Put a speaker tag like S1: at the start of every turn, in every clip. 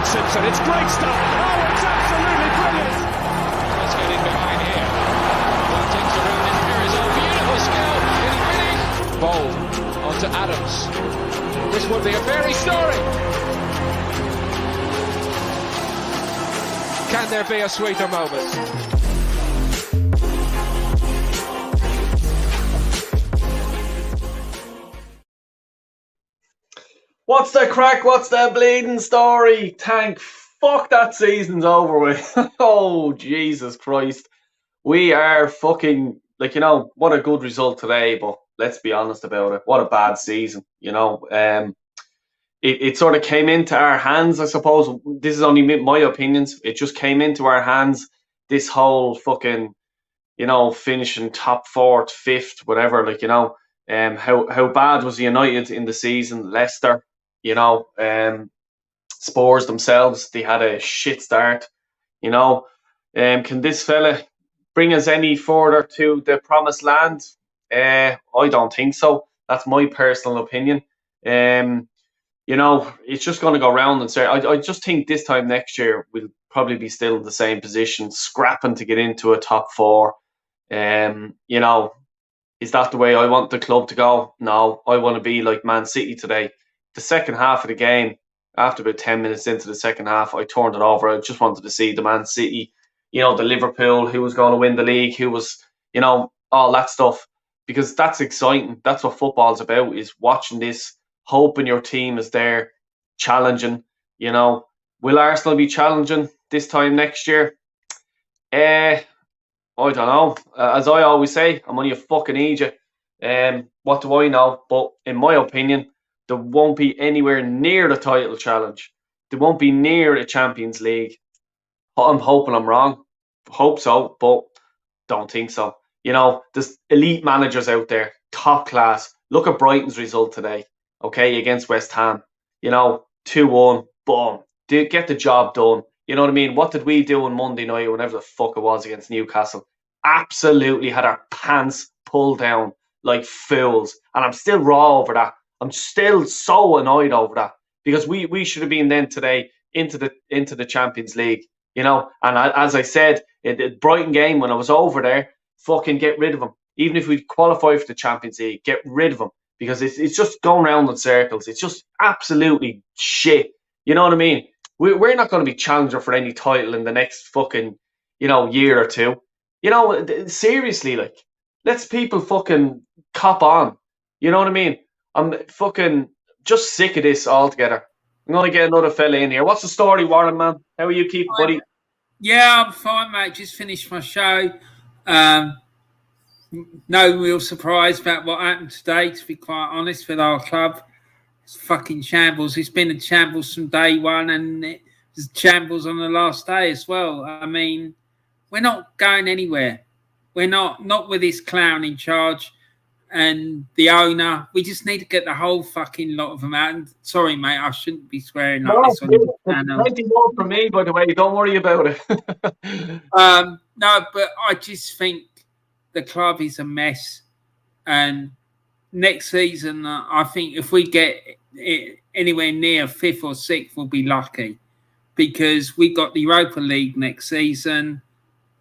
S1: Simpson. It's great stuff. Oh, it's absolutely brilliant.
S2: Let's get in behind here. Things around in here is a beautiful skill in winning. Bold onto Adams. This would be a fairy story. Can there be a sweeter moment?
S3: What's the crack? What's the bleeding story? Thank fuck that season's over with. Oh, Jesus Christ. We are fucking, what a good result today, but let's be honest about it. What a bad season, It sort of came into our hands, I suppose. This is only my opinions. It just came into our hands, this whole fucking, finishing top fourth, fifth, whatever, how bad was United in the season, Leicester, Spurs themselves, they had a shit start, Can this fella bring us any further to the promised land? I don't think so. That's my personal opinion. It's just going to go round and say, I just think this time next year we'll probably be still in the same position, scrapping to get into a top four. Is that the way I want the club to go? No, I want to be like Man City today. The second half of the game, after about 10 minutes into the second half, I turned it over. I just wanted to see the Man City, the Liverpool, who was going to win the league, who was, all that stuff. Because that's exciting. That's what football's about, is watching this, hoping your team is there, challenging. Will Arsenal be challenging this time next year? I don't know. As I always say, I'm only a fucking idiot. What do I know? But in my opinion, there won't be anywhere near the title challenge. There won't be near the Champions League. I'm hoping I'm wrong. Hope so, but don't think so. There's elite managers out there, top class. Look at Brighton's result today, okay, against West Ham. 2-1, boom. Get the job done. You know what I mean? What did we do on Monday night, whenever the fuck it was, against Newcastle? Absolutely had our pants pulled down like fools. And I'm still raw over that. I'm still so annoyed over that. Because we should have been then today into the Champions League. And as I said, in the Brighton game, when I was over there, fucking get rid of them. Even if we qualify for the Champions League, get rid of them. Because it's just going round in circles. It's just absolutely shit. You know what I mean? We're not going to be challenger for any title in the next fucking, year or two. Seriously, let's people fucking cop on. You know what I mean? I'm fucking just sick of this altogether. I'm going to get another fella in here. What's the story, Warren, man? How are you keeping, buddy?
S4: Yeah, I'm fine, mate. Just finished my show. No real surprise about what happened today, to be quite honest, with our club. It's fucking shambles. It's been a shambles from day one, and it's shambles on the last day as well. I mean, we're not going anywhere. We're not with this clown in charge and the owner. We just need to get the whole fucking lot of them out. And sorry, mate, I shouldn't be swearing like this on the channel.
S3: Plenty more from me, by the way. Don't worry about it.
S4: No, but I just think the club is a mess. And next season, I think if we get it anywhere near fifth or sixth, we'll be lucky, because we got the Europa League next season,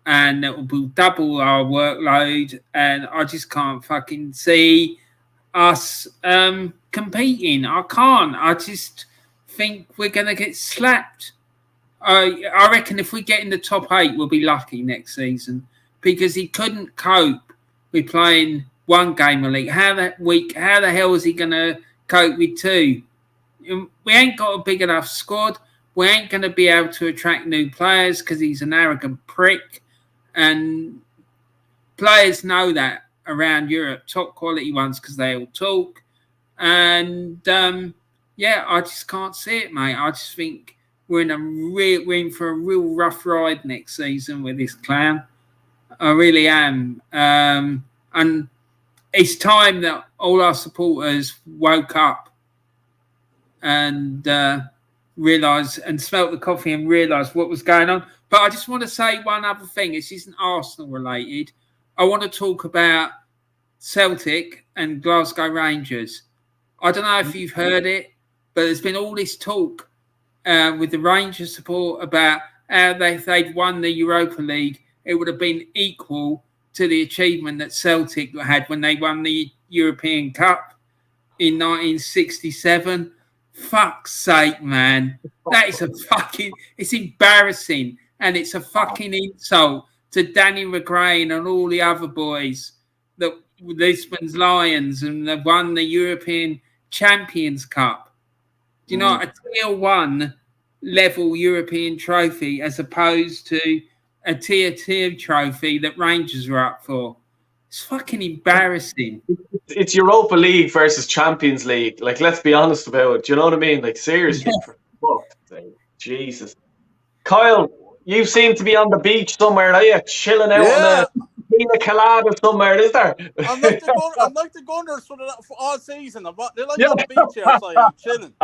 S4: and it will be double our workload, and I just can't fucking see us competing. I can't. I just think we're going to get slapped. I reckon if we get in the top 8, we'll be lucky next season, because he couldn't cope with playing one game of league. How the hell is he going to cope with 2? We ain't got a big enough squad. We ain't going to be able to attract new players because he's an arrogant prick. And players know that around Europe, top quality ones, because they all talk. And I just can't see it, mate. I just think we're in for a real rough ride next season with this clown. I really am. And it's time that all our supporters woke up and realised and smelt the coffee and realised what was going on. But I just want to say one other thing. This isn't Arsenal related. I want to talk about Celtic and Glasgow Rangers. I don't know if you've heard it, but there's been all this talk with the Rangers support about how they'd won the Europa League, it would have been equal to the achievement that Celtic had when they won the European Cup in 1967. Fuck's sake, man. That is it's embarrassing. And it's a fucking insult to Danny McGrain and all the other boys that Lisbon's Lions and they won the European Champions Cup. Do you know, a tier 1 level European trophy as opposed to a tier 2 trophy that Rangers were up for. It's fucking embarrassing.
S3: It's Europa League versus Champions League. Like, let's be honest about it. Do you know what I mean? Like, seriously. Jesus. Kyle, you seem to be on the beach somewhere, are you? Chilling out on a pina colada somewhere, is there?
S5: I'm like the Gunners for all season. They're like on the beach here, so I'm chilling.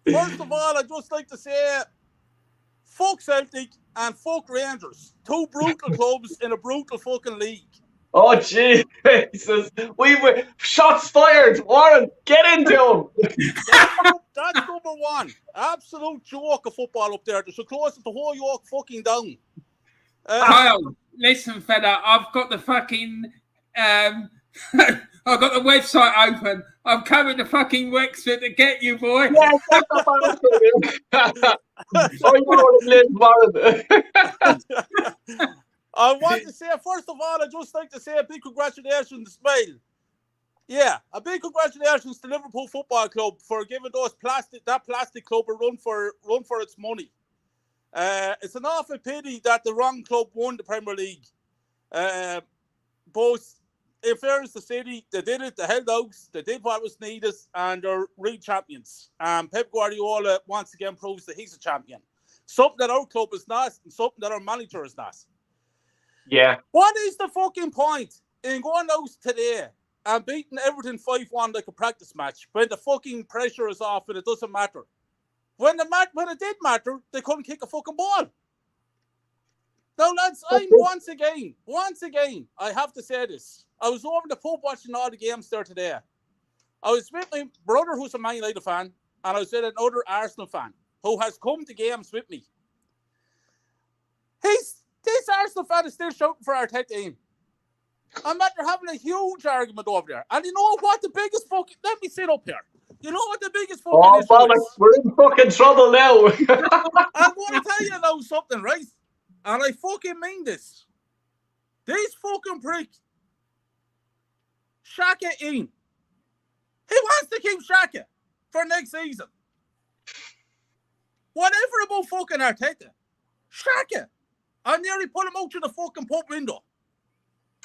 S5: First of all, I'd just like to say, fuck Celtic and fuck Rangers. 2 brutal clubs in a brutal fucking league.
S3: Oh, Jesus. We were shots fired. Warren, get into him.
S5: That's number 1. Absolute joke of football up there. They should close the whole York fucking down.
S4: Kyle, listen, fella, I've got the fucking... I've got the website open. I'm coming to fucking Wexford to get you, boy.
S3: Yeah, that's the Warren.
S5: I want to say, first of all, I'd just like to say a big congratulations, Ismail. Yeah, a big congratulations to Liverpool Football Club for giving that plastic club a run for its money. It's an awful pity that the wrong club won the Premier League. Both, in fairness to City, they did it, they held out, they did what was needed, and they're real champions. Pep Guardiola once again proves that he's a champion. Something that our club is not, and something that our manager is not.
S3: Yeah.
S5: What is the fucking point in going out today and beating Everton 5-1 like a practice match when the fucking pressure is off and it doesn't matter? When it did matter, they couldn't kick a fucking ball. Now, lads, once again, I have to say this. I was over the pub watching all the games there today. I was with my brother, who's a Man United fan, and I was with another Arsenal fan who has come to games with me. This Arsenal fan is still shouting for Arteta in. I'm after having a huge argument over there. And you know what the biggest fucking... Let me sit up here. You know what the biggest fucking issue is?
S3: We're in fucking trouble now.
S5: I'm going to tell you now something, right? And I fucking mean this. This fucking prick, Xhaka in. He wants to keep Xhaka for next season. Whatever about fucking Arteta. Xhaka. I nearly put him out through the fucking pub window.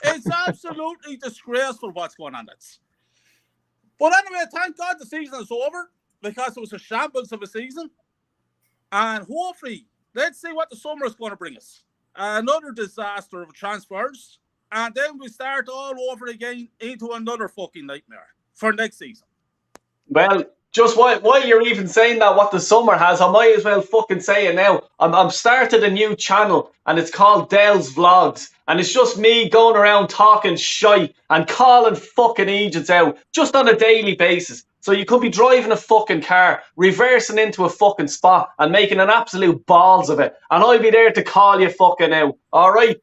S5: It's absolutely disgraceful what's going on. But anyway, thank God the season is over because it was a shambles of a season. And hopefully, let's see what the summer is going to bring us. Another disaster of transfers. And then we start all over again into another fucking nightmare for next season.
S3: Well, just while you're even saying that, what the summer has, I might as well fucking say it now. I'm started a new channel, and it's called Dell's Vlogs. And it's just me going around talking shite and calling fucking agents out just on a daily basis. So you could be driving a fucking car, reversing into a fucking spot and making an absolute balls of it. And I'll be there to call you fucking out. All right?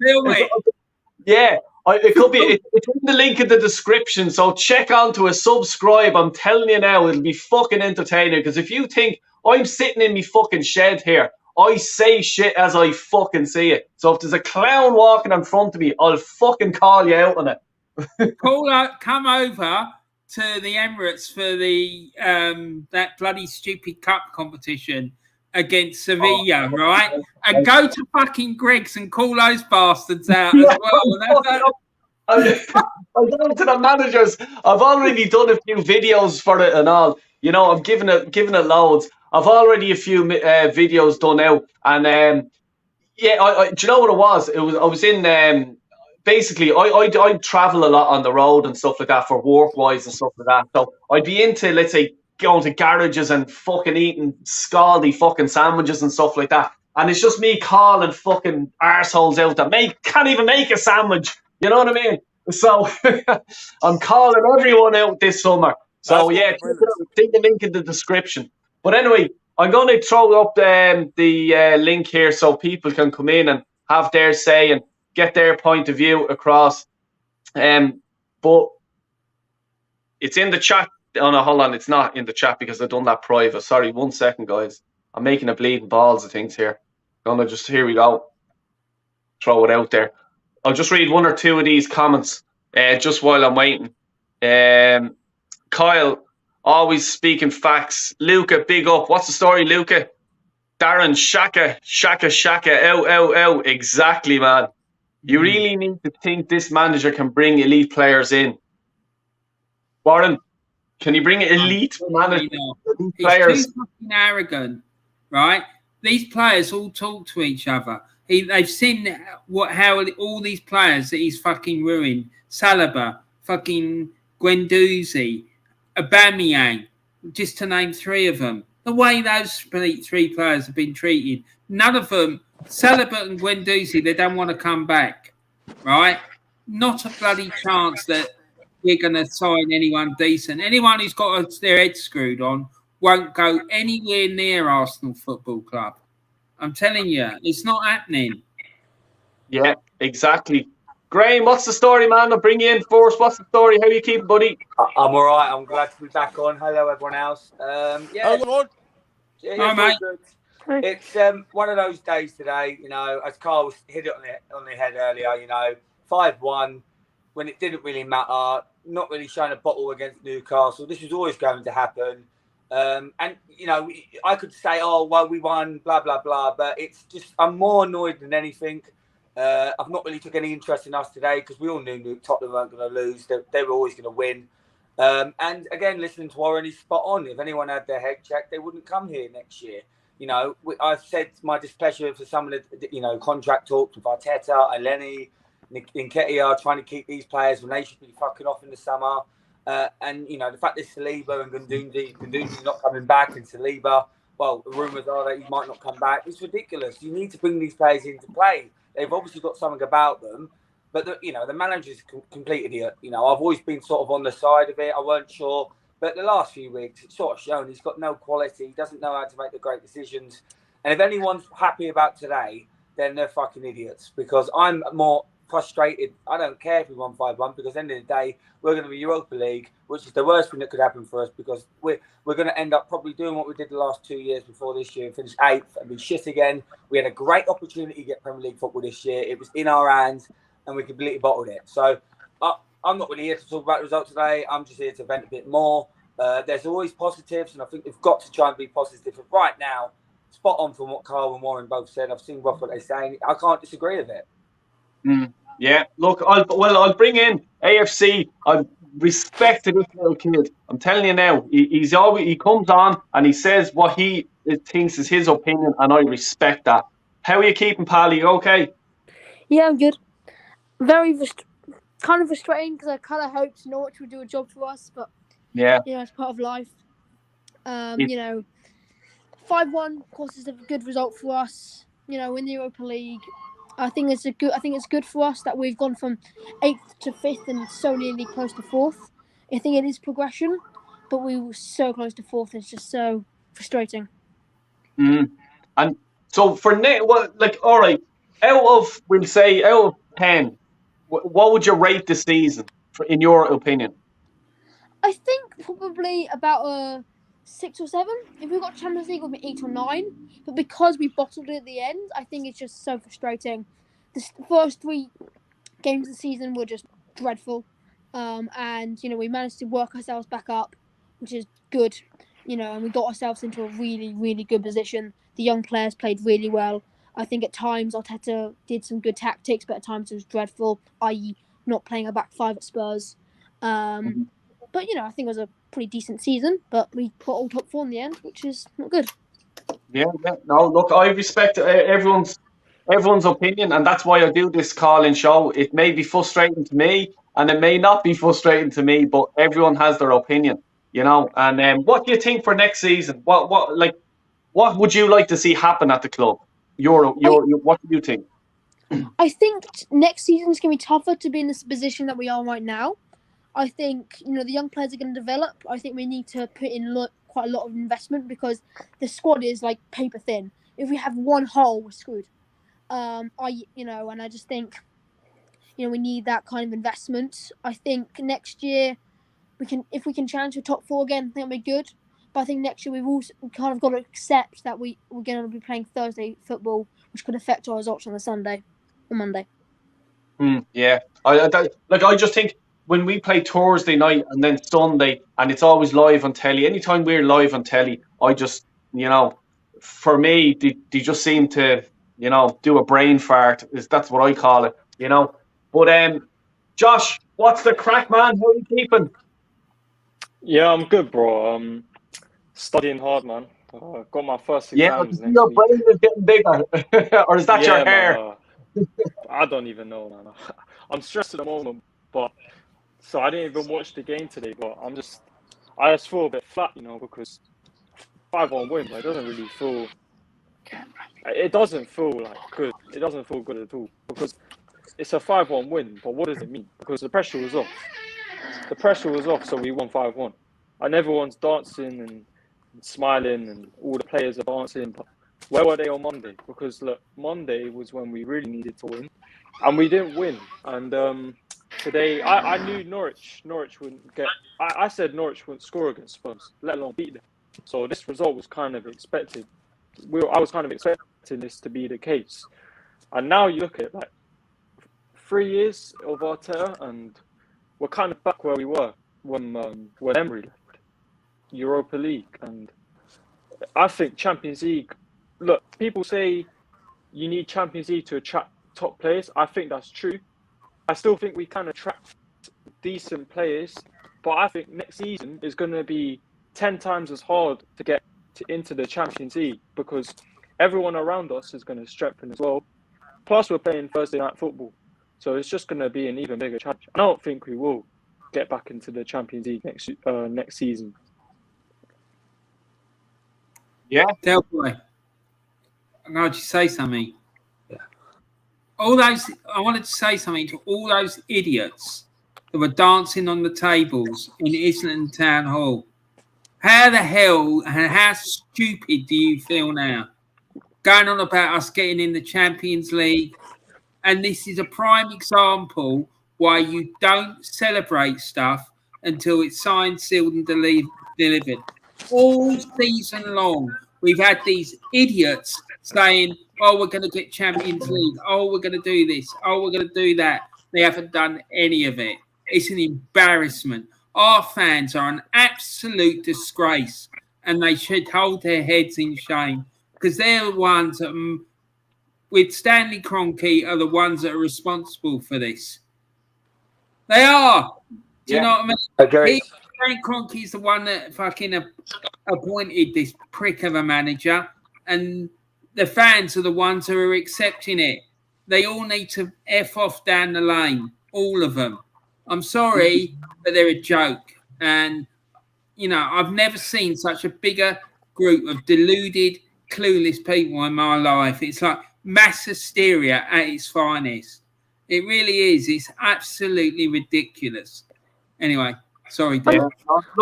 S3: Yeah. It could be. It's in the link in the description, so check onto it, subscribe. I'm telling you now, it'll be fucking entertaining. Because if you think I'm sitting in me fucking shed here, I say shit as I fucking see it. So if there's a clown walking in front of me, I'll fucking call you out on it.
S4: Come over to the Emirates for the that bloody stupid cup competition against Sevilla, right? And go to fucking Greg's and call those bastards out as well.
S3: I'm going to the managers. I've already done a few videos for it and all. You know, I'm giving it loads. I've already a few videos done out, and do you know what it was? I was in basically I travel a lot on the road and stuff like that for work wise and stuff like that. So I'd be into, let's say, going to garages and fucking eating scaldy fucking sandwiches and stuff like that. And it's just me calling fucking arseholes out that can't even make a sandwich. You know what I mean? So I'm calling everyone out this summer. So yeah, take the link in the description. But anyway, I'm going to throw up the link here so people can come in and have their say and get their point of view across. But it's in the chat. Oh no, hold on. It's not in the chat because I've done that private. Sorry, 1 second, guys. I'm making a bleeding balls of things here. Here we go. Throw it out there. I'll just read 1 or 2 of these comments just while I'm waiting. Kyle, always speaking facts. Luca, big up. What's the story, Luca? Darren, Shaka, out. Exactly, man. You really need to think this manager can bring elite players in. Warren, can you bring elite players?
S4: He's too fucking arrogant, right? These players all talk to each other. They've seen how all these players that he's fucking ruined. Saliba, fucking Guendouzi, Aubameyang, just to name 3 of them. The way those 3 players have been treated, none of them, Saliba and Guendouzi, they don't want to come back, right? Not a bloody chance that we're going to sign anyone decent. Anyone who's got their head screwed on won't go anywhere near Arsenal Football Club. I'm telling you, it's not happening.
S3: Yeah, exactly. Graham, what's the story, man? I'll bring you in first. What's the story? How are you keeping, buddy?
S6: I'm all right. I'm glad to be back on. Hello, everyone else.
S5: Hello.
S4: Hi, mate.
S6: Good. It's one of those days today, as Carl hit it on the head earlier, 5-1, when it didn't really matter, not really showing a bottle against Newcastle. This was always going to happen. I could say, oh, well, we won, blah, blah, blah. But it's just, I'm more annoyed than anything. I've not really took any interest in us today because we all knew Tottenham weren't going to lose. They were always going to win. And again, listening to Warren, he's spot on. If anyone had their head checked, they wouldn't come here next year. I've said my displeasure for some of the, contract talks with Arteta, Eleni, Nketiah trying to keep these players when they should be fucking off in the summer. And the fact that Saliba and Gundogan's not coming back, and Saliba, well, the rumours are that he might not come back. It's ridiculous. You need to bring these players into play. They've obviously got something about them, but the manager's a complete idiot. I've always been sort of on the side of it. I weren't sure, but the last few weeks it's sort of shown he's got no quality. He doesn't know how to make the great decisions. And if anyone's happy about today, then they're fucking idiots. Because I'm more frustrated. I don't care if we won 5-1 because at the end of the day, we're going to be Europa League, which is the worst thing that could happen for us because we're going to end up probably doing what we did the last 2 years before this year and finish 8th and be shit again. We had a great opportunity to get Premier League football this year. It was in our hands and we completely bottled it. So I'm not really here to talk about the result today. I'm just here to vent a bit more. There's always positives and I think we've got to try and be positive. But right now, spot on from what Carl and Warren both said. I've seen what they're saying. I can't disagree with it.
S3: Yeah, look, I'll bring in AFC. I respect this little kid. I'm telling you now, he comes on and he says what he thinks is his opinion, and I respect that. How are you keeping, Pally? You okay?
S7: Yeah, I'm good. Very kind of frustrating because I kind of hoped Norwich would do a job for us, but
S3: yeah,
S7: it's part of life. 5-1, of course, is a good result for us. In the Europa League. I think it's good for us that we've gone from 8th to 5th and so nearly close to 4th. I think it is progression, but we were so close to 4th. It's just so frustrating.
S3: And so for all right, out of 10, what would you rate the season in your opinion?
S7: I think probably about a 6 or 7. If we got Champions League, it would be 8 or 9. But because we bottled it at the end, I think it's just so frustrating. The first 3 games of the season were just dreadful. And, we managed to work ourselves back up, which is good. And we got ourselves into a really, really good position. The young players played really well. I think at times Arteta did some good tactics, but at times it was dreadful, i.e. not playing a back 5 at Spurs. But, I think it was a pretty decent season, but we put all top 4 in the end, which is not good.
S3: Yeah. No, look, I respect everyone's opinion, and that's why I do this call-in show. It may be frustrating to me, and it may not be frustrating to me, but everyone has their opinion, And what do you think for next season? What would you like to see happen at the club? What do you think?
S7: I think next season is going to be tougher to be in this position that we are right now. I think the young players are going to develop. I think we need to put in quite a lot of investment because the squad is like paper thin. If we have one hole, we're screwed. And I just think we need that kind of investment. I think next year if we can challenge for top 4 again, I think it'll be good. But I think next year we've kind of got to accept that we're going to be playing Thursday football, which could affect our results on the Sunday or Monday.
S3: Yeah, I just think when we play Thursday night and then Sunday, and it's always live on telly. Anytime we're live on telly, I just for me, they just seem to do a brain fart. That's what I call it. But Josh, what's the crack, man? How are you keeping?
S8: Yeah, I'm good, bro. Studying hard, man. Got my first
S3: Yeah,
S8: exams next
S3: your
S8: week.
S3: brain is getting bigger, or is that your hair?
S8: Man, I don't even know, man. I'm stressed at the moment, but so I didn't even watch the game today. But I just feel a bit flat, because 5-1 win, but it doesn't really feel. It doesn't feel like good. It doesn't feel good at all because it's a 5-1 win. But what does it mean? Because the pressure was off. The pressure was off, so we won 5-1, and everyone's dancing and smiling, and all the players are dancing. But where were they on Monday? Because look, Monday was when we really needed to win, and we didn't win. And today, I knew Norwich wouldn't get. I said Norwich wouldn't score against Spurs, let alone beat them. So this result was kind of expected. I was kind of expecting this to be the case, and now you look at 3 years of Arteta, and we're kind of back where we were when Emery left. Europa League, and I think Champions League. Look, people say you need Champions League to attract top players. I think that's true. I still think we can attract decent players, but I think next season is going to be 10 times as hard to get into the Champions League because everyone around us is going to strengthen as well. Plus, we're playing Thursday night football, so it's just going to be an even bigger challenge. I don't think we will get back into the Champions League next season.
S3: Yeah.
S4: Del Boy, I'm going to say something.
S6: Yeah.
S4: I wanted to say something to all those idiots that were dancing on the tables in Islington Town Hall. How the hell and how stupid do you feel now? Going on about us getting in the Champions League. And this is a prime example why you don't celebrate stuff until it's signed, sealed and delivered. All season long, we've had these idiots saying, oh, we're going to get Champions League. Oh, we're going to do this. Oh, we're going to do that. They haven't done any of it. It's an embarrassment. Our fans are an absolute disgrace and they should hold their heads in shame because they're the ones that, with Stanley Kroenke, are the ones that are responsible for this. They are. Do you know what I mean?
S6: Agreed.
S4: Frank Kroenke's the one that fucking appointed this prick of a manager, and the fans are the ones who are accepting it. They all need to F off down the lane, all of them. I'm sorry, but they're a joke. And, I've never seen such a bigger group of deluded, clueless people in my life. It's like mass hysteria at its finest. It really is. It's absolutely ridiculous. Anyway. Sorry, Dave.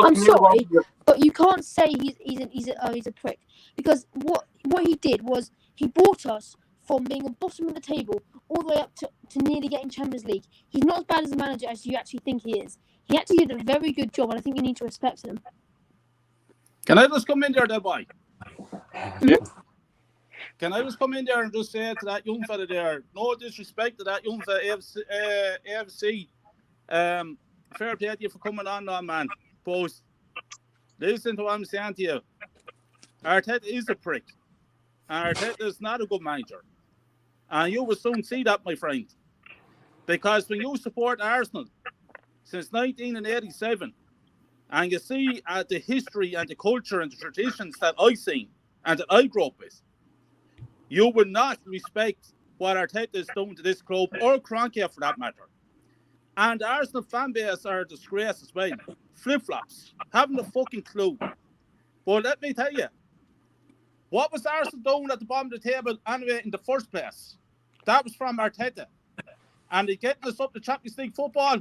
S7: I'm sorry, but you can't say he's a prick because what he did was he brought us from being at the bottom of the table all the way up to nearly getting Champions League. He's not as bad as a manager as you actually think he is. He actually did a very good job, and I think you need to respect him.
S5: Can I just come in there, boy?
S3: Yeah.
S5: Can I just come in there and just say to that young fella there, no disrespect to that young fella, AFC. Fair play to you for coming on, man. But listen to what I'm saying to you. Arteta is a prick. And Arteta is not a good manager. And you will soon see that, my friend. Because when you support Arsenal since 1987, and you see the history and the culture and the traditions that I've seen and that I grew up with, you will not respect what Arteta is doing to this club or Kroenke for that matter. And the Arsenal fan base are a disgrace as well. Flip-flops. Haven't a fucking clue. But let me tell you, what was Arsenal doing at the bottom of the table anyway in the first place? That was from Arteta. And they're getting us up to Champions League football.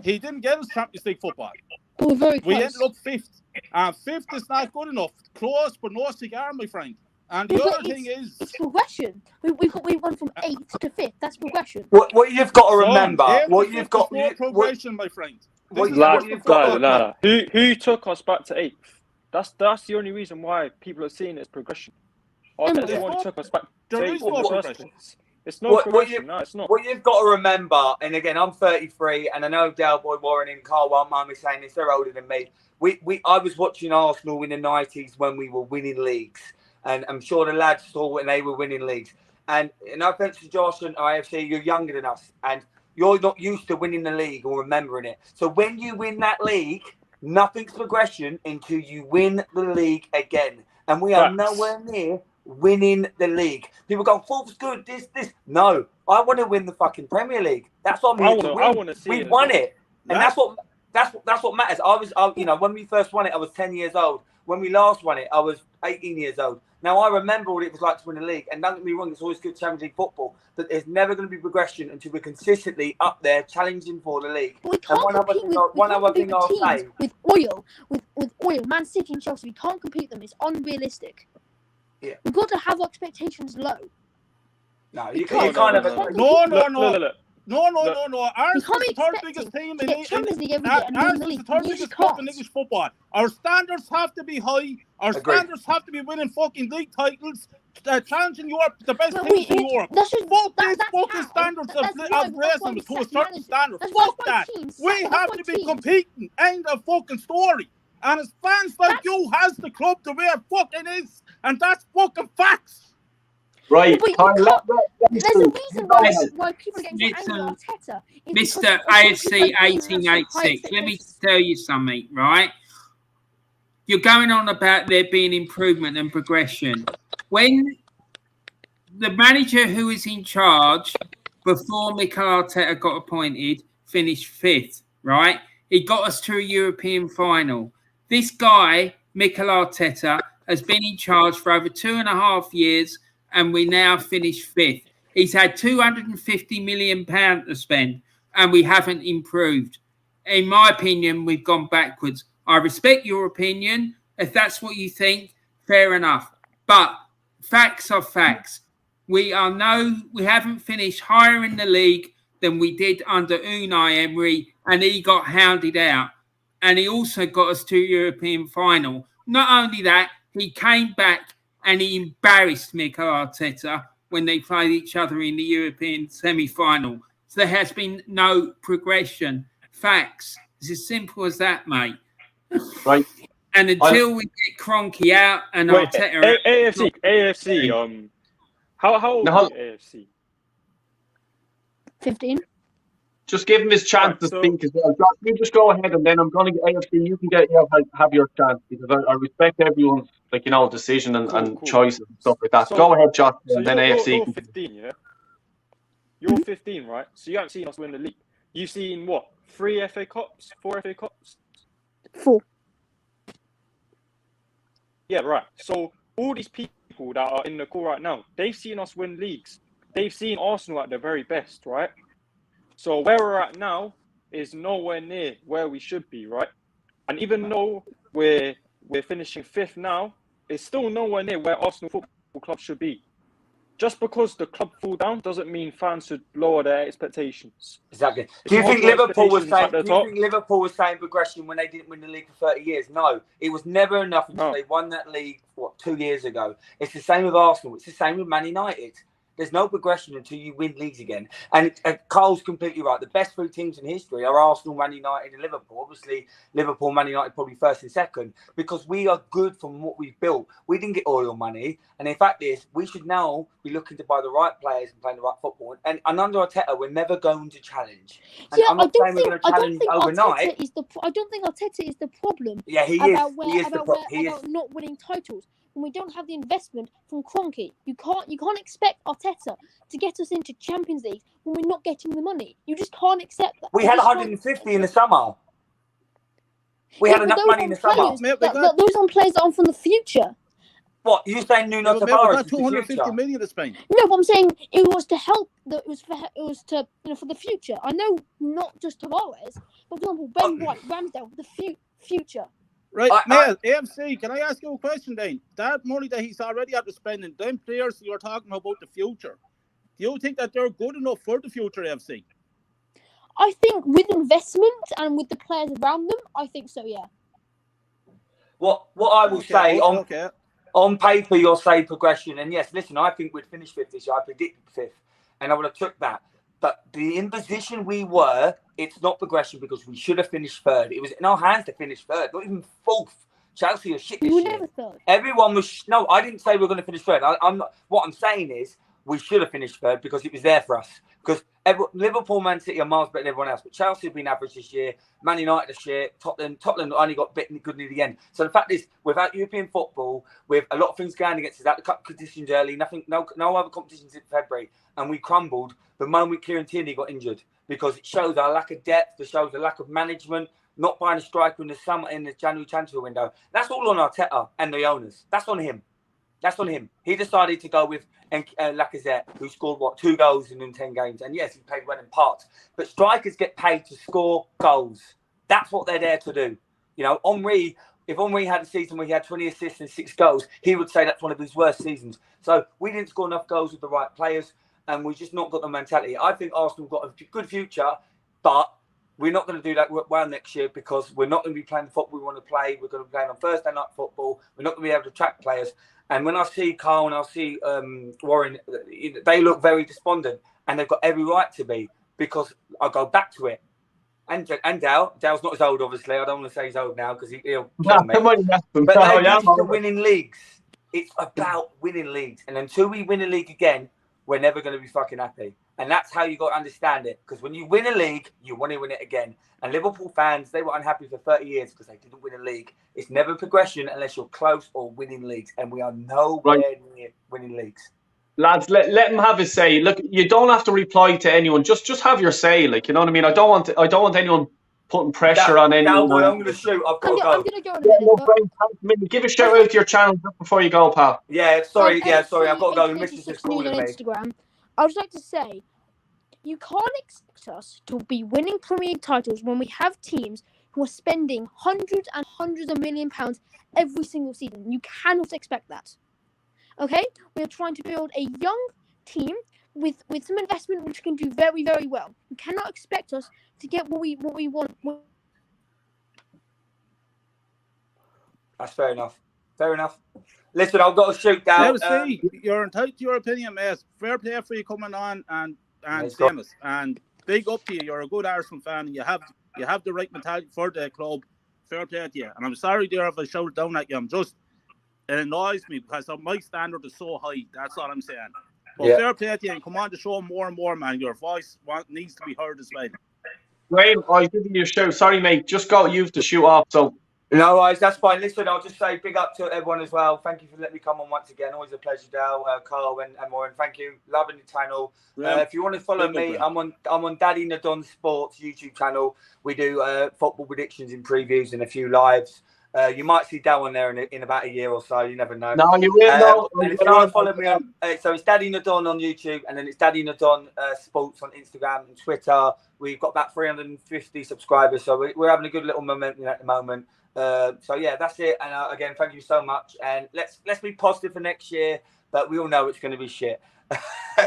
S5: he didn't get us Champions League football.
S7: We're very close.
S5: We ended up 5th. And 5th is not good enough. Close, but no cigar, my friend. And the other thing is...
S7: It's progression. We went from 8th to 5th. That's progression.
S6: What you've got to remember... What you've got...
S5: progression, my friend.
S8: Who took us back to 8th? That's the only reason why people are seeing it as progression. Arteta one took us back to 8th. It's not progression. No, it's not.
S6: What you've got to remember, and again, I'm 33, and I know Del Boy Warren and Carl won't mind me saying this, they're older than me. I was watching Arsenal in the 90s when we were winning leagues, and I'm sure the lads saw when they were winning leagues. And no offense to Josh and IFC, you're younger than us, and you're not used to winning the league or remembering it. So when you win that league, nothing's progression until you win the league again. And we are nowhere near winning the league. People go, fourth's good, this. No, I want to win the fucking Premier League. That's what I'm here to win.
S8: I want to see
S6: we won it. And that's what matters. When we first won it, I was 10 years old. When we last won it, I was 18 years old. Now, I remember what it was like to win the league. And don't get me wrong, it's always good Champions League football. But there's never going to be progression until we're consistently up there challenging for the league.
S7: We can't compete with oil, Man City and Chelsea. We can't compete them. It's unrealistic.
S6: Yeah.
S7: We've got to have our expectations low.
S6: No, you can't have it.
S5: No.
S7: Ours
S5: is the third biggest team in
S7: Champions League every
S5: Ours
S7: year.
S5: is the third biggest club in English football. Our standards have to be high. Our standards have to be winning fucking league titles, challenging Europe, the best teams in Europe. Fuck these fucking standards of racing to a certain standard. Fuck that. We have to be competing. End of fucking story. And as fans like you has the club the way it fucking is. And that's fucking facts.
S3: Right.
S7: There's a reason why people are getting so angry at Arteta.
S4: Mr. AFC 1886, let me tell you something, right? You're going on about there being improvement and progression. When the manager who was in charge before Mikel Arteta got appointed finished 5th, right? He got us to a European final. This guy, Mikel Arteta, has been in charge for over 2.5 years, and we now finish 5th. He's had £250 million to spend, and we haven't improved. In my opinion, we've gone backwards. I respect your opinion. If that's what you think, fair enough. But facts are facts. We haven't finished higher in the league than we did under Unai Emery, and he got hounded out. And he also got us to European final. Not only that, he came back and he embarrassed Mikel Arteta when they played each other in the European semi-final. So there has been no progression. Facts. It's as simple as that, mate.
S3: Right.
S4: And until we get Kroenke out and Arteta...
S8: AFC, how old is AFC?
S7: 15.
S3: Just give him his chance to speak as well. Josh, you just go ahead, and then I'm going to get AFC. You can have your chance, because I respect everyone's decision and choices and stuff like that. So, go ahead, Josh, and then AFC.
S8: You're 15, yeah. You're 15, right? So you haven't seen us win the league. You've seen what? 3 FA Cups, 4 FA Cups,
S7: 4.
S8: Yeah, right. So all these people that are in the call right now, they've seen us win leagues. They've seen Arsenal at their very best, right? So where we're at now is nowhere near where we should be, right? And even though we're finishing 5th now, it's still nowhere near where Arsenal Football Club should be. Just because the club fall down doesn't mean fans should lower their expectations.
S6: Exactly. Do you think Liverpool was saying progression when they didn't win the league for 30 years? No, it was never enough until they won that league 2 years ago. It's the same with Arsenal. It's the same with Man United. There's no progression until you win leagues again. And Carl's completely right. The best 3 teams in history are Arsenal, Man United and Liverpool. Obviously, Liverpool, Man United probably first and second, because we are good from what we've built. We didn't get oil money. And in fact, we should now be looking to buy the right players and play the right football. And under Arteta, we're never going to challenge. And
S7: yeah,
S6: I'm not saying we're going to challenge overnight.
S7: I don't think Arteta is the problem.
S6: Yeah, he is.
S7: About not winning titles. When we don't have the investment from Kroenke, you can't expect Arteta to get us into Champions League when we're not getting the money. You just can't accept that.
S6: We had 150 in the summer. We had enough money in the summer.
S7: Those are players that are from the future.
S6: What you saying? Nuno
S9: Yeah, but
S6: Tavares
S9: we've got
S6: is the
S9: 250
S6: future.
S9: million to spend.
S7: No, but I'm saying it was to help. It was to for the future. I know not just Tavares, but for example, Ben White, Ramsdale, the future.
S9: Right, Mel, AFC, can I ask you a question then? That money that he's already had to spend, and them players you're talking about the future, do you think that they're good enough for the future AFC?
S7: I think with investment and with the players around them, I think so, yeah.
S6: What I will say on paper, you'll say progression. And yes, listen, I think we'd finish fifth this year. I predicted fifth, and I would have took that. But the imposition we were, it's not progression because we should have finished third. It was in our hands to finish third, not even fourth. Chelsea are shit this year.
S7: Never third.
S6: Everyone was no. I didn't say we were going to finish third. I'm not. What I'm saying is we should have finished third because it was there for us. Because Liverpool, Man City are miles better than everyone else. But Chelsea have been average this year. Man United are shit. Tottenham only got bitten good near the end. So the fact is, without European football, with a lot of things going against us, out the cup competitions early, no other competitions in February, and we crumbled the moment Kieran Tierney got injured because it shows our lack of depth. It shows the lack of management. Not buying a striker in the summer in the January transfer window. That's all on Arteta and the owners. That's on him. That's on him. He decided to go with Lacazette, who scored 2 goals in 10 games. And yes, he paid well in parts. But strikers get paid to score goals. That's what they're there to do. You know, Henry, if Henry had a season where he had 20 assists and 6 goals, he would say that's one of his worst seasons. So we didn't score enough goals with the right players, and we've just not got the mentality. I think Arsenal got a good future, but we're not going to do that well next year because we're not going to be playing the football we want to play. We're going to be playing on Thursday night football. We're not going to be able to attract players. And when I see Carl and I see Warren, they look very despondent, and they've got every right to be because I'll go back to it. And Dale's not as old, obviously. I don't want to say he's old now because he'll kill me. But they're used to winning leagues. It's about winning leagues. And until we win a league again, we're never going to be fucking happy. And that's how you got to understand it. Because when you win a league, you want to win it again. And Liverpool fans, they were unhappy for 30 years because they didn't win a league. It's never progression unless you're close or winning leagues. And we are nowhere near winning leagues.
S3: Lads, let him have his say. Look, you don't have to reply to anyone. Just have your say. Like, you know what I mean? I don't want anyone putting pressure on anyone.
S6: Now, I'm going to shoot. I've got to go.
S7: I'm going to go in a minute.
S3: Give a shout out to your channel just before you go, pal.
S6: Yeah, sorry. I've got to go. The missus is calling me.
S7: Instagram. I would like to say, you can't expect us to be winning Premier League titles when we have teams who are spending hundreds and hundreds of £1 million every single season. You cannot expect that. Okay? We are trying to build a young team with some investment which can do very, very well. You cannot expect us to get what we want.
S6: That's fair enough. Fair enough. Listen, I've got to shoot down.
S9: You're entitled to your opinion, mate. Fair play for you coming on and famous. And big up to you. You're a good Arsenal fan, and you have the right mentality for the club. Fair play to you. And I'm sorry there if I shouted down at you. It annoys me because my standard is so high. That's all I'm saying. But fair play to you, and come on to show more and more, man. Your voice needs to be heard as well.
S3: Graham, I was giving you a shout. Sorry, mate. Just got you to shoot off, so.
S6: No worries, that's fine. Listen, I'll just say big up to everyone as well. Thank you for letting me come on once again. Always a pleasure, Dale, Carl, and Warren. Thank you. Loving the channel. If you want to follow me, I'm on Daddy Nadon Sports YouTube channel. We do football predictions and previews and a few lives. You might see Dale on there in about a year or so. You never know.
S3: No, you will.
S6: And if you want to follow me on, so it's Daddy Nadon on YouTube, and then it's Daddy Nadon Sports on Instagram and Twitter. We've got about 350 subscribers, so we're having a good little momentum at the moment. So yeah, that's it. And again, thank you so much. And let's be positive for next year, but we all know it's going to be shit.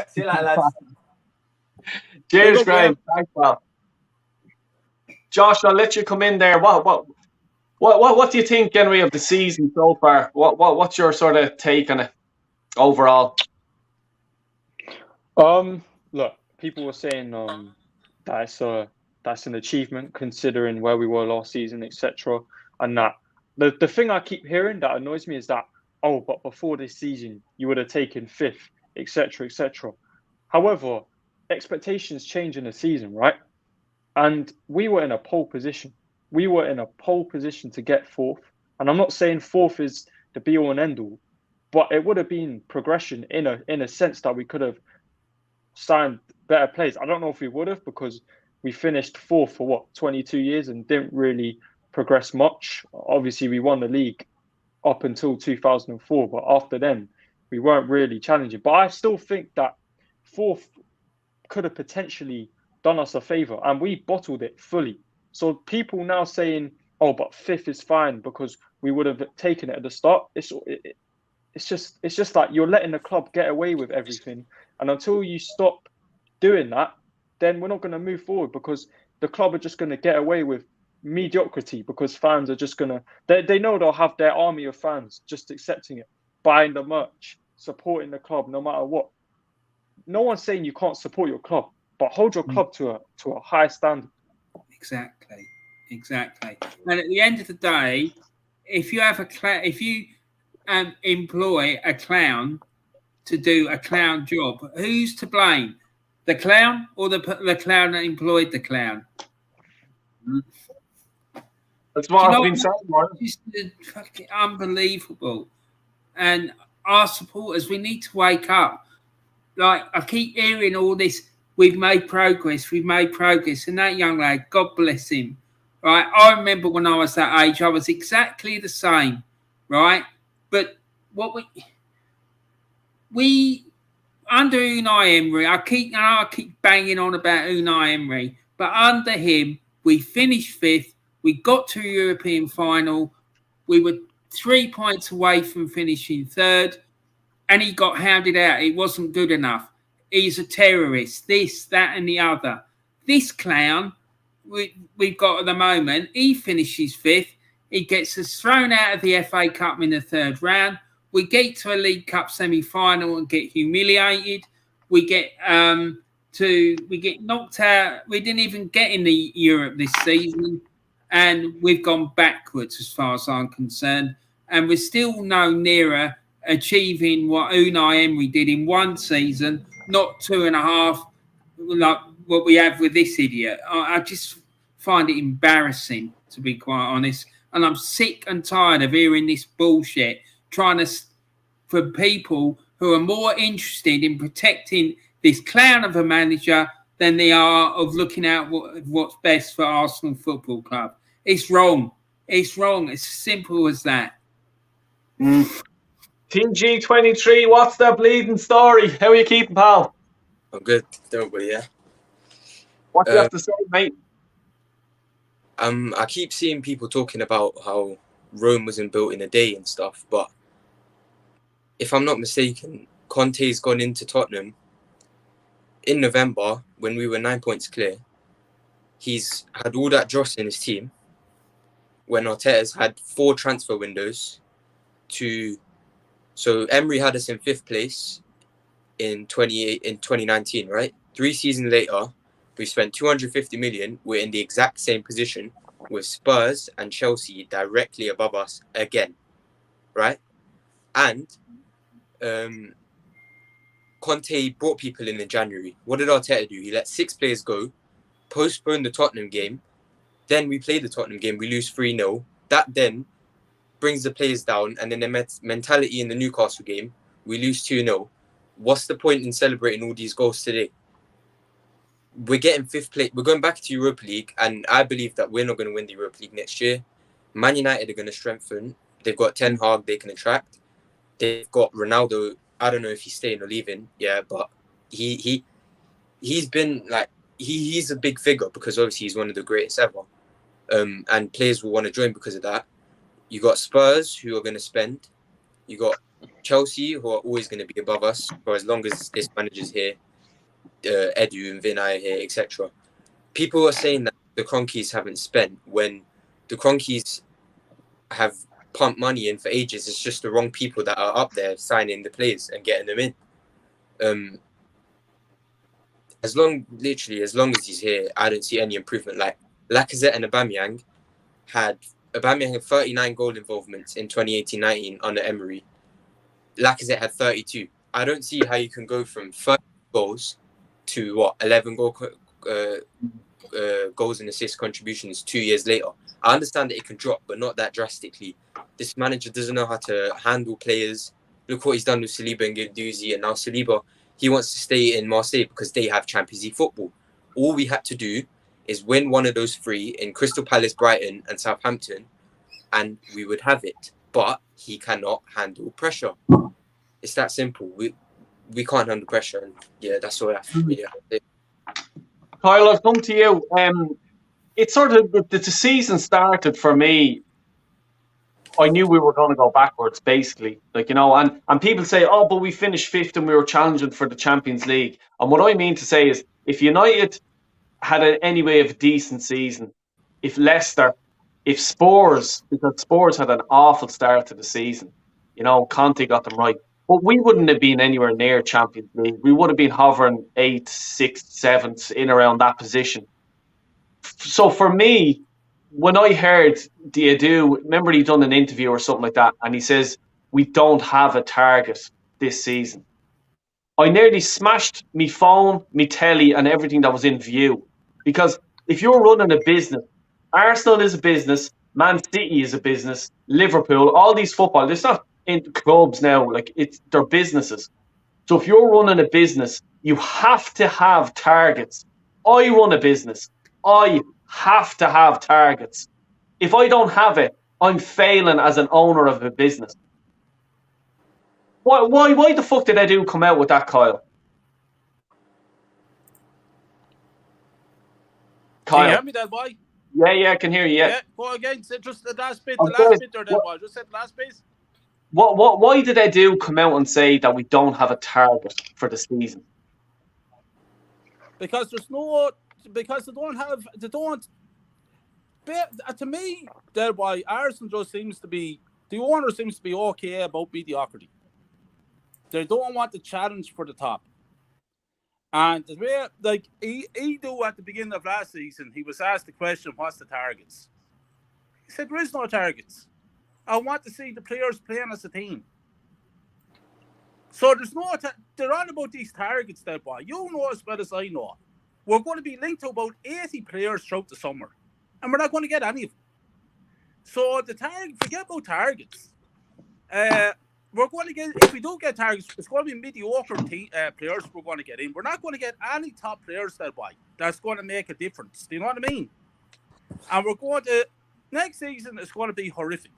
S6: See you later, lads.
S3: Cheers, Graham. Thanks, pal. Josh, I'll let you come in there. What do you think, Henry, of the season so far? What's your sort of take on it overall?
S8: Look, people were saying that's an achievement considering where we were last season, etc. And that the thing I keep hearing that annoys me is that, but before this season you would have taken 5th, etc., etc. However, expectations change in a season, right? And we were in a pole position. We were in a pole position to get 4th. And I'm not saying 4th is the be all and end all, but it would have been progression in a sense that we could have signed better players. I don't know if we would have, because we finished 4th for 22 years and didn't really progress much. Obviously, we won the league up until 2004. But after then, we weren't really challenging. But I still think that fourth could have potentially done us a favour, and we bottled it fully. So people now saying, "Oh, but fifth is fine because we would have taken it at the start." It's just like you're letting the club get away with everything, and until you stop doing that, then we're not going to move forward because the club are just going to get away with mediocrity because fans are just going to they know they'll have their army of fans just accepting it, buying the merch, supporting the club no matter what. No one's saying you can't support your club, but hold your club to a high standard.
S4: Exactly. And at the end of the day, if you have employ a clown to do a clown job, who's to blame? The clown or the clown that employed the clown?
S3: That's what I've been saying, man.
S4: It's fucking unbelievable. And our supporters, we need to wake up. Like, I keep hearing all this, we've made progress. And that young lad, God bless him, right? I remember when I was that age, I was exactly the same, right? But what we under Unai Emery, I keep banging on about Unai Emery, but under him, we finished fifth. We got to a European final. We were 3 points away from finishing third, and he got hounded out. It wasn't good enough. He's a terrorist, this, that, and the other. This clown we've got at the moment, he finishes fifth. He gets us thrown out of the FA Cup in the third round. We get to a League Cup semi-final and get humiliated. We get knocked out. We didn't even get in the Europe this season, and we've gone backwards as far as I'm concerned. And we're still no nearer achieving what Unai Emery did in one season, not 2.5, like what we have with this idiot. I just find it embarrassing, to be quite honest. And I'm sick and tired of hearing this bullshit, for people who are more interested in protecting this clown of a manager than they are of looking out what's best for Arsenal Football Club. It's wrong. It's as simple as that.
S3: Team G23, what's the bleeding story? How are you keeping, pal?
S10: I'm good, don't we? Yeah.
S3: What do you have to say, mate?
S10: I keep seeing people talking about how Rome wasn't built in a day and stuff, but if I'm not mistaken, Conte's gone into Tottenham in November when we were 9 points clear. He's had all that dross in his team when Arteta's had 4 transfer windows so Emery had us in 5th place in 2019, right? 3 seasons later, we spent 250 million. We're in the exact same position with Spurs and Chelsea directly above us again, right? And Conte brought people in January. What did Arteta do? He let 6 players go, postponed the Tottenham game. Then we play the Tottenham game. We lose 3-0. That then brings the players down. And then the mentality in the Newcastle game, we lose 2-0. What's the point in celebrating all these goals today? We're getting 5th place. We're going back to Europa League. And I believe that we're not going to win the Europa League next year. Man United are going to strengthen. They've got Ten Hag they can attract. They've got Ronaldo. I don't know if he's staying or leaving. Yeah, but he's been like, he's a big figure because obviously he's one of the greatest ever. And players will want to join because of that. You got Spurs who are going to spend. You got Chelsea who are always going to be above us for as long as this manager's here. Edu and Vinay here, etc. People are saying that the Cronkies haven't spent when the Cronkies have pumped money in for ages. It's just the wrong people that are up there signing the players and getting them in. As long as he's here, I don't see any improvement. Like Lacazette and Aubameyang had 39 goal involvements in 2018-19 under Emery. Lacazette had 32. I don't see how you can go from 30 goals to 11 goals and assist contributions 2 years later. I understand that it can drop, but not that drastically. This manager doesn't know how to handle players. Look what he's done with Saliba and Guendouzi, and now Saliba, he wants to stay in Marseille because they have Champions League football. All we had to do is win one of those 3 in Crystal Palace, Brighton and Southampton, and we would have it. But he cannot handle pressure. It's that simple. We can't handle pressure, and yeah, that's all I really have to say.
S3: Kyle, I've come to you. It's sort of the season started for me. I knew we were going to go backwards, basically. Like, and people say, oh, but we finished fifth and we were challenging for the Champions League. And what I mean to say is, if United had any way of a decent season, if Leicester, if Spurs, because Spurs had an awful start to the season, Conte got them right. But we wouldn't have been anywhere near Champions League. We would have been hovering 8th, 6th, 7th, in around that position. So for me, when I heard Diadu, remember he done an interview or something like that, and he says, we don't have a target this season. I nearly smashed me phone, me telly, and everything that was in view. Because if you're running a business, Arsenal is a business, Man City is a business, Liverpool, all these football, it's not in clubs now, they're businesses. So if you're running a business, you have to have targets. I run a business. I have to have targets. If I don't have it, I'm failing as an owner of a business. Why the fuck did Edu come out with that, Kyle?
S5: Can you hear me, that boy?
S3: Yeah, I can hear you. Yeah.
S5: Go again. Just the last bit.
S3: Okay.
S5: The last bit there, that boy. Just said the last bit.
S3: Why did Edu come out and say that we don't have a target for the season?
S5: Because they don't. To me, that boy, Arsenal just seems to be, the owner seems to be okay about mediocrity. They don't want the challenge for the top. And the way, he do at the beginning of last season, he was asked the question, what's the targets? He said, there is no targets. I want to see the players playing as a team. So there's no, they're on about these targets there, boy. You know as well as I know. We're going to be linked to about 80 players throughout the summer. And we're not going to get any of them. So forget about targets. We're going to get, if we do get targets, it's going to be mediocre players we're going to get in. We're not going to get any top players that way. That's going to make a difference. Do you know what I mean? And we're going to, next season is going to be horrific.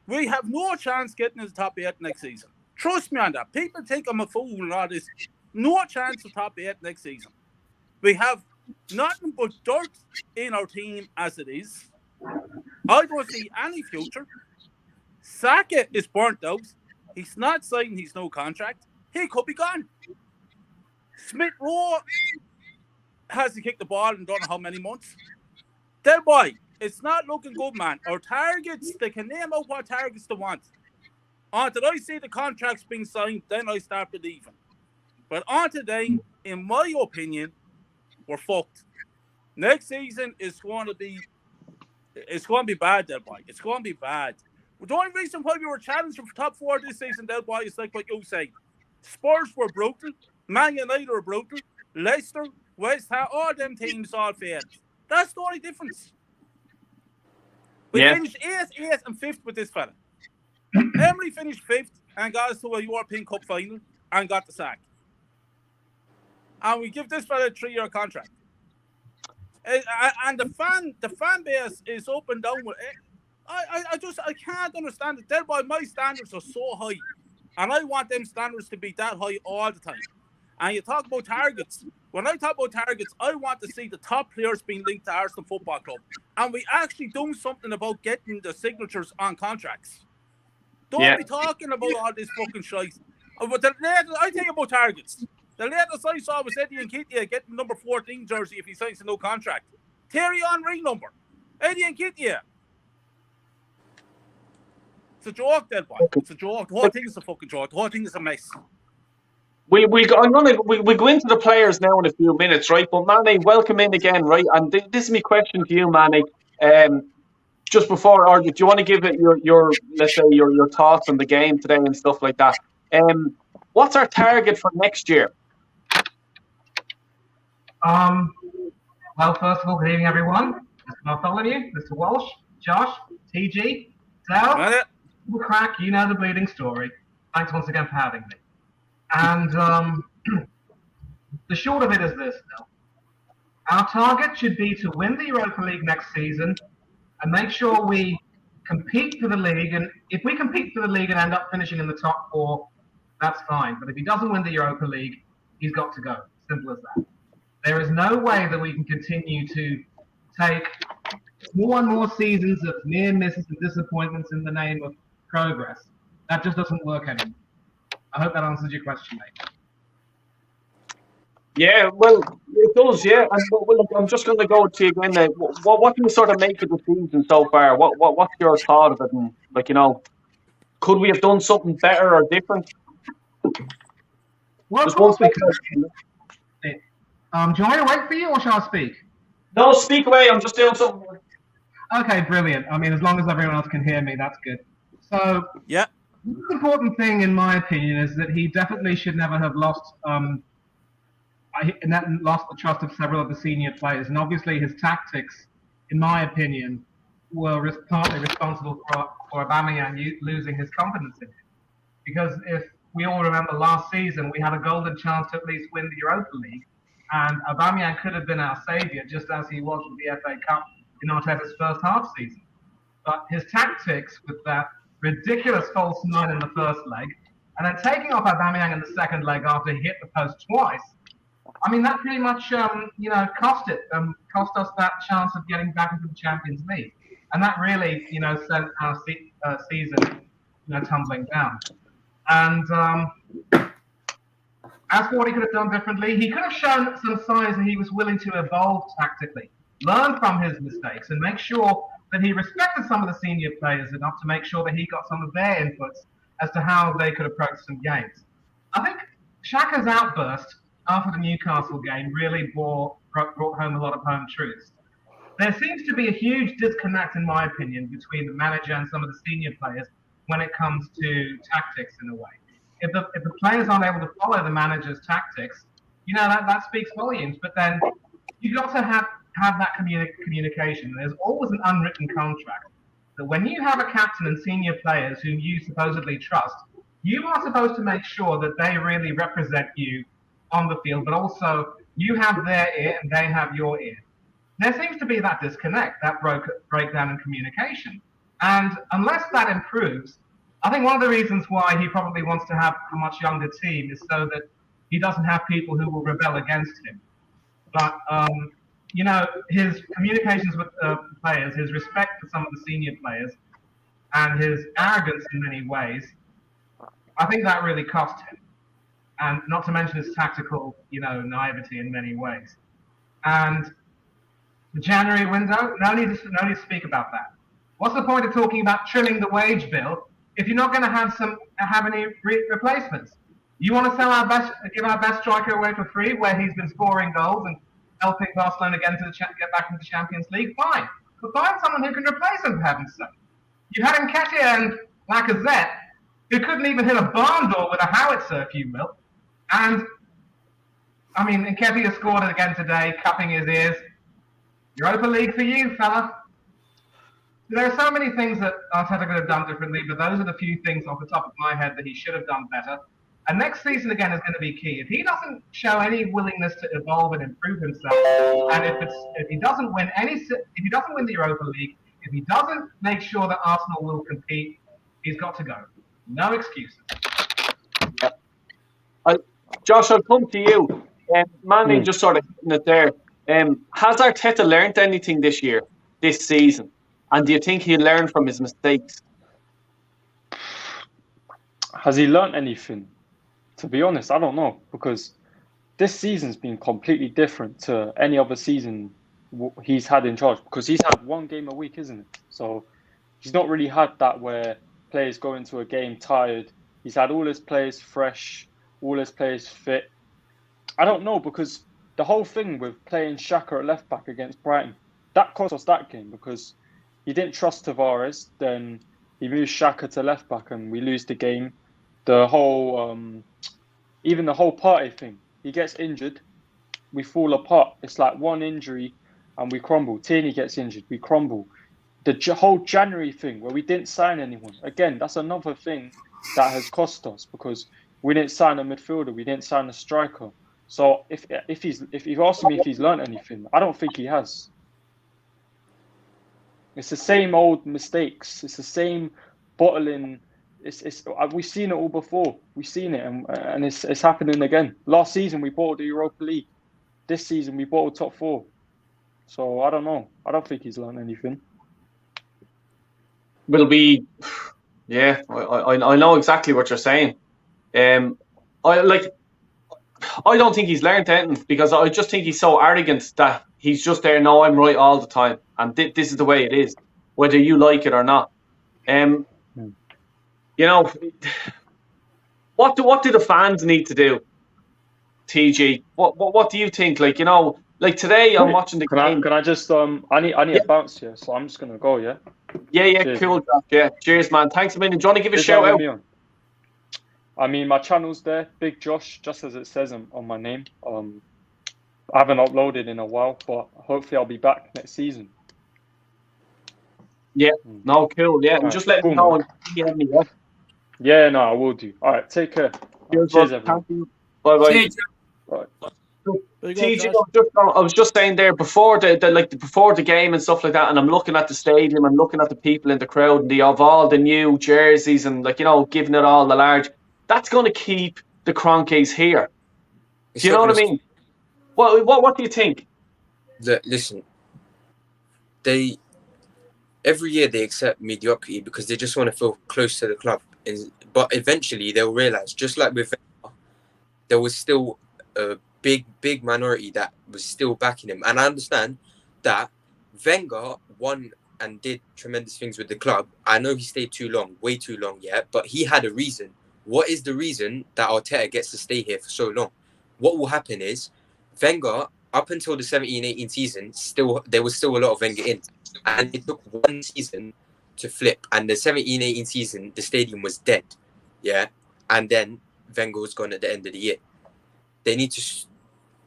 S5: We have no chance getting in the top 8 next season. Trust me on that. People think I'm a fool and all this. No chance of top 8 next season. We have nothing but dirt in our team as it is. I don't see any future. Saka is burnt out. He's not signing his no contract. He could be gone. Smith Rowe has to kick the ball in don't know how many months. That boy, it's not looking good, man. Our targets, they can name out what targets they want. Until I see the contracts being signed, then I start believing. But on today, in my opinion, we're fucked. Next season is going to be bad, that boy. It's going to be bad. The only reason why we were challenging for top 4 this season, that boy, is like what you say. Spurs were brutal. Man United were brutal. Leicester, West Ham, all them teams all failed. That's the only difference. We finished 8th and 5th with this fella. Emery finished 5th and got us to a European Cup final and got the sack. And we give this fella a 3-year contract. And the fan base is up and down with it. I can't understand it. That's why my standards are so high. And I want them standards to be that high all the time. And you talk about targets. When I talk about targets, I want to see the top players being linked to Arsenal Football Club. And we actually do something about getting the signatures on contracts. Don't be talking about all this fucking shite. But I tell you about targets. The latest I saw was Eddie Nketiah getting number 14 jersey if he signs a no contract. Thierry Henry number. Eddie Nketiah. It's a joke, that boy. It's a joke. The whole thing is a fucking joke. The whole thing is a mess.
S3: We go into the players now in a few minutes, right? But Manny, welcome in again, right? And this is my question to you, Manny. Just before, or do you want to give it your let's say your thoughts on the game today and stuff like that? What's our target for next year?
S11: Well, first of all, good evening, everyone. Mr. Bartholomew, Mr. Walsh, Josh, TG, Sal, the crack, you know the bleeding story. Thanks once again for having me. And the short of it is this, now. Our target should be to win the Europa League next season and make sure we compete for the league, and if we compete for the league and end up finishing in the top 4, that's fine. But if he doesn't win the Europa League, he's got to go. Simple as that. There is no way that we can continue to take more and more seasons of near misses and disappointments in the name of progress. That just doesn't work anymore. I hope that answers your question, mate.
S3: Yeah, well, it does, yeah. And well, look, I'm just going to go to you again now. What do you sort of make of the season so far? What's your thought of it? And, like, you know, could we have done something better or different?
S11: Well,
S3: Just one thing.
S11: do you want me to wait for you, or shall I speak?
S3: No, speak away. I'm just doing something.
S11: Okay, brilliant. I mean, as long as everyone else can hear me, that's good. So,
S5: Yeah.
S11: the most important thing, in my opinion, is that he definitely should never have lost the trust of several of the senior players. And obviously his tactics, in my opinion, were partly responsible for Aubameyang losing his confidence in him. Because if we all remember last season, we had a golden chance to at least win the Europa League. And Aubameyang could have been our saviour, just as he was with the FA Cup in Arteta's first half season. But his tactics with that ridiculous false 9 in the first leg, and then taking off Aubameyang in the second leg after he hit the post twice, I mean, that pretty much, cost us that chance of getting back into the Champions League. And that really, sent our season, tumbling down. And as for what he could have done differently, he could have shown some signs that he was willing to evolve tactically, learn from his mistakes, and make sure that he respected some of the senior players enough to make sure that he got some of their inputs as to how they could approach some games. I think Xhaka's outburst after the Newcastle game really brought home a lot of home truths. There seems to be a huge disconnect, in my opinion, between the manager and some of the senior players when it comes to tactics in a way. If the players aren't able to follow the manager's tactics, that speaks volumes. But then you've got to have that communication. There's always an unwritten contract that when you have a captain and senior players whom you supposedly trust, you are supposed to make sure that they really represent you on the field, but also you have their ear and they have your ear. There seems to be that disconnect, that breakdown in communication. And unless that improves, I think one of the reasons why he probably wants to have a much younger team is so that he doesn't have people who will rebel against him. But, his communications with players, his respect for some of the senior players, and his arrogance in many ways, I think that really cost him. And not to mention his tactical, naivety in many ways. And the January window, no need to speak about that. What's the point of talking about trimming the wage bill if you're not going to have any replacements? You want to give our best striker away for free, where he's been scoring goals and helping Barcelona get back into the Champions League? Fine, but find someone who can replace him, for heaven's sake. You had Nketiah and Lacazette, who couldn't even hit a barn door with a howitzer, if you will. And, I mean, Nketiah scored it again today, cupping his ears. Europa League for you, fella. There are so many things that Arteta could have done differently, but those are the few things off the top of my head that he should have done better. And next season, again, is going to be key. If he doesn't show any willingness to evolve and improve himself, and if he doesn't win the Europa League, if he doesn't make sure that Arsenal will compete, he's got to go. No excuses.
S3: Josh, I'll come to you. Manny just sort of hitting it there. Has Arteta learned anything this season? And do you think he'll learn from his mistakes?
S8: Has he learned anything? To be honest, I don't know. Because this season's been completely different to any other season he's had in charge. Because he's had one game a week, isn't it? So he's not really had that where players go into a game tired. He's had all his players fresh, all his players fit. I don't know, because the whole thing with playing Xhaka at left back against Brighton, that cost us that game because he didn't trust Tavares. Then he moved Xhaka to left back and we lose the game. The whole, even the whole party thing, he gets injured, we fall apart. It's like one injury and we crumble. Tierney gets injured, we crumble. The whole January thing where we didn't sign anyone, again, that's another thing that has cost us because we didn't sign a midfielder, we didn't sign a striker. So if you're asking me if he's learned anything, I don't think he has. It's the same old mistakes. It's the same bottling. We've seen it all before. We've seen it, and it's happening again. Last season we bought the Europa League. This season we bought top 4. So I don't know. I don't think he's learned anything.
S3: Will be, yeah. I know exactly what you're saying. I don't think he's learned anything because I just think he's so arrogant that he's just there. No, I'm right all the time, and this is the way it is, whether you like it or not. You know, what do the fans need to do? TG, what do you think? Like, you know, like today I'm watching the game.
S8: Can I just I need a bounce here, so I'm just gonna go. Yeah.
S3: Yeah,
S8: Cheers.
S3: cool. Yeah, cheers, man. Thanks a million. Do you want to give a
S8: Cheers,
S3: shout out?
S8: I mean, my channel's there, Big Josh, just as it says on my name. I haven't uploaded in a while, but hopefully I'll be back next season.
S3: Yeah, no, cool. Yeah, and just let me know.
S8: Yeah, no, I will do. All right, take care. Cheers everyone.
S3: Thank you. Bye. TG, I was just saying there before before the game and stuff like that, and I'm looking at the stadium and looking at the people in the crowd, and they have all the new jerseys and giving it all the large. That's going to keep the Cronkies here. Do you know what I mean? What do you think?
S10: Listen, every year they accept mediocrity because they just want to feel close to the club, but eventually they'll realize, just like with Wenger, there was still a big minority that was still backing him. And I understand that Wenger won and did tremendous things with the club. I know he stayed too long, way too long, but he had a reason. What is the reason that Arteta gets to stay here for so long? What will happen is Wenger, up until the 17-18 season, there was still a lot of Wenger in. And it took one season to flip. And the 17-18 season, the stadium was dead. Yeah. And then Wenger was gone at the end of the year. They need to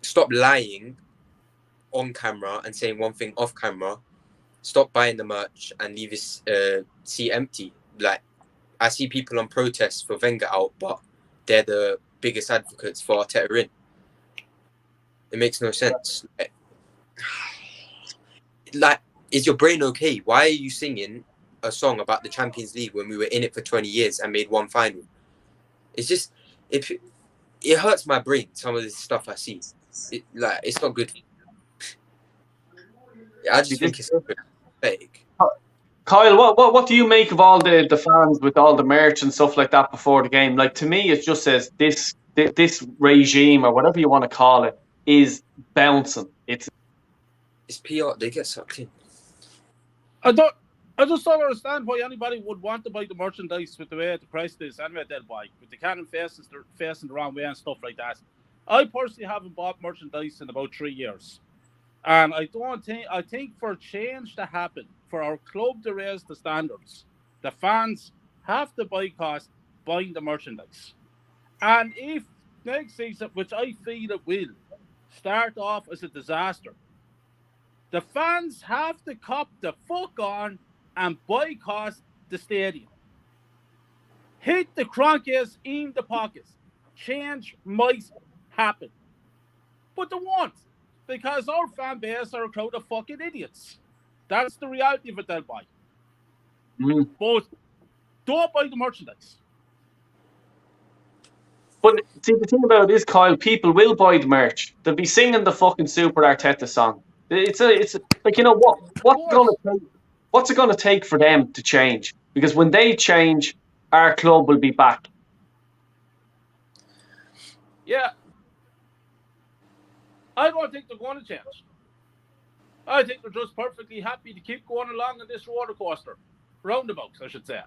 S10: stop lying on camera and saying one thing off camera. Stop buying the merch and leave his seat empty. Like, I see people on protests for Wenger out, but they're the biggest advocates for Arteta in. It makes no sense. Like, is your brain okay? Why are you singing a song about the Champions League when we were in it for 20 years and made one final? It's just, it hurts my brain, some of this stuff I see. It's not good. I just think it's fake.
S3: Kyle, what do you make of all the fans with all the merch and stuff like that before the game? Like, to me, it just says this regime, or whatever you want to call it, is bouncing. It's
S10: PR. They get sucked in.
S9: I just don't understand why anybody would want to buy the merchandise with the way the price is anyway they'll buy. With the cannon facing the wrong way and stuff like that. I personally haven't bought merchandise in about 3 years. And I think for change to happen, for our club to raise the standards, the fans have to boycott buying the merchandise. And if next season, which I feel it will, start off as a disaster, the fans have to cop the fuck on and boycott the stadium. Hit the Cronkies in the pockets. Change might happen. But they won't. Because our fan base are a crowd of fucking idiots. That's the reality of it they'll buy. But don't buy the merchandise.
S3: But see, the thing about it is, Kyle, people will buy the merch. They'll be singing the fucking Super Arteta song. It's like, you know what? What's it gonna take for them to change? Because when they change, our club will be back.
S9: Yeah. I don't think they're going to change. I think they're just perfectly happy to keep going along in this roller coaster. Roundabouts, I should say.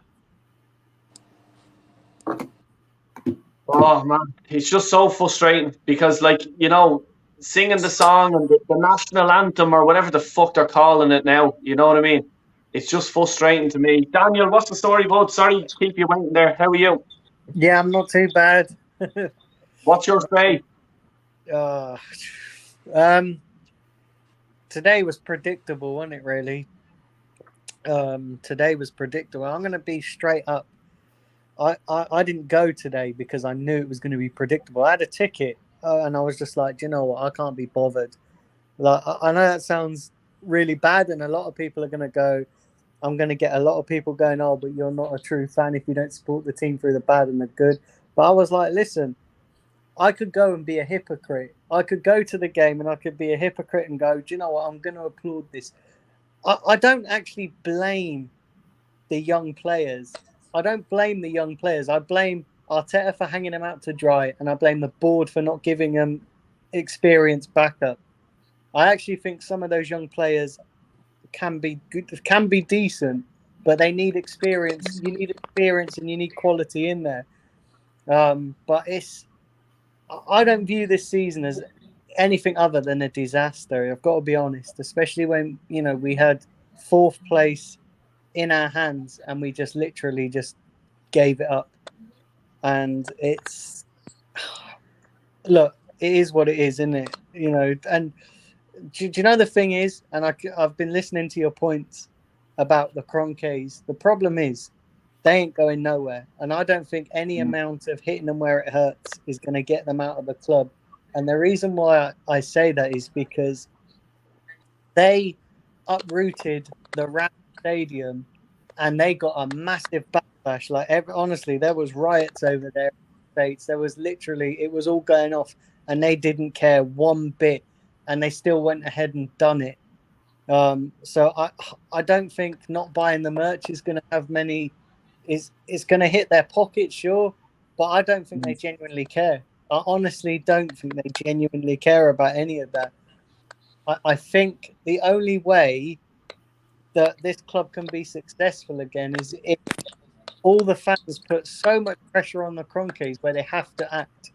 S3: Oh, man. It's just so frustrating because, like, you know, singing the song and the national anthem or whatever the fuck they're calling it now, you know what I mean? It's just frustrating to me. Daniel, what's the story, bud? Sorry to keep you waiting there. How are you?
S12: Yeah, I'm not too bad.
S3: What's your say?
S12: Today was predictable, wasn't it, really? Today was predictable. I'm going to be straight up. I didn't go today because I knew it was going to be predictable. I had a ticket and I was just like, you know what? I can't be bothered. Like, I know that sounds really bad and a lot of people are going to go, I'm going to get a lot of people going, oh, but you're not a true fan if you don't support the team through the bad and the good. But I was like, listen, I could go and be a hypocrite. I could go to the game and I could be a hypocrite and go, do you know what? I'm going to applaud this. I don't actually blame the young players. I don't blame the young players. I blame Arteta for hanging them out to dry, and I blame the board for not giving them experience backup. I actually think some of those young players can be good, can be decent, but they need experience. You need experience and you need quality in there. But I don't view this season as anything other than a disaster. I've got to be honest, especially when we had fourth place in our hands and we just literally just gave it up. And it's look, it is what it is, isn't it? And do you know the thing is, and I've been listening to your points about the Cronkies. The problem is they ain't going nowhere, and I don't think any amount of hitting them where it hurts is going to get them out of the club. And the reason why I say that is because they uprooted the Ram Stadium, and they got a massive backlash. Honestly, there was riots over there in the States. There was literally, it was all going off, and they didn't care one bit, and they still went ahead and done it. So I don't think not buying the merch is going to have many. Is going to hit their pocket, sure, but I don't think they genuinely care. I honestly don't think they genuinely care about any of that. I think the only way that this club can be successful again is if all the fans put so much pressure on the Cronkies where they have to act.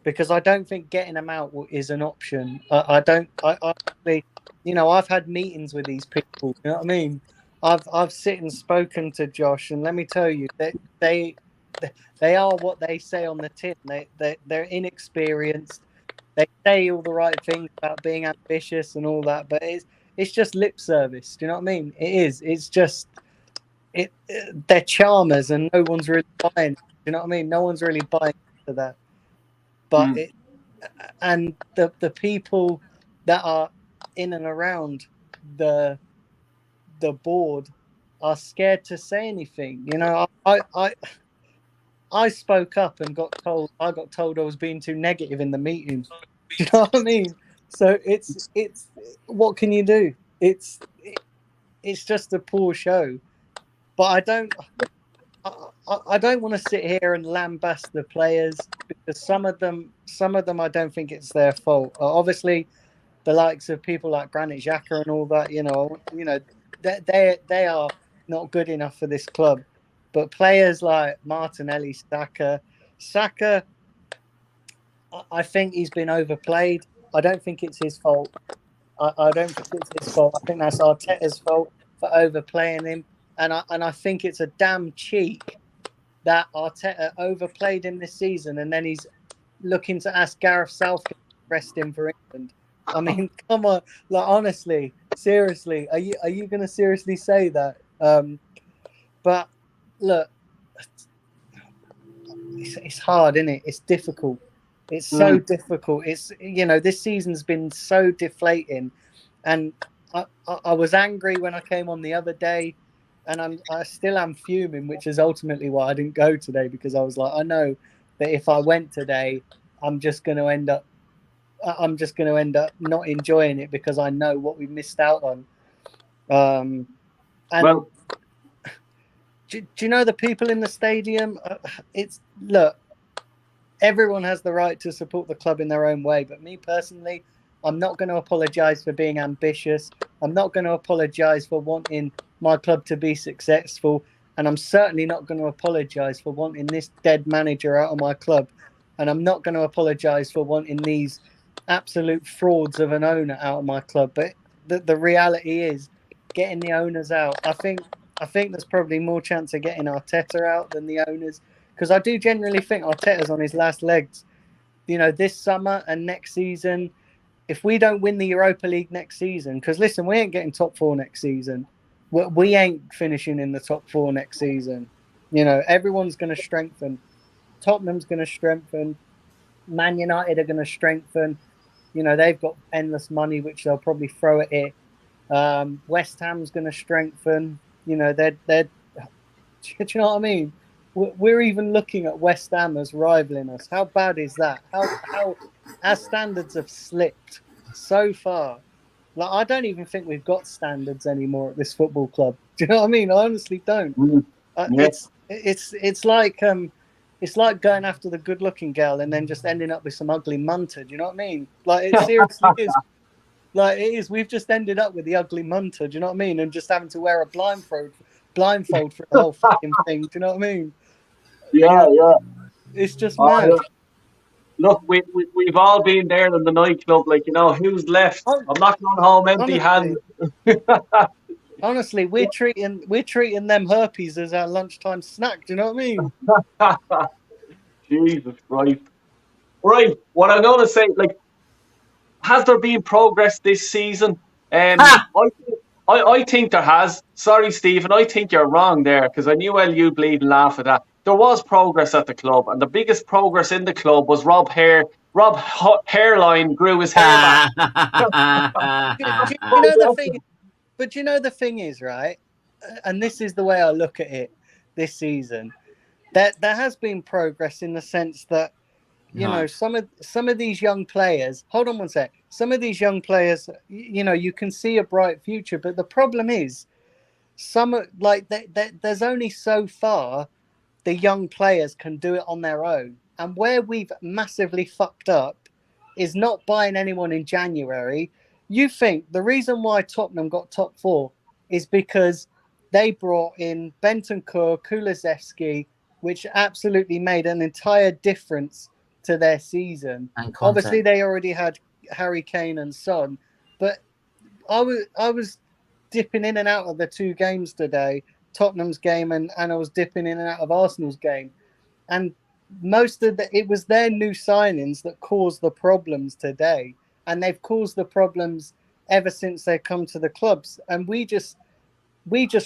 S12: Because I don't think getting them out is an option. I honestly, I've had meetings with these people. You know what I mean? I've sit and spoken to Josh, and let me tell you that they are what they say on the tin. They're inexperienced. They say all the right things about being ambitious and all that, but it's just lip service. Do you know what I mean? It is. It's just they're charmers, and no one's really buying. Do you know what I mean? No one's really buying into that. But the people that are in and around the board are scared to say anything. I spoke up and got told I was being too negative in the meeting. Do you know what I mean? So it's what can you do? It's just a poor show. But I don't want to sit here and lambast the players because some of them I don't think it's their fault. Obviously, the likes of people like Granit Xhaka and all that, they are not good enough for this club. But players like Martinelli, Saka, I think he's been overplayed. I don't think it's his fault. I don't think it's his fault. I think that's Arteta's fault for overplaying him. And I think it's a damn cheek that Arteta overplayed him this season, and then he's looking to ask Gareth Southgate to rest him for England. I mean, come on, honestly, seriously, are you going to seriously say that? But look, it's hard, isn't it? It's difficult. It's so difficult. It's this season's been so deflating, and I was angry when I came on the other day. And I still am fuming, which is ultimately why I didn't go today, because I was like, I know that if I went today, I'm just going to end up not enjoying it because I know what we missed out on. Do you know the people in the stadium? Everyone has the right to support the club in their own way, but me personally, I'm not going to apologise for being ambitious. I'm not going to apologise for wanting my club to be successful, and I'm certainly not going to apologise for wanting this dead manager out of my club, and I'm not going to apologise for wanting these absolute frauds of an owner out of my club. But the reality is, getting the owners out, I think there's probably more chance of getting Arteta out than the owners, because I do generally think Arteta's on his last legs. This summer and next season, if we don't win the Europa League next season, because listen, we ain't getting top 4 next season. We ain't finishing in the top 4 next season. Everyone's going to strengthen. Tottenham's going to strengthen. Man United are going to strengthen. They've got endless money, which they'll probably throw at it. West Ham's going to strengthen. they're do you know what I mean? We're even looking at West Ham as rivaling us. How bad is that? How our standards have slipped so far. Like, I don't even think we've got standards anymore at this football club. Do you know what I mean? I honestly don't.
S3: Yeah.
S12: It's like going after the good-looking girl and then just ending up with some ugly munter. Do you know what I mean? Like, it seriously is. Like, it is. We've just ended up with the ugly munter. Do you know what I mean? And just having to wear a blindfold for the whole fucking thing. Do you know what I mean?
S3: Yeah.
S12: It's just mad.
S3: Yeah. Look, we've all been there in the nightclub. Like, who's left? I'm not going home empty-handed.
S12: Honestly, we're treating them herpes as our lunchtime snack. Do you know what I mean?
S3: Jesus Christ. Right, what I'm going to say, like, has there been progress this season? I think there has. Sorry, Stephen, I think you're wrong there, because I knew you bleed and laugh at that. There was progress at the club, and the biggest progress in the club was Rob Hairline grew his hair back.
S12: The thing is, right? And this is the way I look at it this season. There has been progress in the sense that some of these young players. Hold on one sec. Some of these young players, you can see a bright future, but the problem is, there's only so far the young players can do it on their own. And where we've massively fucked up is not buying anyone in January. You think the reason why Tottenham got top 4 is because they brought in Bentancur, Kulusevski, which absolutely made an entire difference to their season. Obviously, they already had Harry Kane and Son, but I was dipping in and out of the 2 games today, Tottenham's game and I was dipping in and out of Arsenal's game, and it was their new signings that caused the problems today, and they've caused the problems ever since they come to the clubs, and we just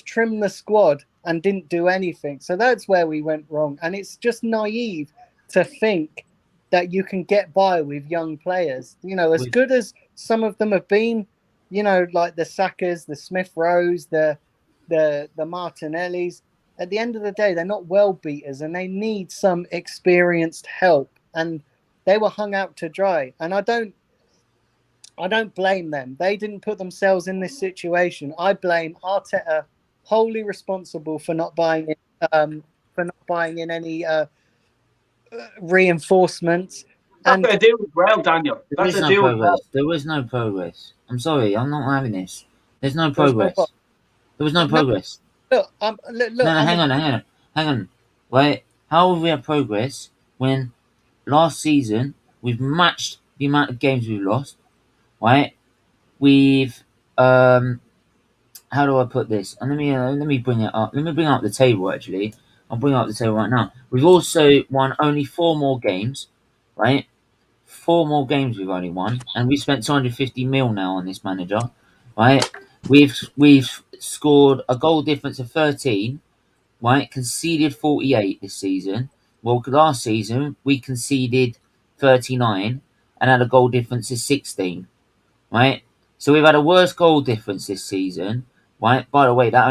S12: trimmed the squad and didn't do anything. So that's where we went wrong, and it's just naive to think that you can get by with young players. As good as some of them have been, like the Sakas, the Smith Rowes, the Martinellis. At the end of the day, they're not well beaters, and they need some experienced help. And they were hung out to dry. And I don't blame them. They didn't put themselves in this situation. I blame Arteta, wholly responsible for not buying in any reinforcements.
S3: That's what I do as well, Daniel.
S13: There was no progress. I'm sorry, I'm not having this. There's no progress. There was no progress.
S12: Look,
S13: hang on. Right? How have we had progress when last season we've matched the amount of games we've lost? Right? We've how do I put this? And let me bring it up. Let me bring up the table. Actually, I'll bring up the table right now. We've also won only 4 more games, right? 4 more games we've only won, and we spent 250 mil now on this manager, right? We've scored a goal difference of 13, right? Conceded 48 this season. Well, last season we conceded 39 and had a goal difference of 16, right? So we've had a worse goal difference this season, right? By the way, the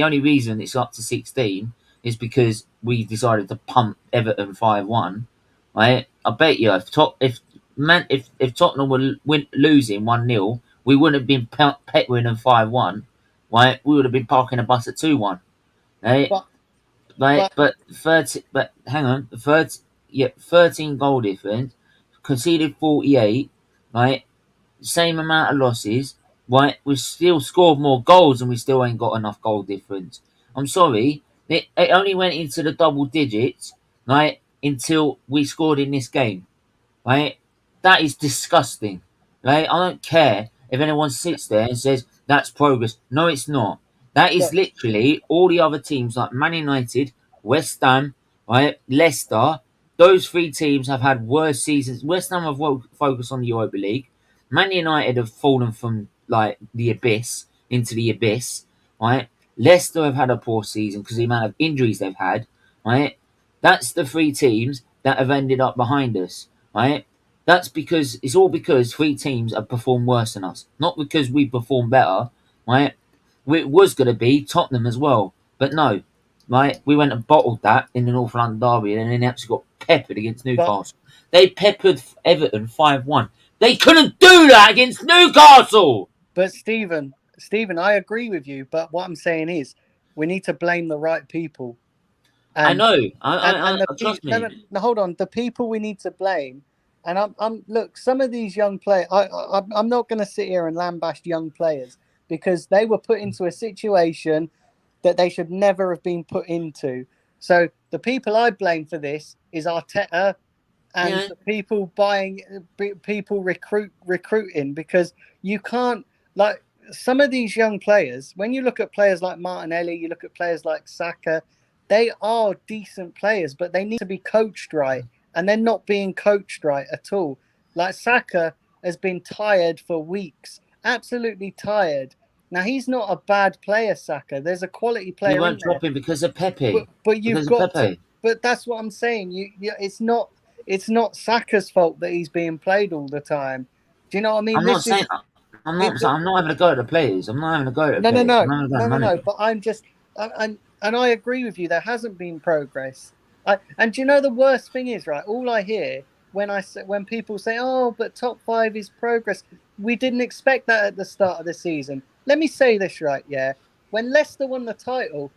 S13: only reason it's up to 16 is because we decided to pump Everton 5-1, right? I bet you if Tottenham were losing 1-0, we wouldn't have been pettering them 5-1, right? We would have been parking a bus at 2-1, right? But 13 goal difference, conceded 48, right? Same amount of losses, right? We've still scored more goals and we still ain't got enough goal difference. I'm sorry, it only went into the double digits, right? Until we scored in this game, right? That is disgusting, right? I don't care if anyone sits there and says that's progress. No, it's not. That is literally all the other teams like Man United, West Ham, right? Leicester. Those 3 teams have had worse seasons. West Ham have focused on the Europa League. Man United have fallen from like the abyss into the abyss, right? Leicester have had a poor season because of the amount of injuries they've had, right? That's the 3 teams that have ended up behind us, right? It's all because 3 teams have performed worse than us, not because we performed better, right? it was going to be Tottenham as well, but no, right? We went and bottled that in the North London derby, and then they actually got peppered against Newcastle. They peppered Everton 5-1. They couldn't do that against Newcastle.
S12: But Stephen, I agree with you. But what I'm saying is, we need to blame the right people. And,
S13: I know. Trust me.
S12: No, hold on. The people we need to blame, and I'm look. Some of these young players, I'm not going to sit here and lambaste young players because they were put into a situation that they should never have been put into. So the people I blame for this is Arteta and the people recruiting, because you can't, like, some of these young players, when you look at players like Martinelli, you look at players like Saka, they are decent players, but they need to be coached right, and they're not being coached right at all. Like, Saka has been tired for weeks, absolutely tired. Now, he's not a bad player, Saka. There's a quality player.
S13: You won't drop him because of Pepe.
S12: But you've got to, but that's what I'm saying. It's not Saka's fault that he's being played all the time. Do you know what I mean?
S13: I'm not having a go at the players. I'm not having a go at the players.
S12: No. But I'm just, and I agree with you. There hasn't been progress. And do you know the worst thing is, right? All I hear when people say, "Oh, but top 5 is progress," we didn't expect that at the start of the season. Let me say this right, yeah. When Leicester won the title,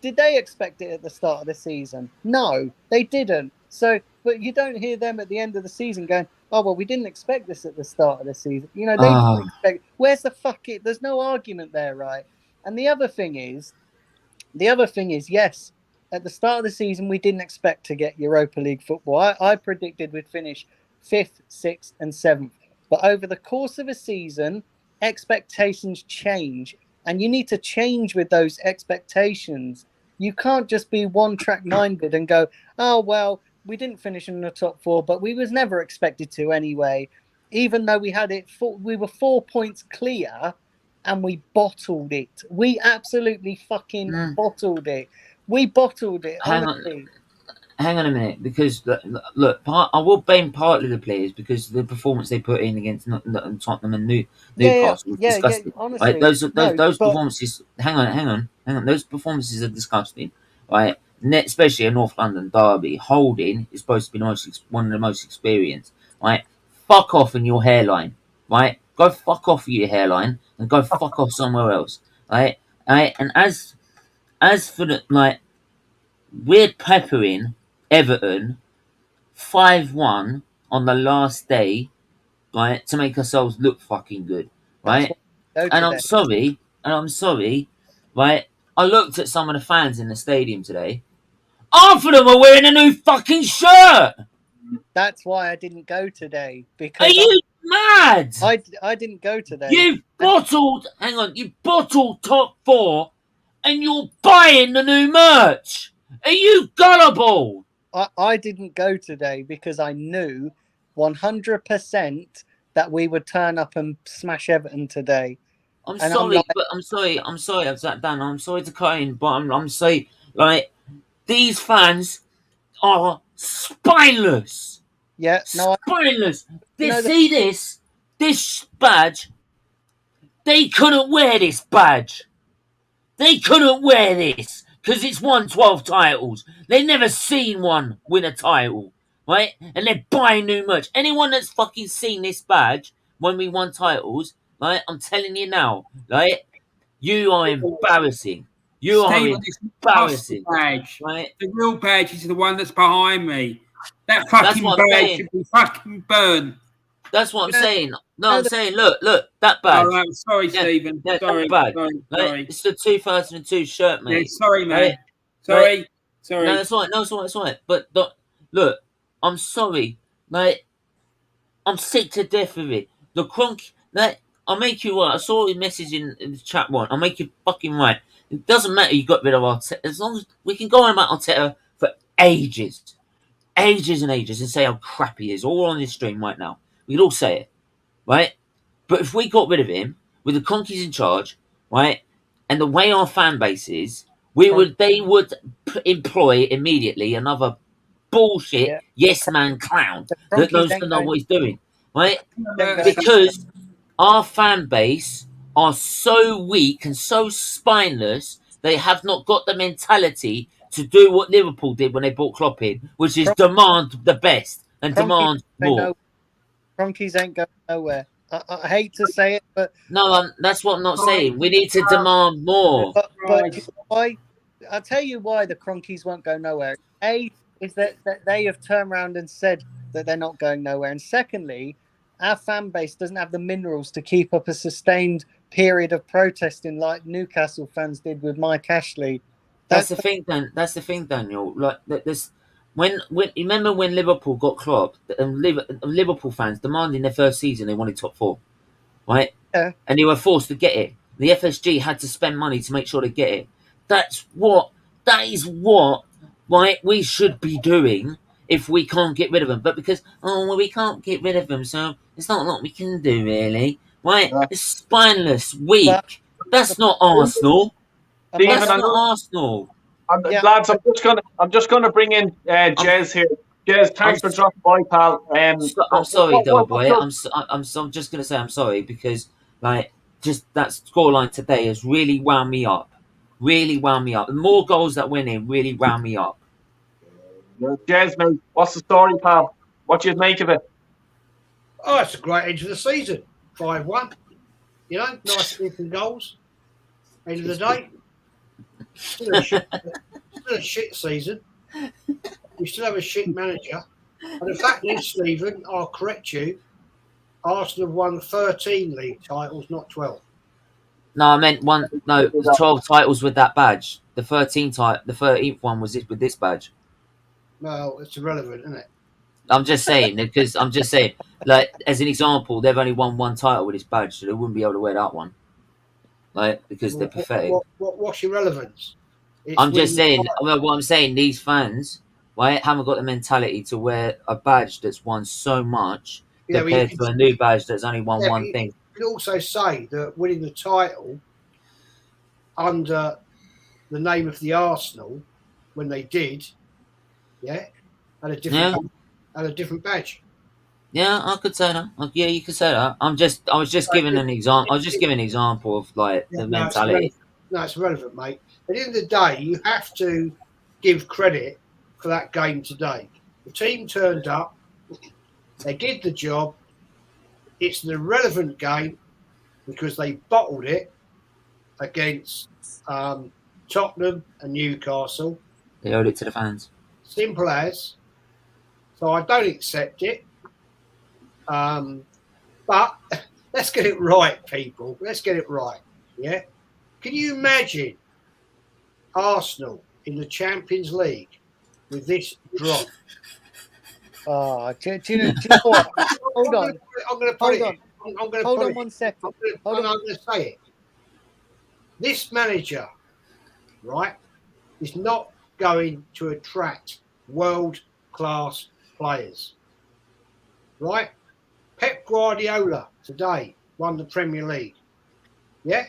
S12: did they expect it at the start of the season? No, they didn't. So, but you don't hear them at the end of the season going, "Oh, well, we didn't expect this at the start of the season." You know, they didn't expect. Where's the fuck it? There's no argument there, right? And the other thing is, yes, at the start of the season, we didn't expect to get Europa League football. I predicted we'd finish 5th, 6th, and 7th. But over the course of a season, expectations change, and you need to change with those expectations. You can't just be one-track minded and go, "Oh, well, we didn't finish in the top 4, but we was never expected to anyway." Even though we were 4 points clear, and we bottled it. We absolutely fucking bottled it. We bottled it.
S13: Hang on a minute, because look, I will blame partly the players because the performance they put in against Tottenham and Newcastle was disgusting.
S12: Honestly,
S13: right? Those performances. Hang on. Those performances are disgusting. Right, especially a North London derby. Holding is supposed to be one of the most experienced. Right, fuck off in your hairline. Right, go fuck off with your hairline and go fuck off somewhere else. Right, and as for the we're peppering Everton 5-1 on the last day, right, to make ourselves look fucking good, right? And I'm sorry, right? I looked at some of the fans in the stadium today. Half of them are wearing a new fucking shirt.
S12: That's why I didn't go today. Because
S13: are you mad?
S12: I didn't go today.
S13: You bottled top 4, and you're buying the new merch. Are you gullible?
S12: I didn't go today because I knew 100% that we would turn up and smash Everton today.
S13: I'm sorry I've sat down. I'm sorry to cut in, but I'm saying, these fans are spineless.
S12: Yeah, no,
S13: spineless. This badge. They couldn't wear this badge. They couldn't wear this because it's won 12 titles. They've never seen one win a title, right? And they're buying new merch. Anyone that's fucking seen this badge when we won titles, right? I'm telling you now, right? You are embarrassing. You are embarrassing.
S4: Badge.
S13: Right?
S4: The real badge is the one that's behind me. That fucking badge should be fucking burned.
S13: That's what I'm saying. No, I'm saying, look, that badge.
S4: Oh, I'm sorry, Stephen. Sorry.
S13: It's the 2002 shirt, mate.
S4: Yeah, sorry, man. Sorry.
S13: No, that's all right. But look, I'm sorry. I'm sick to death of it. The crunk, I'll make you right. I saw his message in the chat one. I'll make you fucking right. It doesn't matter you got rid of Arteta. As long as we can go on about Arteta for ages and ages and say how crap he is, all on this stream right now. We'd all say it, right? But if we got rid of him with the conkies in charge, right, and the way our fan base is, they would employ immediately another bullshit yes man clown that knows to know what he's doing, right? Because our fan base are so weak and so spineless. They have not got the mentality to do what Liverpool did when they brought Klopp in, which is demand the best and demand more.
S12: Cronkies ain't going nowhere. I hate to say it, but
S13: no, that's what I'm not saying. We need to demand more.
S12: But you know why? I'll tell you why the Cronkies won't go nowhere. A is that they have turned around and said that they're not going nowhere, and secondly, our fan base doesn't have the minerals to keep up a sustained period of protesting like Newcastle fans did with Mike Ashley.
S13: That's the thing, Dan. That's the thing, Daniel. Like this, when remember when Liverpool got Klopp, and Liverpool fans demanding their first season they wanted top 4, right?
S12: Yeah.
S13: And they were forced to get it. The FSG had to spend money to make sure they get it. That is what, right? We should be doing if we can't get rid of them. But because we can't get rid of them, so it's not a lot we can do really, right? Yeah. It's spineless, weak. That's not Arsenal. That's not Arsenal.
S3: Lads, I'm just gonna bring in Jez here. Jez, thanks for dropping by, pal.
S13: I'm sorry, though, boy. I'm just gonna say I'm sorry because just that scoreline today has really wound me up. Really wound me up. The more goals that went in really wound me up.
S3: Jez, mate, what's the story, pal? What do you make of it?
S14: Oh, it's a great end to the season. 5-1. You know, nice sweeping goals. End of the day. Still a shit season. We still have a shit manager. And the fact is, Stephen, I'll correct you, Arsenal have won 13 league titles, not 12.
S13: No, I meant 12 titles with that badge. The 13th one was with this badge.
S14: Well, it's irrelevant, isn't it?
S13: I'm just saying, like, as an example, they've only won 1 title with this badge, so they wouldn't be able to wear that one. Like, because they're pathetic.
S14: What's your relevance?
S13: I'm just saying, what I'm saying, these fans, right, haven't got the mentality to wear a badge that's won so much compared to a new badge that's only won one thing.
S14: You can also say that winning the title under the name of the Arsenal, when they did, had a different badge.
S13: Yeah, I could say that. Yeah, you could say that. I was just giving an example. I was just giving an example of the mentality.
S14: It's relevant, mate. At the end of the day, you have to give credit for that game today. The team turned up. They did the job. It's an irrelevant game because they bottled it against Tottenham and Newcastle.
S13: They owed it to the fans.
S14: Simple as. So I don't accept it. But let's get it right, people. Let's get it right. Yeah. Can you imagine Arsenal in the Champions League with this drop?
S12: Do you know what? Hold on.
S14: I'm going to put it.
S12: Hold on 1 second.
S14: I'm going to say it. This manager, right, is not going to attract world-class players. Right? Pep Guardiola today won the Premier League. Yeah?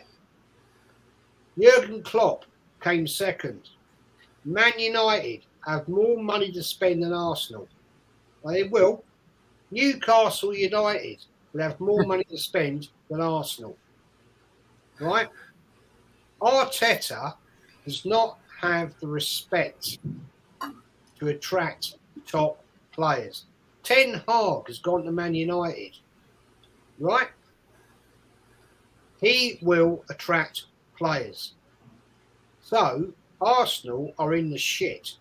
S14: Jurgen Klopp came second. Man United have more money to spend than Arsenal. They will. Newcastle United will have more money to spend than Arsenal. Right? Arteta does not have the respect to attract top players. Ten Hag has gone to Man United. Right? He will attract players. So Arsenal are in the shit.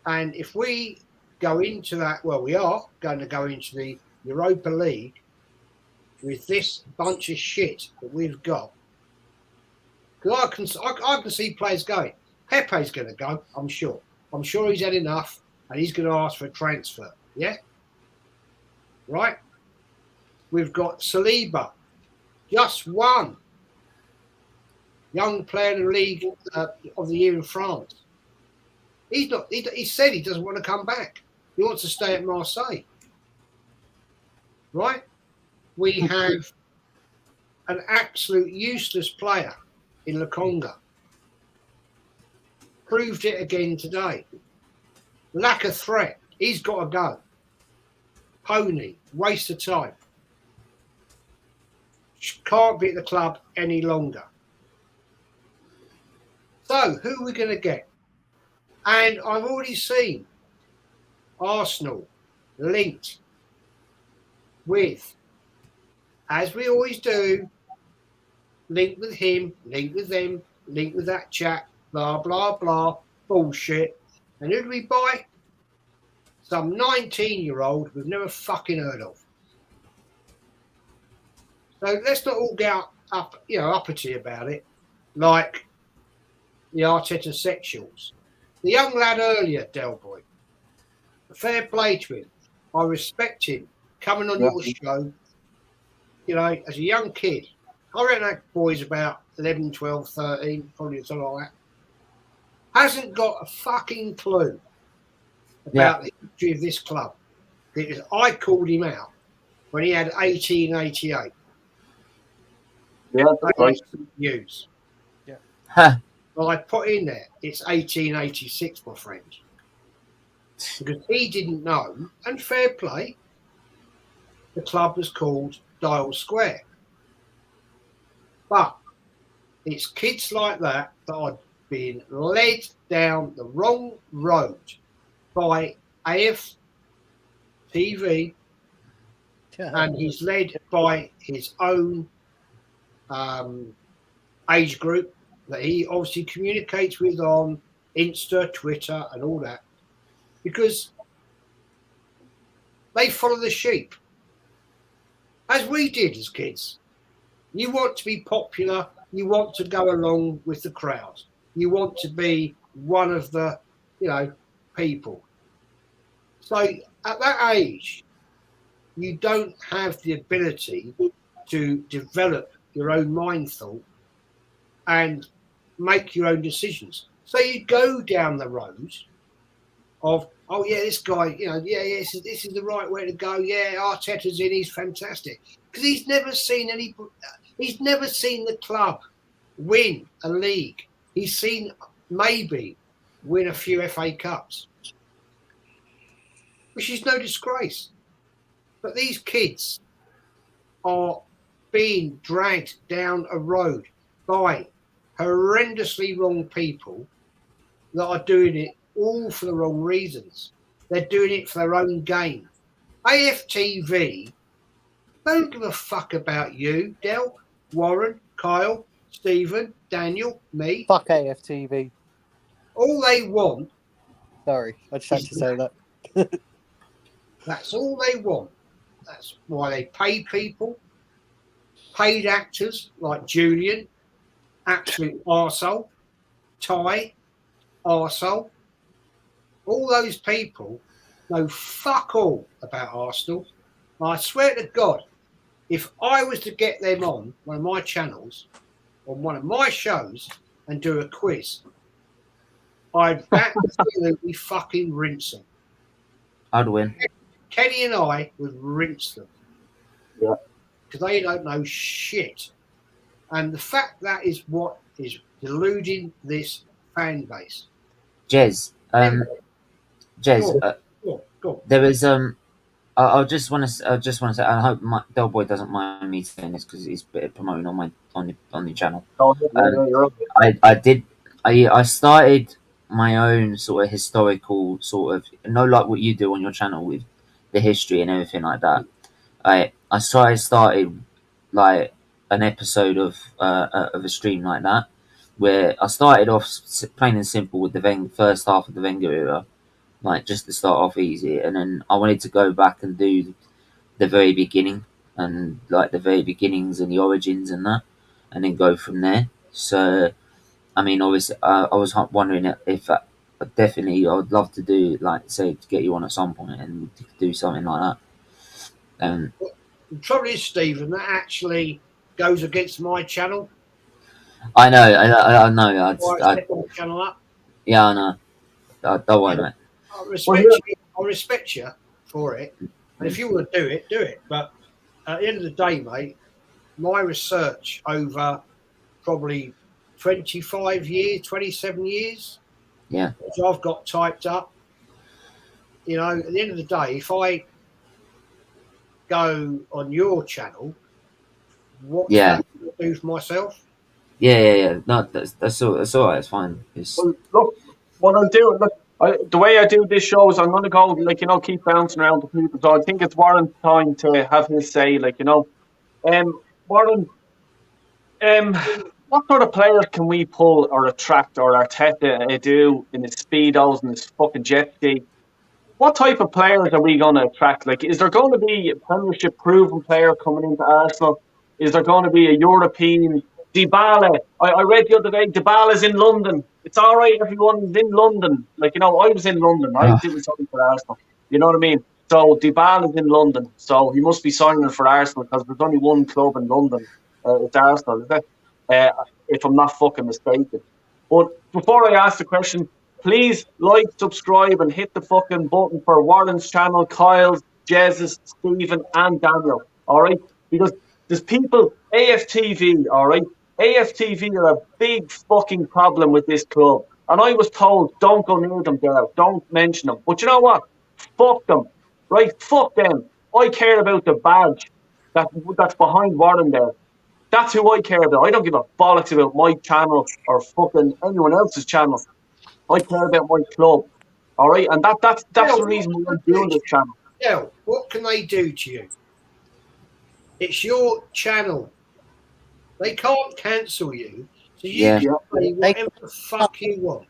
S14: And if we go into that, well, we are going to go into the Europa League with this bunch of shit that we've got. Because I can see players going. Pepe's going to go, I'm sure. I'm sure he's had enough and he's going to ask for a transfer. Yeah? Right? We've got Saliba. Just one. Young player in the league of the year in France. He said he doesn't want to come back. He wants to stay at Marseille. Right? We have an absolute useless player in Lokonga. Proved it again today. Lack of threat. He's got to go. Pony. Waste of time. can't be at the club any longer. So who are we going to get? And I've already seen Arsenal linked with, as we always do, link with him, link with them, link with that chap, blah, blah, blah, bullshit. And who do we buy? Some 19-year-old we've never fucking heard of. So let's not all get uppity about it, like the Arteta sexuals. The young lad earlier, Del Boy, fair play to him. I respect him coming on your show, as a young kid. I reckon that boy's about 11, 12, 13, probably something like that. Hasn't got a fucking clue about the history of this club. Because I called him out when he had 1888.
S3: Yeah, that's right.
S14: News.
S12: Yeah.
S13: Huh.
S14: Well, I put in there, it's 1886, my friend. Because he didn't know, and fair play, the club was called Dial Square. But it's kids like that are being led down the wrong road by AFTV, and he's led by his own age group that he obviously communicates with on Insta, Twitter, and all that, because they follow the sheep, as we did as kids. You want to be popular, you want to go along with the crowd, you want to be one of the, people. So at that age, you don't have the ability to develop your own mind thought and make your own decisions. So you go down the road of, oh yeah, this guy, this is the right way to go. Yeah, Arteta's in, he's fantastic. Because he's never seen the club win a league. He's seen maybe win a few FA Cups, which is no disgrace. But these kids are being dragged down a road by horrendously wrong people that are doing it all for the wrong reasons. They're doing it for their own gain. AFTV don't give a fuck about you, Del, Warren, Kyle, Stephen, Daniel, me.
S12: Fuck AFTV.
S14: All they want.
S12: Sorry, I just had to say that.
S14: That's all they want. That's why they pay people. Paid actors like Julian, absolute arsehole, Ty, arsehole. All those people know fuck all about Arsenal. I swear to God, if I was to get them on one of my channels, on one of my shows, and do a quiz, I'd absolutely fucking rinse them.
S13: I'd win.
S14: Kenny and I would rinse them.
S3: Yeah.
S14: Because they don't know shit. And the fact that is what is deluding this fan base.
S13: Jez, there is I just want to say, I hope Del Boy doesn't mind me saying this because he's promoting on the channel. I started my own sort of historical like what you do on your channel with the history and everything like that. I started like an episode of a stream like that, where I started off plain and simple with the first half of the Wenger era, like just to start off easy, and then I wanted to go back and do the very beginning and like the very beginnings and the origins and that, and then go from there. So, I mean, obviously, I was wondering if definitely I would love to do, like, say, to get you on at some point and do something like that.
S14: The trouble is, Stephen, that actually goes against my channel.
S13: I know. I know.
S14: I set my channel up.
S13: Yeah, I know. Don't worry, mate.
S14: I respect you for it, and if you want to do it. But at the end of the day, mate, my research over probably 25 years, 27 years, which I've got typed up. At the end of the day, if I go on your channel, what's
S13: Yeah.
S14: that going to do for myself?
S13: Yeah. No, that's all. That's all right. It's fine. It's
S3: Well, look, what I'll do, the way I do this show is I'm going to go, keep bouncing around the people. So I think it's Warren's time to have his say, Warren, what sort of players can we pull or attract or Arteta do in his speedos and his fucking jet ski? What type of players are we going to attract? Like, is there going to be a Premiership proven player coming into Arsenal? Is there going to be a European Dybala? I read the other day, Dybala's in London. It's all right, everyone's in London. I was in London. I did something for Arsenal. You know what I mean? So Dybala's in London. So he must be signing for Arsenal because there's only one club in London. It's Arsenal, is it? If I'm not fucking mistaken. But before I ask the question, please like, subscribe, and hit the fucking button for Warren's channel, Kyle's, Jez's, Stephen, and Daniel. All right? Because there's people, AFTV, all right? AFTV are a big fucking problem with this club. And I was told, don't go near them, Dale. Don't mention them. But you know what? Fuck them. Right? Fuck them. I care about the badge that's behind Warren there. That's who I care about. I don't give a bollocks about my channel or fucking anyone else's channel. I care about my club. All right? And that's the reason we're doing this channel.
S14: Dale, what can they do to you? It's your channel. They can't cancel you. So you can play whatever the fuck you want.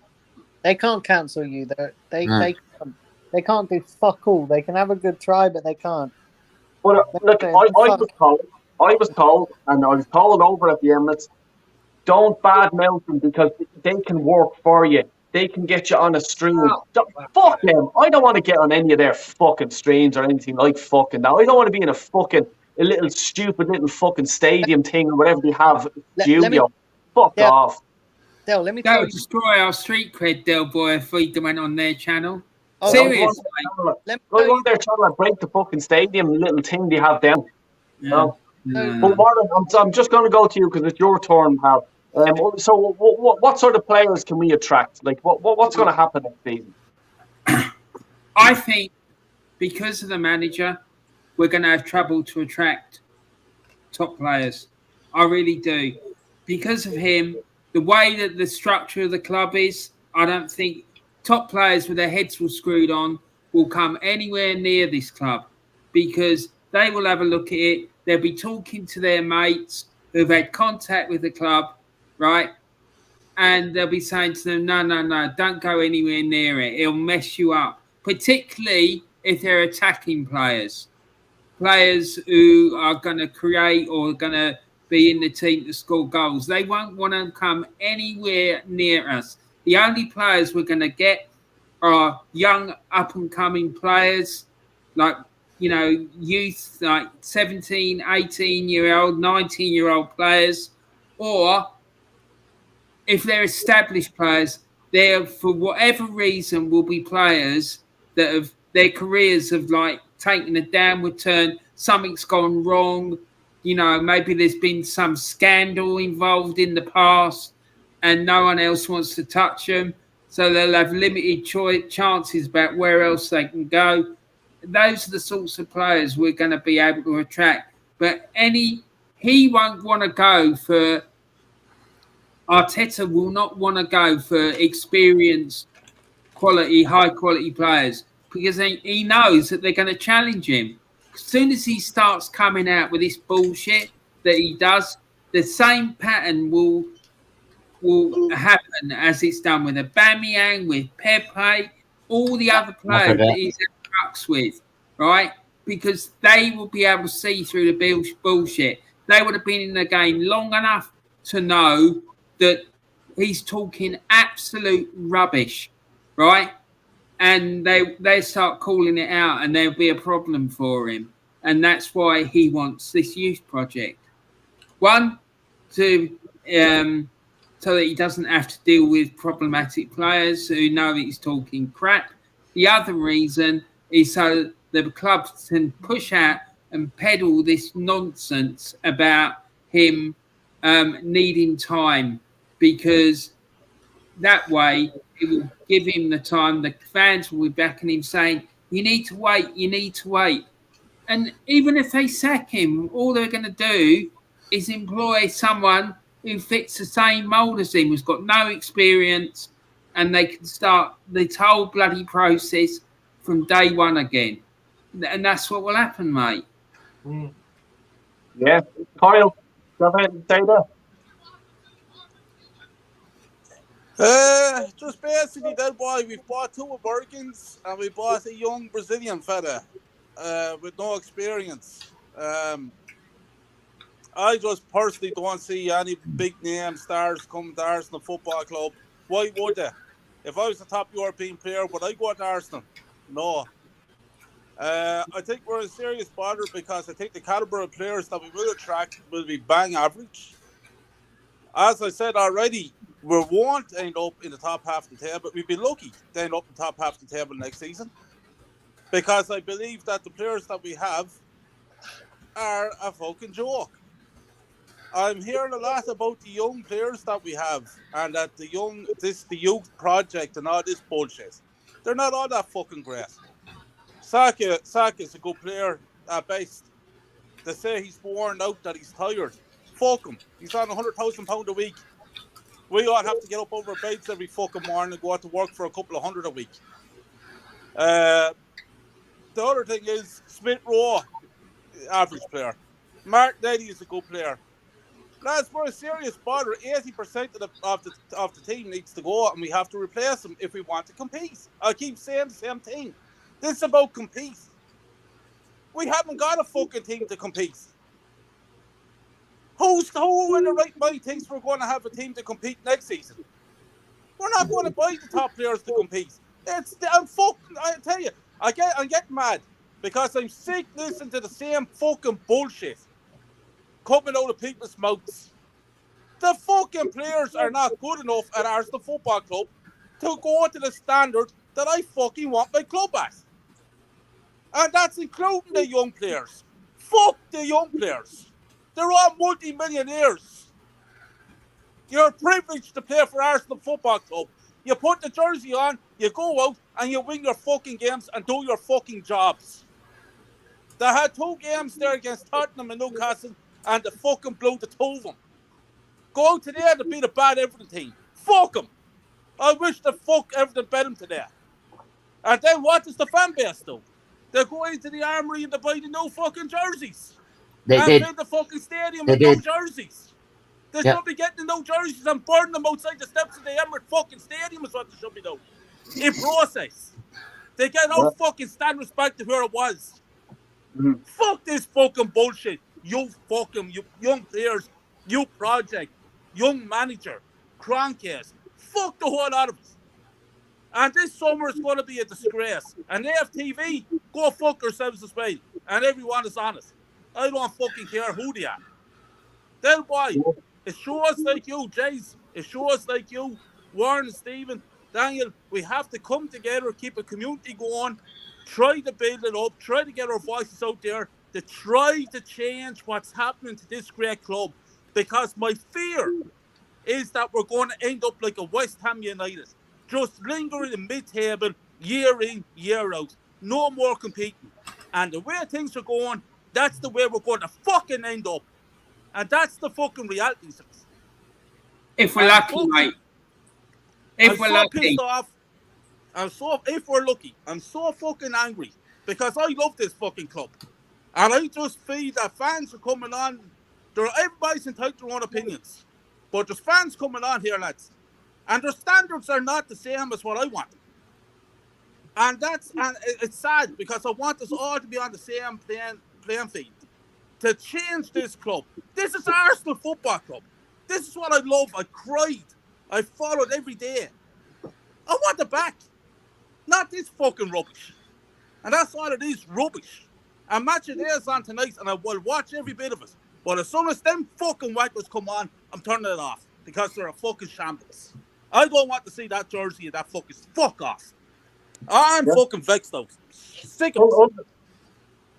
S12: They can't cancel you. They can't do fuck all. They can have a good try, but they can't.
S3: But look, I was told, and I was told over at the Emirates, don't badmouth them because they can work for you. They can get you on a stream. Fuck them. I don't want to get on any of their fucking streams or anything like fucking that. I don't want to be in a little stupid little fucking stadium thing or whatever they have studio. Fuck off.
S4: Del, let me tell you. Destroy our street cred, Del boy, if we went on their channel. Seriously.
S3: Go on their channel and break the fucking stadium little thing they have down. No. But Warren, I'm just going to go to you because it's your turn, pal. So what sort of players can we attract? Like, what's going to happen next season?
S4: I think because of the manager, we're going to have trouble to attract top players. I really do. Because of him, the way that the structure of the club is, I don't think top players with their heads all screwed on will come anywhere near this club because they will have a look at it. They'll be talking to their mates who've had contact with the club, right? And they'll be saying to them, no, don't go anywhere near it. It'll mess you up, particularly if they're attacking players who are going to create or going to be in the team to score goals. They won't want to come anywhere near us. The only players we're going to get are young, up-and-coming players like, youth, like 17, 18-year-old, 19-year-old players. Or if they're established players, there, for whatever reason, will be players that have their careers have taken a downward turn. Something's gone wrong. Maybe there's been some scandal involved in the past and no one else wants to touch them. So they'll have limited chances about where else they can go. Those are the sorts of players we're going to be able to attract. But he won't want to go for, Arteta will not want to go for experienced, high quality players because he knows that they're going to challenge him. As soon as he starts coming out with this bullshit that he does, the same pattern will happen as it's done with Aubameyang, with Pepe, all the other players that he's had trucks with, right? Because they will be able to see through the bullshit. They would have been in the game long enough to know that he's talking absolute rubbish, right? And they start calling it out and there'll be a problem for him. And that's why he wants this youth project. One, to so that he doesn't have to deal with problematic players who know that he's talking crap. The other reason is so the club can push out and peddle this nonsense about him needing time, because that way it will give him the time. The fans will be backing him, saying, you need to wait. And even if they sack him, all they're going to do is employ someone who fits the same mould as him, who's got no experience, and they can start this whole bloody process from day one again. And that's what will happen, mate.
S3: Yeah. Kyle, go ahead and say that.
S5: Just basically that boy. We've bought 2 Americans and we bought a young Brazilian fella with no experience. I just personally don't see any big name stars coming to Arsenal Football Club. Why would they? If I was a top European player, would I go to Arsenal? No. I think we're in serious bother because I think the calibre of players that we will attract will be bang average. As I said already, we won't end up in the top half of the table. We'd be lucky to end up in the top half of the table next season. Because I believe that the players that we have are a fucking joke. I'm hearing a lot about the young players that we have and that the youth project and all this bullshit. They're not all that fucking great. Saka's a good player at best. They say he's worn out, that he's tired. Fuck him. He's on £100,000 a week. We all have to get up over our beds every fucking morning and go out to work for a couple of hundred a week. The other thing is Smith Rowe, average player. Martinelli is a good player. Lads, we're a serious bother. 80% of the team needs to go, and we have to replace them if we want to compete. I keep saying the same thing. This is about compete. We haven't got a fucking team to compete. Who in the right mind thinks we're going to have a team to compete next season? We're not going to buy the top players to compete. I tell you, I'm getting mad because I'm sick listening to the same fucking bullshit coming out of people's mouths. The fucking players are not good enough at Arsenal Football Club to go to the standard that I fucking want my club at. And that's including the young players. Fuck the young players. They're all multi-millionaires. You're privileged to play for Arsenal Football Club. You put the jersey on, you go out, and you win your fucking games and do your fucking jobs. They had 2 games there against Tottenham and Newcastle, and they fucking blew the 2 of them. Go out today to beat a bad Everton team. Fuck them. I wish the fuck Everton bet them today. And then what does the fan base do? They go into the armory and they buy the new fucking jerseys. And fill the fucking stadium with new jerseys. They should be getting the new jerseys and burning them outside the steps of the Emirates fucking stadium is what they should be doing. In process. They get no fucking standards back to where it was. Fuck this fucking bullshit. You young players, you project, young manager, crankcase. Fuck the whole lot of us. And this summer is going to be a disgrace. And AFTV, go fuck yourselves as well. And everyone is honest. I don't fucking care who they are. Then why? It shows like you, Jace. It shows like you, Warren, Stephen, Daniel. We have to come together, keep a community going, try to build it up, try to get our voices out there, to try to change what's happening to this great club. Because my fear is that we're going to end up like a West Ham United. Just lingering in mid-table, year in, year out. No more competing. And the way things are going, that's the way we're going to fucking end up. And that's the fucking reality.
S4: If we're lucky, mate. If we're lucky.
S5: Pissed off. If we're lucky, I'm so fucking angry because I love this fucking club. And I just feel that fans are coming on. Everybody's entitled to their own opinions. But there's fans coming on here, lads. And their standards are not the same as what I want. And it's sad because I want us all to be on the same playing field. To change this club. This is Arsenal Football Club. This is what I love. I cried. I followed every day. I want it back. Not this fucking rubbish. And that's all it is, rubbish. And Match of the Day is on tonight and I will watch every bit of it. But as soon as them fucking wackers come on, I'm turning it off. Because they're a fucking shambles. I don't want to see that jersey and that fucking fuck off. I'm fucking vexed out. Sick of it.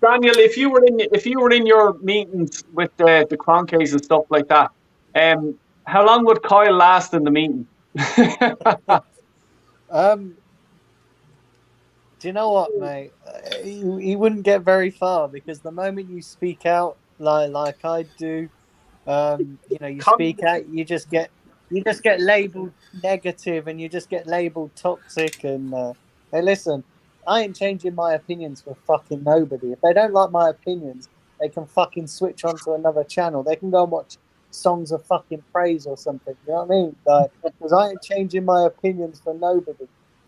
S3: Daniel, if you were in your meetings with the Cronkes and stuff like that, how long would Kyle last in the meeting?
S12: Do you know what, mate? He wouldn't get very far because the moment you speak out like I do, You speak out, you just get labelled negative, and you just get labelled toxic. And hey, listen, I ain't changing my opinions for fucking nobody. If they don't like my opinions, they can fucking switch on to another channel. They can go and watch songs of fucking praise or something. You know what I mean? Like, because I ain't changing my opinions for nobody.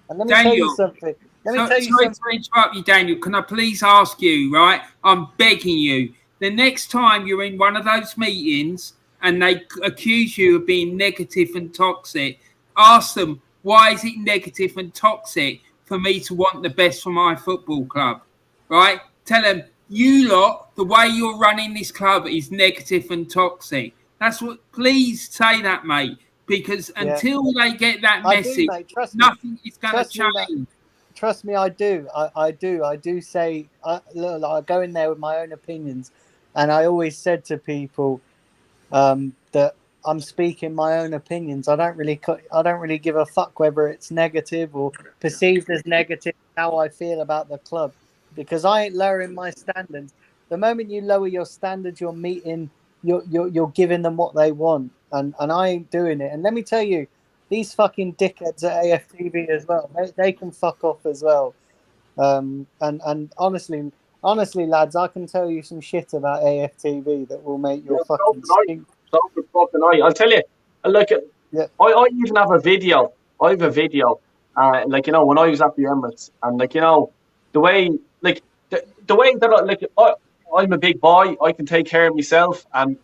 S12: And let me tell you something.
S4: Sorry to interrupt you, Daniel. Can I please ask you, right? I'm begging you. The next time you're in one of those meetings and they accuse you of being negative and toxic, ask them, why is it negative and toxic for me to want the best for my football club? Right? Tell them, you lot, the way you're running this club is negative and toxic. That's what, please say that, mate. Because until they get that message, nothing is going to change.
S12: Trust me, I do. I do say, look, I go in there with my own opinions, and I always said to people that I'm speaking my own opinions. I don't really give a fuck whether it's negative or perceived as negative. How I feel about the club, because I ain't lowering my standards. The moment you lower your standards, you're giving them what they want, and I ain't doing it. And let me tell you, these fucking dickheads at AFTV as well, they can fuck off as well. And honestly, lads, I can tell you some shit about AFTV that will make your fucking stink.
S3: I'll tell you, like, I even have a video. I have a video, when I was at the Emirates, and the way, the way that I'm a big boy, I can take care of myself, and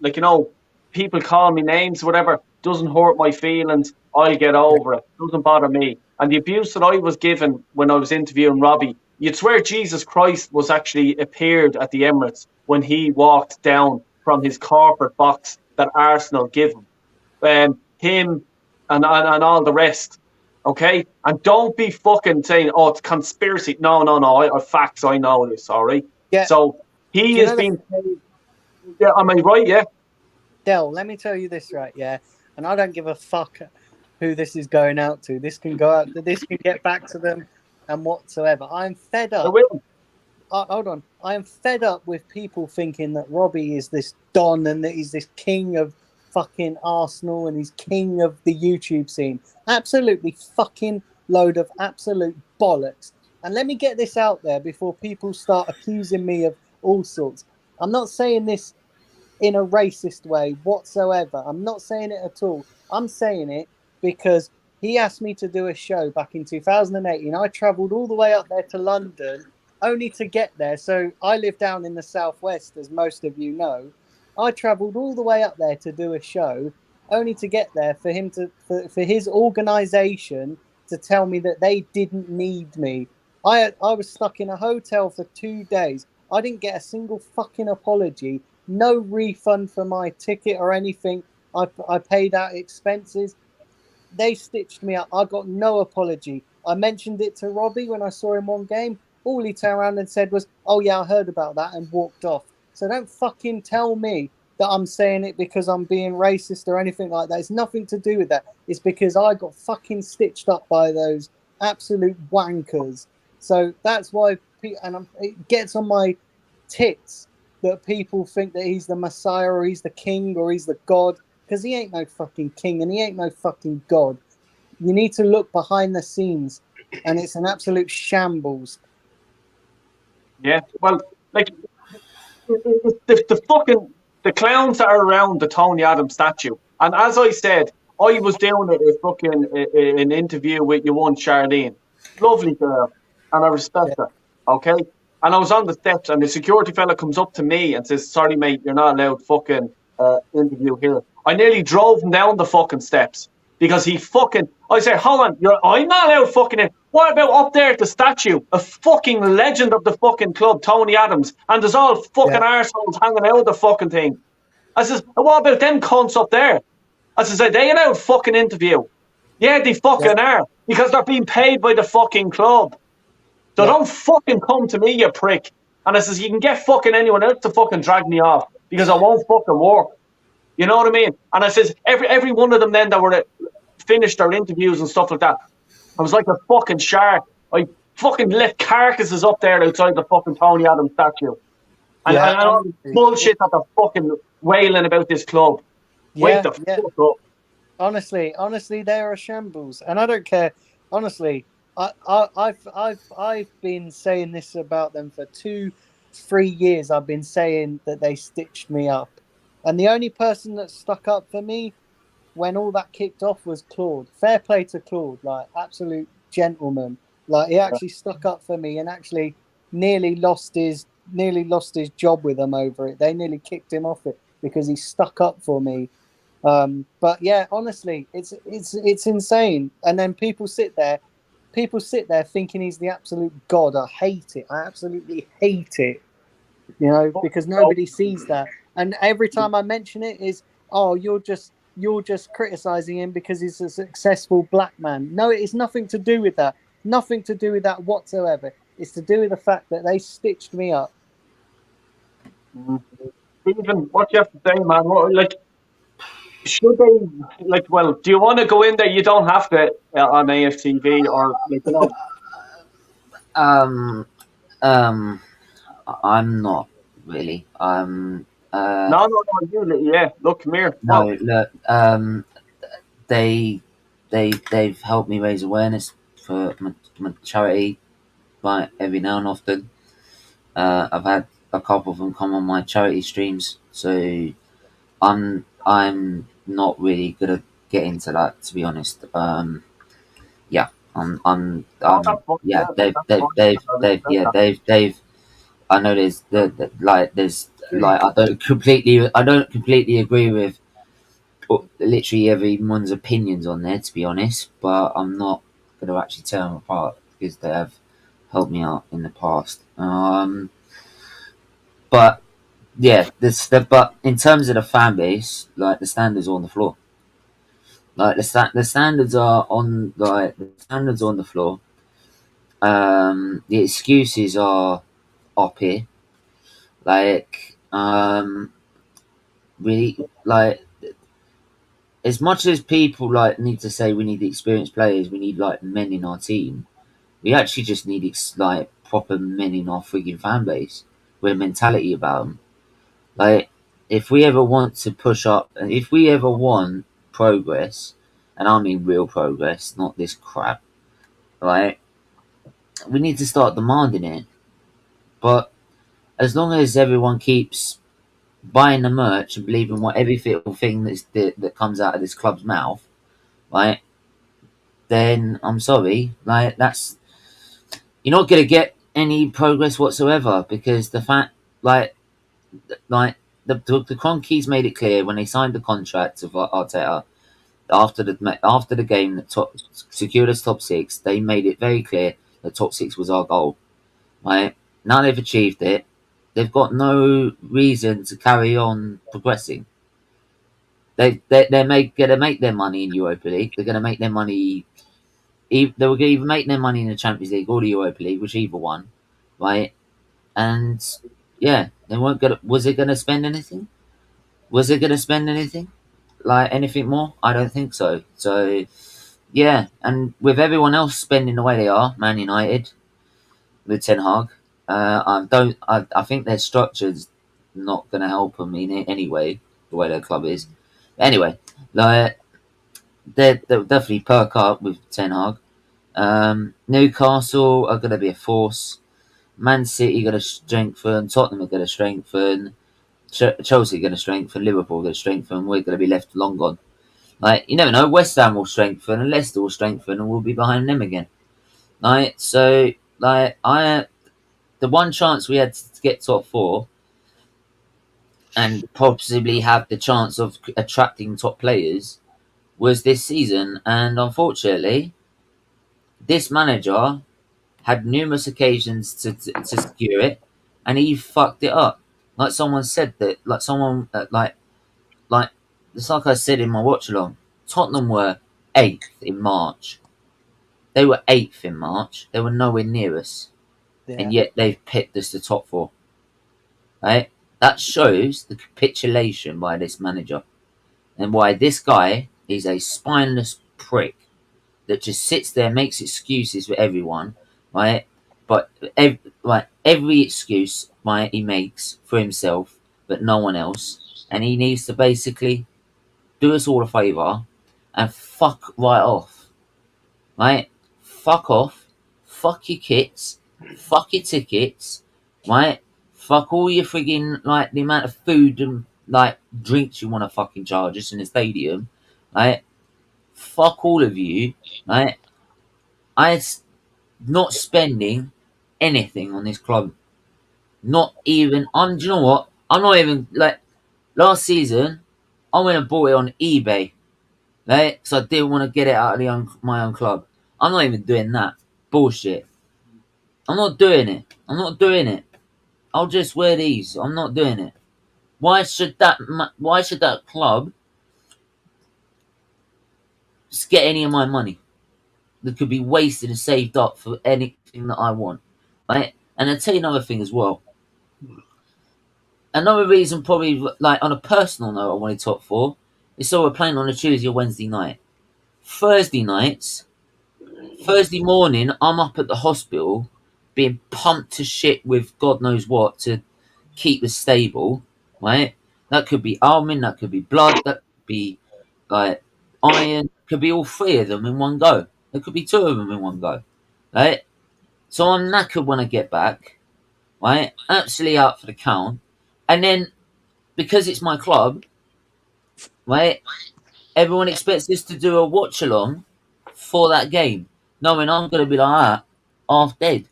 S3: people call me names, whatever, doesn't hurt my feelings. I'll get over it. Doesn't bother me. And the abuse that I was given when I was interviewing Robbie, you'd swear Jesus Christ was actually appeared at the Emirates when he walked down from his corporate box that Arsenal give him. Him and all the rest. Okay? And don't be fucking saying, oh, it's conspiracy. No. I have facts. I know this, all right?
S12: Yeah.
S3: So he has been... Yeah, am I right? Yeah?
S12: Del, let me tell you this, right? Yeah. And I don't give a fuck who this is going out to. This can go out. This can get back to them and whatsoever. I'm fed up. Hold on. I am fed up with people thinking that Robbie is this don and that he's this king of fucking Arsenal and he's king of the YouTube scene. Absolutely fucking load of absolute bollocks. And let me get this out there before people start accusing me of all sorts. I'm not saying this in a racist way whatsoever. I'm not saying it at all. I'm saying it because he asked me to do a show back in 2018. I travelled all the way up there to London only to get there. So I live down in the southwest, as most of you know. I travelled all the way up there to do a show only to get there for him to for his organisation to tell me that they didn't need me. I was stuck in a hotel for 2 days. I didn't get a single fucking apology. No refund for my ticket or anything. I paid out expenses. They stitched me up. I got no apology. I mentioned it to Robbie when I saw him one game. All he turned around and said was, oh yeah, I heard about that, and walked off. So don't fucking tell me that I'm saying it because I'm being racist or anything like that. It's nothing to do with that. It's because I got fucking stitched up by those absolute wankers. So that's why, it gets on my tits that people think that he's the Messiah or he's the king or he's the God, because he ain't no fucking king and he ain't no fucking God. You need to look behind the scenes, and it's an absolute shambles.
S3: Yeah, well, the clowns that are around the Tony Adams statue, and as I said, I was doing an interview with your one Charlene, lovely girl, and I respect her. Okay, and I was on the steps, and the security fella comes up to me and says, "Sorry, mate, you're not allowed fucking interview here." I nearly drove him down the fucking steps because he fucking. I said, "Hold on, I'm not allowed fucking in." What about up there at the statue? A fucking legend of the fucking club, Tony Adams, and there's all fucking arseholes hanging out of the fucking thing. I says, what about them cunts up there? I says, are they allowed fucking interview? Yeah, they fucking are, because they're being paid by the fucking club. So don't fucking come to me, you prick. And I says, you can get fucking anyone else to fucking drag me off, because I won't fucking work. You know what I mean? And I says, every one of them then that were finished their interviews and stuff like that, I was like a fucking shark. I fucking left carcasses up there outside the fucking Tony Adams statue. And all the bullshit that they're fucking wailing about this club. Wake
S12: Yeah,
S3: the
S12: yeah.
S3: fuck up.
S12: Honestly, they are a shambles, and I don't care. Honestly, I've been saying this about them for 3 years. I've been saying that they stitched me up, and the only person that stuck up for me when all that kicked off was Claude. Fair play to Claude, like absolute gentleman. Like he actually stuck up for me and actually nearly lost his job with them over it. They nearly kicked him off it because he stuck up for me. But yeah, honestly, it's insane. And then people sit there thinking he's the absolute god. I hate it. I absolutely hate it. You know, because nobody sees that. And every time I mention it is, oh, you're just criticizing him because he's a successful black man. No, it's nothing to do with that. Nothing to do with that whatsoever. It's to do with the fact that they stitched me up.
S3: Stephen, what you have to say, man? Like, should they, like, well, do you want to go in there? You don't have to on AFTV or, like, you know.
S13: I'm not really.
S3: No, yeah. Look, come here.
S13: No,
S3: What?
S13: look. They've helped me raise awareness for my charity, like every now and often. I've had a couple of them come on my charity streams, so I'm not really gonna get into that, to be honest. Yeah, yeah. They've. I know there's I don't completely agree with literally everyone's opinions on there, to be honest. But I'm not gonna actually tear them apart because they have helped me out in the past. But yeah, but in terms of the fan base, like the standards are on the floor. Like the standards are on the floor. The excuses are up here. Like really, like as much as people like need to say we need experienced players, we need like men in our team. We actually just need like proper men in our frigging fan base with a mentality about them. Like, if we ever want to push up, and if we ever want progress, and I mean real progress, not this crap, right? We need to start demanding it. But as long as everyone keeps buying the merch and believing what every little thing that comes out of this club's mouth, right? Then I'm sorry, like you're not gonna get any progress whatsoever because the fact, like the Cronkies made it clear when they signed the contract of Arteta after the game that secured us top six. They made it very clear that top six was our goal. Right now they've achieved it. They've got no reason to carry on progressing. They're gonna make their money in Europa League. They're gonna make their money. They were gonna either make their money in the Champions League or the Europa League, whichever one, right? And yeah, they weren't gonna. Was it gonna spend anything? Was it gonna spend anything? Like anything more? I don't think so. So yeah, and with everyone else spending the way they are, Man United with Ten Hag, I think their structure's not going to help them in it anyway. The way their club is, anyway, like they'll definitely perk up with Ten Hag. Newcastle are going to be a force. Man City going to strengthen. Tottenham are going to strengthen. Chelsea are going to strengthen. Liverpool are going to strengthen. We're going to be left long gone. Like, you never know. West Ham will strengthen and Leicester will strengthen and we'll be behind them again. Like, so, like, the one chance we had to get top four and possibly have the chance of attracting top players was this season. And unfortunately, this manager had numerous occasions to secure it and he fucked it up. Like someone said that, like someone, it's like I said in my watch along, Tottenham were 8th in March. They were 8th in March. They were nowhere near us.
S12: Yeah.
S13: And yet they've picked us the top four. Right? That shows the capitulation by this manager. And why this guy is a spineless prick that just sits there and makes excuses for everyone. Right? But every excuse he makes for himself, but no one else. and he needs to basically do us all a favour and fuck right off. Right? Fuck off. Fuck your kits. Fuck your tickets. Right? Fuck all your frigging, like, the amount of food and, like, drinks you want to fucking charge us in the stadium. Right? Fuck all of you. Right? I'm not spending anything on this club. Not even, do you know what? I'm not even, like, last season, I went and bought it on eBay. Right? So I didn't want to get it out of my own club. I'm not even doing that. Bullshit. I'm not doing it. I'm not doing it. I'll just wear these. I'm not doing it. Why should that club just get any of my money that could be wasted and saved up for anything that I want? Right? And I'll tell you another thing as well. Another reason, probably, like, on a personal note, I wanted top four is so we're playing on a Tuesday or Wednesday night. Thursday morning, I'm up at the hospital being pumped to shit with God knows what to keep us stable, right? That could be almond, that could be blood, that could be, like, iron, could be all three of them in one go. There could be two of them in one go, right? So I'm knackered when I get back, right? Absolutely out for the count. And then, because it's my club, right, everyone expects us to do a watch-along for that game, knowing I'm going to be like that, half dead.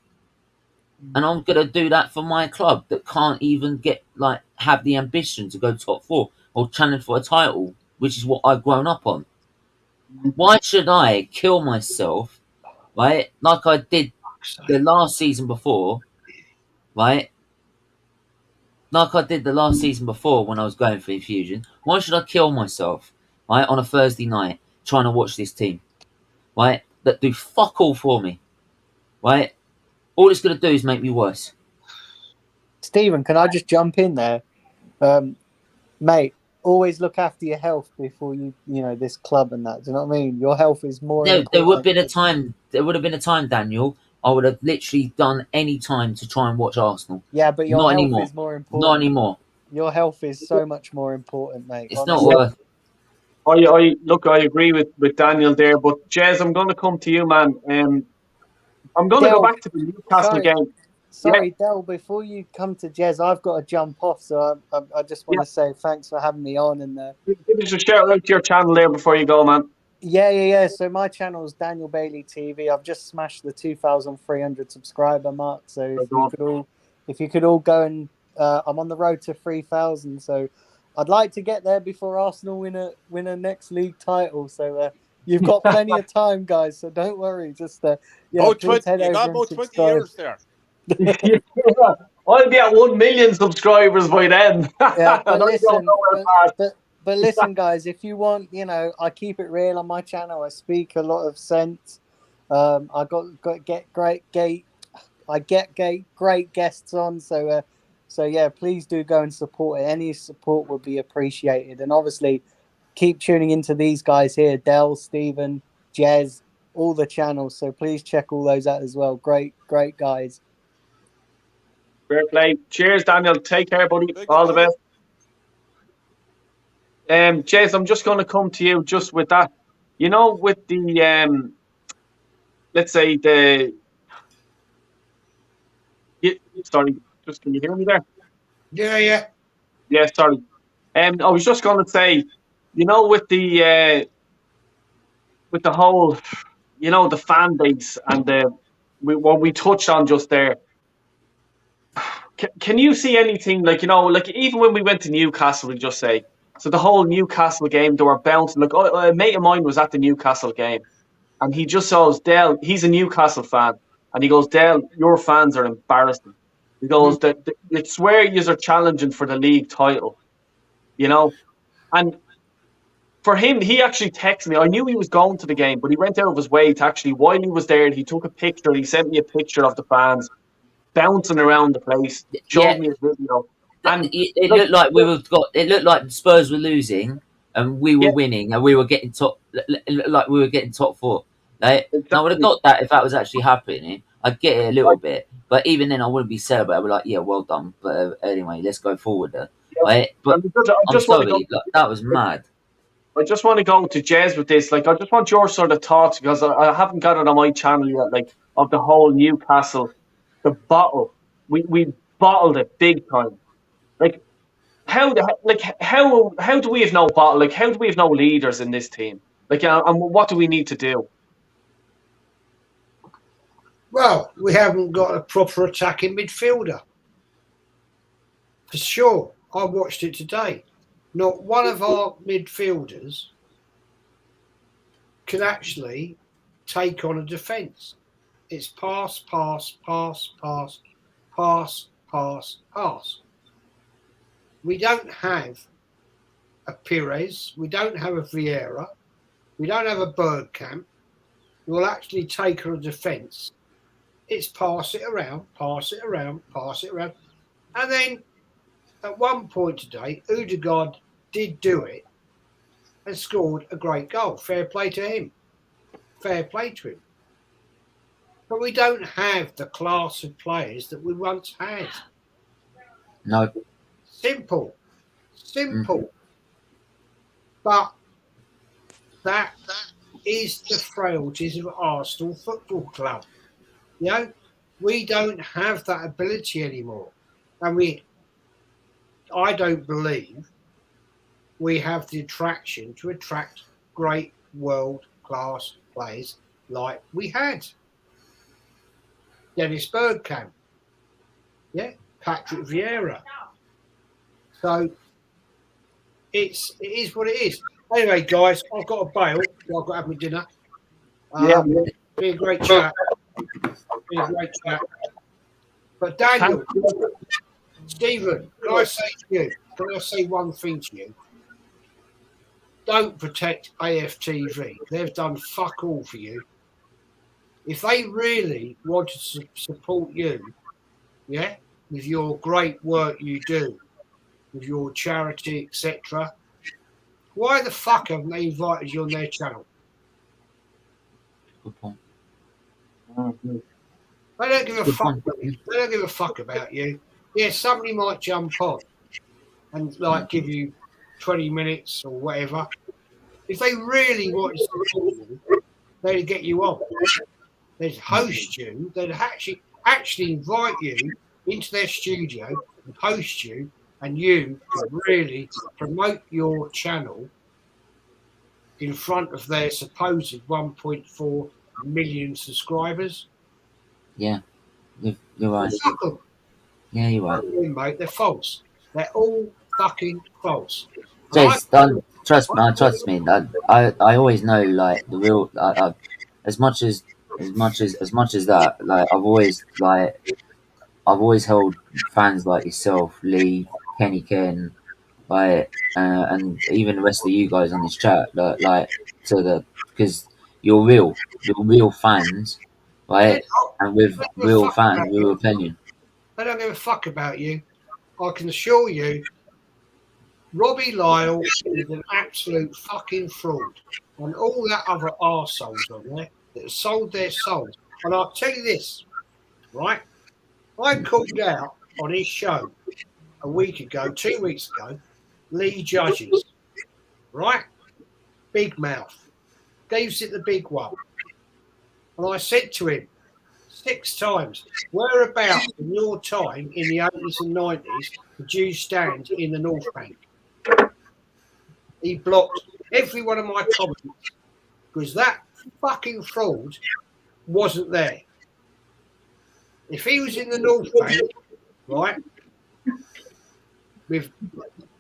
S13: And I'm going to do that for my club that can't even get, like, have the ambition to go top four or challenge for a title, which is what I've grown up on. Why should I kill myself, right, like I did the last season before, right? Like I did the last season before when I was going for infusion. Why should I kill myself, right, on a Thursday night trying to watch this team, right, that do fuck all for me, right? All it's going to do is make me worse.
S12: Stephen, can I just jump in there? Mate, always look after your health before this club and that. Do you know what I mean? Your health is more important.
S13: There would have been a time, Daniel, I would have literally done any time to try and watch Arsenal.
S12: Yeah, but your
S13: Not
S12: health
S13: anymore.
S12: is more important.
S13: Not anymore.
S12: Your health is so much more important, mate.
S13: It's
S12: honestly.
S13: not worth.
S3: I agree with Daniel there, but Jez, I'm going to come to you, man. I'm going to go back to the Newcastle game.
S12: Sorry, Del, before you come to Jez, I've got to jump off, so I just want to say thanks for having me on. And
S3: give us a shout out to your channel there before you go, man.
S12: Yeah. So my channel is Daniel Bailey TV. I've just smashed the 2,300 subscriber mark. So if you could all go and I'm on the road to 3,000. So I'd like to get there before Arsenal win a next league title. So you've got plenty of time, guys. So don't worry. Just please head over and
S5: 20
S12: subscribe.
S5: years there.
S3: I'll be at 1 million subscribers by then.
S12: Yeah, but listen, guys, if you want, I keep it real on my channel. I speak a lot of sense. I get great guests on. So yeah, please do go and support it. Any support would be appreciated. And obviously, keep tuning into these guys here: Del, Stephen, Jez, all the channels. So please check all those out as well. Great guys.
S3: Fair play. Cheers, Daniel. Take care, buddy. All the best. Jez, I'm just going to come to you just with that. With the let's say sorry, just can you hear me there?
S14: Yeah.
S3: Yeah, sorry. I was just going to say, with the whole, the fan base and what we touched on just there. Can you see anything like even when we went to Newcastle, we just say, so the whole Newcastle game, they were bouncing. Like, a mate of mine was at the Newcastle game, and he just saw Dale. He's a Newcastle fan, and he goes, Dale, your fans are embarrassing. He goes, I swear you are challenging for the league title, And for him, he actually texted me. I knew he was going to the game, but he went out of his way to actually, while he was there, he took a picture. He sent me a picture of the fans bouncing around the place. Showed me a video. And
S13: it looked like it looked like Spurs were losing and we were winning and we were getting top. It looked like we were getting top four. Like, exactly. I would have got that if that was actually happening. I'd get it a little bit, but even then, I wouldn't be celebrating. I'd be like, "Yeah, well done." But anyway, let's go forward. right? But I'm sorry, that was mad.
S3: I just want to go to Jez with this. Like, I just want your sort of thoughts because I haven't got it on my channel yet. Like, of the whole Newcastle, the bottle. We bottled it big time. Like, how do we have no bottle? Like, how do we have no leaders in this team? Like, and what do we need to do?
S14: Well, we haven't got a proper attacking midfielder. For sure. I watched it today. Not one of our midfielders can actually take on a defence. It's pass, pass, pass, pass, pass, pass, pass. We don't have a Pires. We don't have a Vieira. We don't have a Bergkamp who will actually take on a defence. It's pass it around, pass it around, pass it around. And then at one point today, Odegaard did do it and scored a great goal. Fair play to him. Fair play to him. But we don't have the class of players that we once had.
S13: No.
S14: Simple. But that is the frailties of Arsenal Football Club. You know, we don't have that ability anymore. And I don't believe we have the attraction to attract great world-class players like we had. Dennis Bergkamp. Yeah, Patrick Vieira. So it is what it is. Anyway, guys, I've got to bail. I've got to have my dinner. Been a great chat. But Daniel, Stephen, can I say one thing to you? Don't protect AFTV. They've done fuck all for you. If they really wanted to support you, yeah, with your great work you do, with your charity, etc., why the fuck haven't they invited you on their channel?
S13: Good point.
S14: They don't give a fuck about you. They don't give a fuck about you. Yeah, somebody might jump on and like give you 20 minutes or whatever. If they really wanted to support you, they'd get you on. They'd host you. They'd actually invite you into their studio and host you, and you could really promote your channel in front of their supposed 1.4 million subscribers.
S13: Yeah, you're right.
S14: Fuck them.
S13: Yeah, you're right.
S14: Mate, they're false. They're all fucking false.
S13: Jace, trust me. I always know like the real. As much as that, like I've always held fans like yourself, Lee, Kenny Ken, like and even the rest of you guys on this chat, because you're real fans, right? And with real fans, real opinion.
S14: They don't give a fuck about you. I can assure you, Robbie Lyle is an absolute fucking fraud. And all that other arseholes on there that have sold their souls. And I'll tell you this, right? I called out on his show a week ago, 2 weeks ago, Lee Judges, right? Big mouth. Gives it the big one. And I said to him 6 times, whereabouts in your time in the 80s and 90s did you stand in the North Bank? He blocked every one of my comments because that fucking fraud wasn't there. If he was in the North Bank, right, with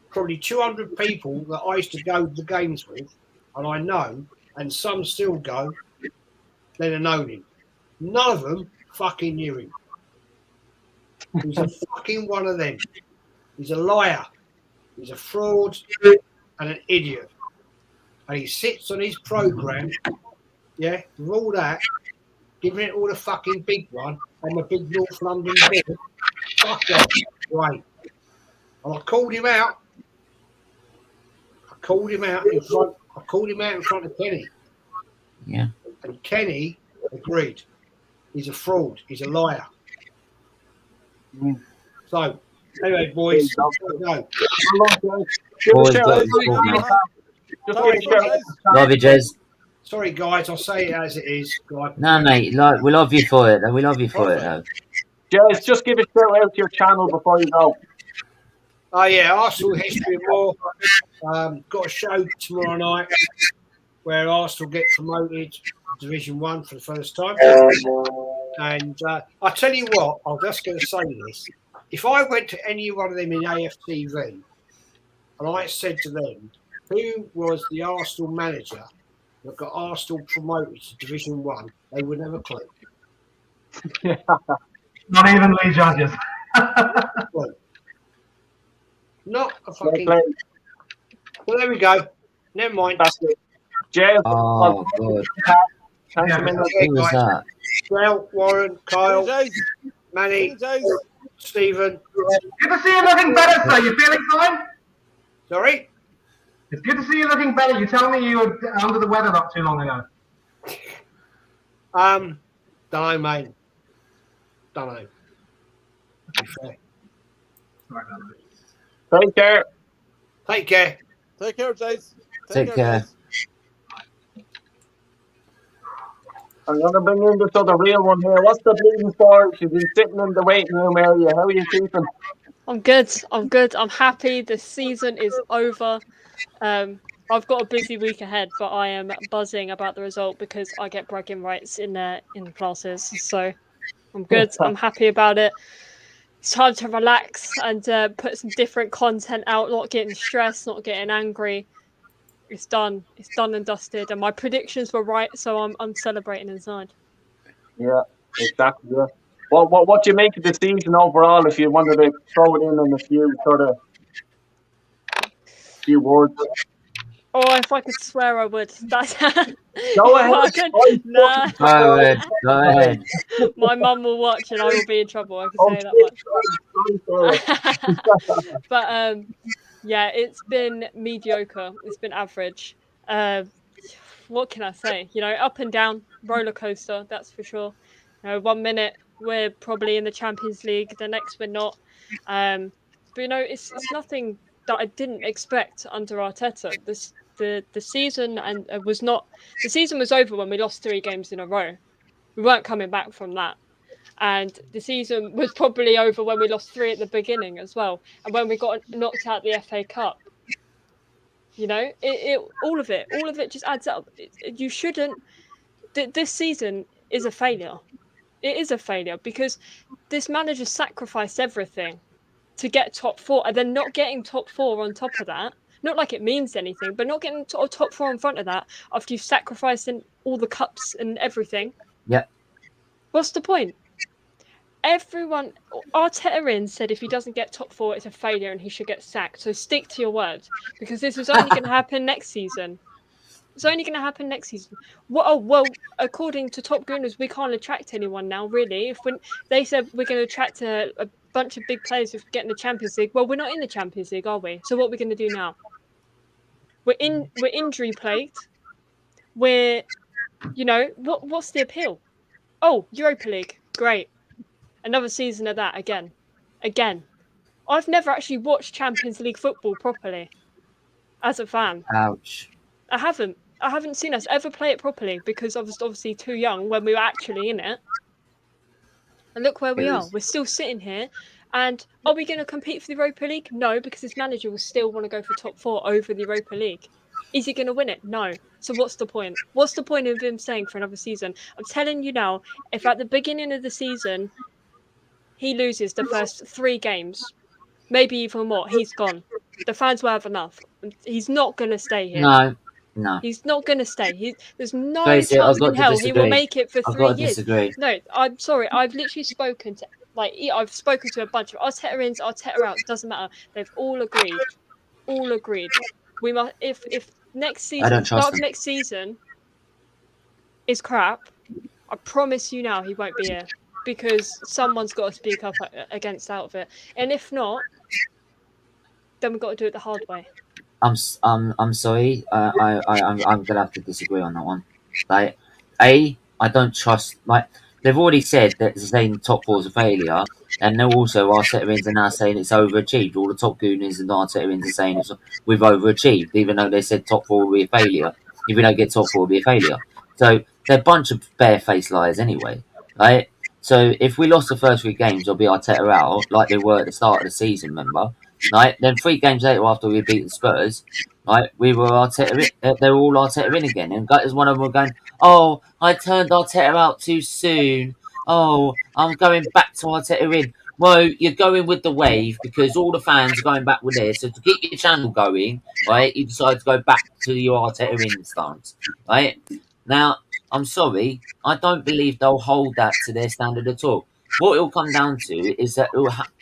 S14: probably 200 people that I used to go to the games with, and I know, and some still go, they'd have known him. None of them fucking knew him. He's a fucking one of them. He's a liar. He's a fraud and an idiot. And he sits on his programme, yeah, with all that, giving it all the fucking big one on the big North London board. Fuck off. Right. And I called him out. I called him out in front of Kenny.
S13: Yeah.
S14: And Kenny agreed. He's a fraud. He's a liar. So Anyway, boys,
S3: There
S14: go.
S3: Give a
S13: Boys,
S3: shout
S13: got
S3: out
S13: it.
S3: to your channel. Just
S14: Sorry,
S3: give a shout out.
S14: guys.
S13: Love you, Jez.
S14: Sorry, guys. I'll say it as it is. Guys.
S13: No, mate. Like, we love you for it. Though. We love you for it, though.
S3: Jez, just give a shout out to your channel before you go.
S14: Oh yeah, Arsenal history and more. Got a show tomorrow night where Arsenal get promoted to Division 1 for the first time. And I tell you what, I'm just going to say this: if I went to any one of them in AFTV and I said to them, who was the Arsenal manager that got Arsenal promoted to Division 1, they would never clue.
S11: Not even Lee Judges.
S14: Not a fucking. Well, there we go. Never mind.
S3: That's it. Jez.
S13: Oh, God.
S3: Thanks a minute.
S13: Who was that?
S14: Well, Warren, Kyle, Manny, Stephen.
S11: Good to see you looking better, sir. You feeling fine?
S14: Sorry?
S11: It's good to see you looking better. You told me you were under the weather not too long ago.
S14: Don't know, mate. Don't know. To be fair.
S3: Take care.
S14: Take care.
S5: Take care, Jace.
S13: Take care.
S3: I'm going to bring in this other real one here. What's the bleeding story? She's been sitting in the waiting room area. How are you keeping?
S15: I'm good. I'm happy. The season is over. I've got a busy week ahead, but I am buzzing about the result because I get bragging rights in classes. So I'm good. I'm happy about it. It's time to relax and put some different content out. Not getting stressed, not getting angry. It's done. It's done and dusted. And my predictions were right, so I'm celebrating inside.
S3: Yeah, exactly. Yeah. What do you make of the season overall? If you wanted to throw it in a few words.
S15: Oh, if I could swear, I would. That's
S3: Go ahead.
S15: Nah.
S13: Go ahead.
S15: My mum will watch and I will be in trouble. I can say that much. But yeah, it's been mediocre. It's been average. What can I say? Up and down, roller coaster. That's for sure. 1 minute we're probably in the Champions League, the next we're not. But it's nothing that I didn't expect under Arteta. The season the season was over when we lost 3 games in a row. We weren't coming back from that. And the season was probably over when we lost 3 at the beginning as well. And when we got knocked out the FA Cup. All of it just adds up. You shouldn't. This season is a failure. It is a failure because this manager sacrificed everything to get top 4, and then not getting top 4 on top of that. Not like it means anything, but not getting top 4 in front of that after you've sacrificed in all the cups and everything.
S13: Yeah.
S15: What's the point? Everyone, Arteta said if he doesn't get top 4, it's a failure and he should get sacked. So stick to your word, because this was only going to happen next season. It's only going to happen next season. Well, according to Top Gooners, we can't attract anyone now, really. They said we're going to attract a bunch of big players if we get in the Champions League. Well, we're not in the Champions League, are we? So what are we going to do now? We're injury plagued. We're, what's the appeal? Oh, Europa League, great. Another season of that again. I've never actually watched Champions League football properly as a fan.
S13: Ouch.
S15: I haven't seen us ever play it properly because I was obviously too young when we were actually in it. And look where we are. We're still sitting here. And are we going to compete for the Europa League? No, because this manager will still want to go for top 4 over the Europa League. Is he going to win it? No. So what's the point? What's the point of him staying for another season? I'm telling you now, if at the beginning of the season he loses the first 3 games, maybe even more, he's gone. The fans will have enough. He's not going to stay here.
S13: No.
S15: He's not going to stay. There's no
S13: Tracy,
S15: chance in hell he will make it for 3 years.
S13: Disagree.
S15: No, I'm sorry. I've literally spoken to a bunch of Arteta ins, Arteta outs. Doesn't matter. They've all agreed. We must. If next season, start of next season, is crap, I promise you now he won't be here because someone's got to speak up against out of it. And if not, then we've got to do it the hard way.
S13: I'm sorry. I'm gonna have to disagree on that one. Like, I don't trust. Like, they've already said that they're saying top four is a failure, and they're also Arteta are now saying it's overachieved. All the top gooners and Arteta are saying we've overachieved, even though they said top four will be a failure. If we don't get top four, it'll be a failure. So they're a bunch of barefaced liars anyway, right? So if we lost the first 3 games, it'll be Arteta out, like they were at the start of the season, remember? Right? Then 3 games later, after we beat the Spurs, right, we were Arteta. They were all Arteta in again, and one of them were going, "Oh, I turned Arteta out too soon. Oh, I'm going back to Arteta in." Well, you're going with the wave because all the fans are going back with this. So to keep your channel going, right, you decide to go back to your Arteta in stance, right? Now, I'm sorry, I don't believe they'll hold that to their standard at all. What it'll come down to is that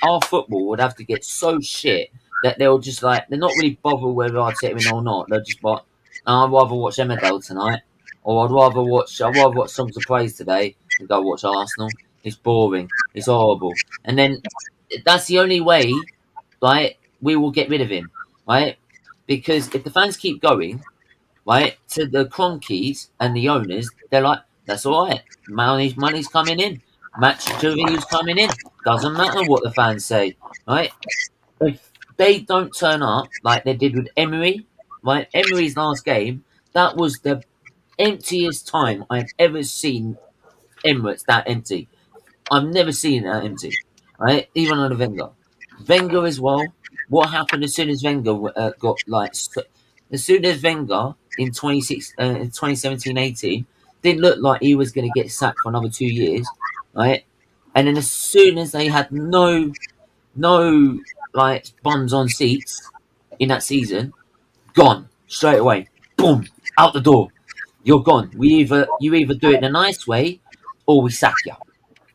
S13: our football would have to get so shit that they'll just they're not really bothered whether Arteta in or not. They'll just like, I'd rather watch Emmerdale tonight, or I'd rather watch Songs of Praise today than go watch Arsenal. It's boring. It's horrible. And then that's the only way, right, we will get rid of him, right? Because if the fans keep going, right, to the Cronkies and the owners, they're like, that's all right. Money's coming in. Match revenue's coming in. Doesn't matter what the fans say, right? If they don't turn up like they did with Emery, right? Emery's last game, that was the emptiest time I've ever seen Emirates that empty. I've never seen it that empty, right? Even under Wenger. Wenger as well. What happened as soon as Wenger as soon as Wenger in 2017-18 didn't look like he was going to get sacked for another 2 years, right? And then as soon as they had no bums on seats in that season, gone straight away. Boom, out the door. You're gone. You either do it the nice way, or we sack you.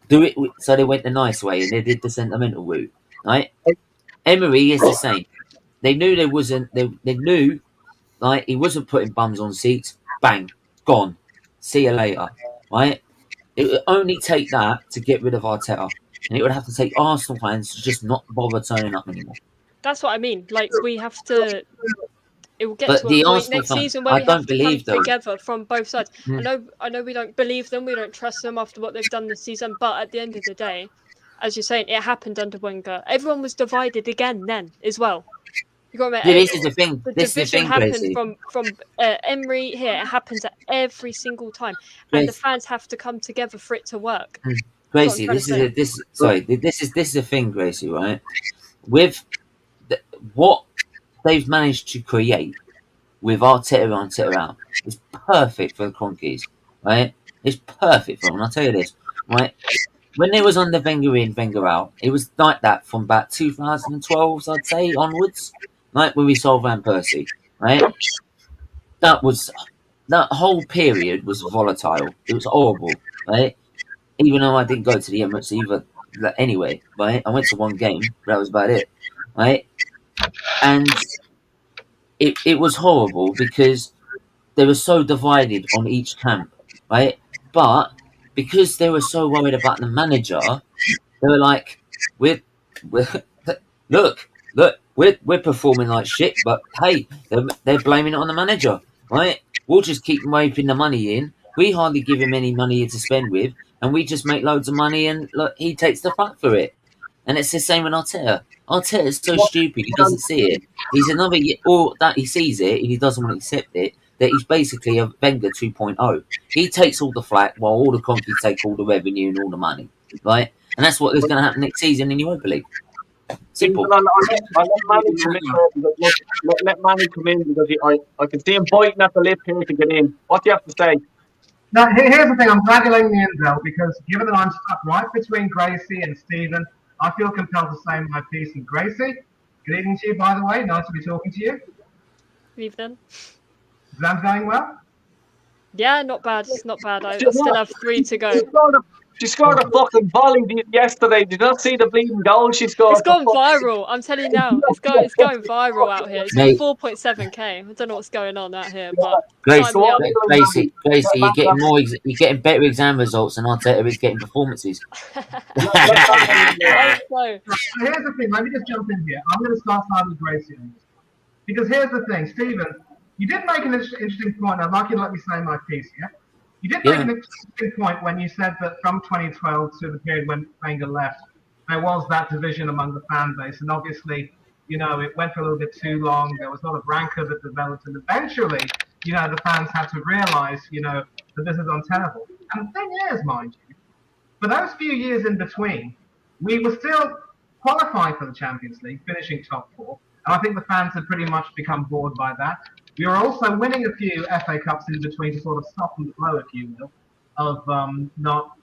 S13: Do it. So they went the nice way and they did the sentimental route, right? Emery is the same. They knew there wasn't. They knew, like, he wasn't putting bums on seats. Bang, gone. See you later, right? It would only take that to get rid of Arteta, and it would have to take Arsenal fans to just not bother turning up anymore.
S15: That's what I mean. Like, we have to. It will get
S13: But
S15: to
S13: the
S15: a point
S13: Arsenal
S15: next
S13: fans,
S15: season where
S13: I
S15: we
S13: don't
S15: have to
S13: believe
S15: come
S13: them.
S15: together from both sides.
S13: Mm.
S15: I know we don't believe them. We don't trust them after what they've done this season. But at the end of the day, as you're saying, it happened under Wenger. Everyone was divided again then as well. You got to remember,
S13: Yeah, this is the thing.
S15: The
S13: This is the
S15: division
S13: thing,
S15: happened
S13: Gracie.
S15: from Emery here. It happens at every single time, and the fans have to come together for it to work.
S13: Gracie, this is the thing, Gracie. Right, with what they've managed to create with Arteta out, is perfect for the Cronkies. Right, it's perfect for them. I'll tell you this. Right, when they was on the Wenger in, Wenger out, it was like that from about 2012, I'd say, onwards. Like when we sold Van Persie, right? That whole period was volatile. It was horrible, right? Even though I didn't go to the Emirates either. Anyway, right? I went to one game, but that was about it, right? And it was horrible because they were so divided on each camp, right? But because they were so worried about the manager, they were like, we're look, we're performing like shit, but hey, they're blaming it on the manager, right? We'll just keep wiping the money in. We hardly give him any money to spend with, and we just make loads of money, and look, he takes the fat for it. And it's the same with Arteta. Arteta is so stupid, he doesn't see it. He's another, or that he sees it, and he doesn't want to accept it, that he's basically a Wenger 2.0. He takes all the flack, while all the Cronkies take all the revenue and all the money, right? And that's what is going to happen next season in Europa League. Simple.
S3: I'll let Manny come in because I can see him biting at the lip here to get in. What do you have to say?
S11: Now, here's the thing. I'm glad you're letting me in, Bill, because given that I'm stuck right between Gracie and Stephen, I feel compelled to say my piece. And Gracie, good evening to you, by the way. Nice to be talking to you.
S15: Good evening.
S11: Exams going well?
S15: Yeah, not bad. It's not bad. I still have 3 to go.
S3: She scored a fucking volley yesterday. Did you not see the bleeding goal she scored?
S15: It's gone viral. I'm telling you now. It's going viral out here. It's got 4.7k. I don't know what's going on out here, but
S13: Gracie, you're getting better exam results than Arteta is getting performances.
S11: So here's the thing. Let me just jump in here. I'm going to start with Gracie on this. Because here's the thing, Stephen, you did make an interesting point. I'd like you to let me say my piece, yeah? You did make an interesting point when you said that from 2012 to the period when Wenger left, there was that division among the fan base, and obviously, it went for a little bit too long. There was a lot of rancor that developed, and eventually, the fans had to realise, that this is untenable. And the thing is, mind you, for those few years in between, we were still qualifying for the Champions League, finishing top 4, and I think the fans had pretty much become bored by that. We were also winning a few FA Cups in between to sort of soften the blow, if you will, of not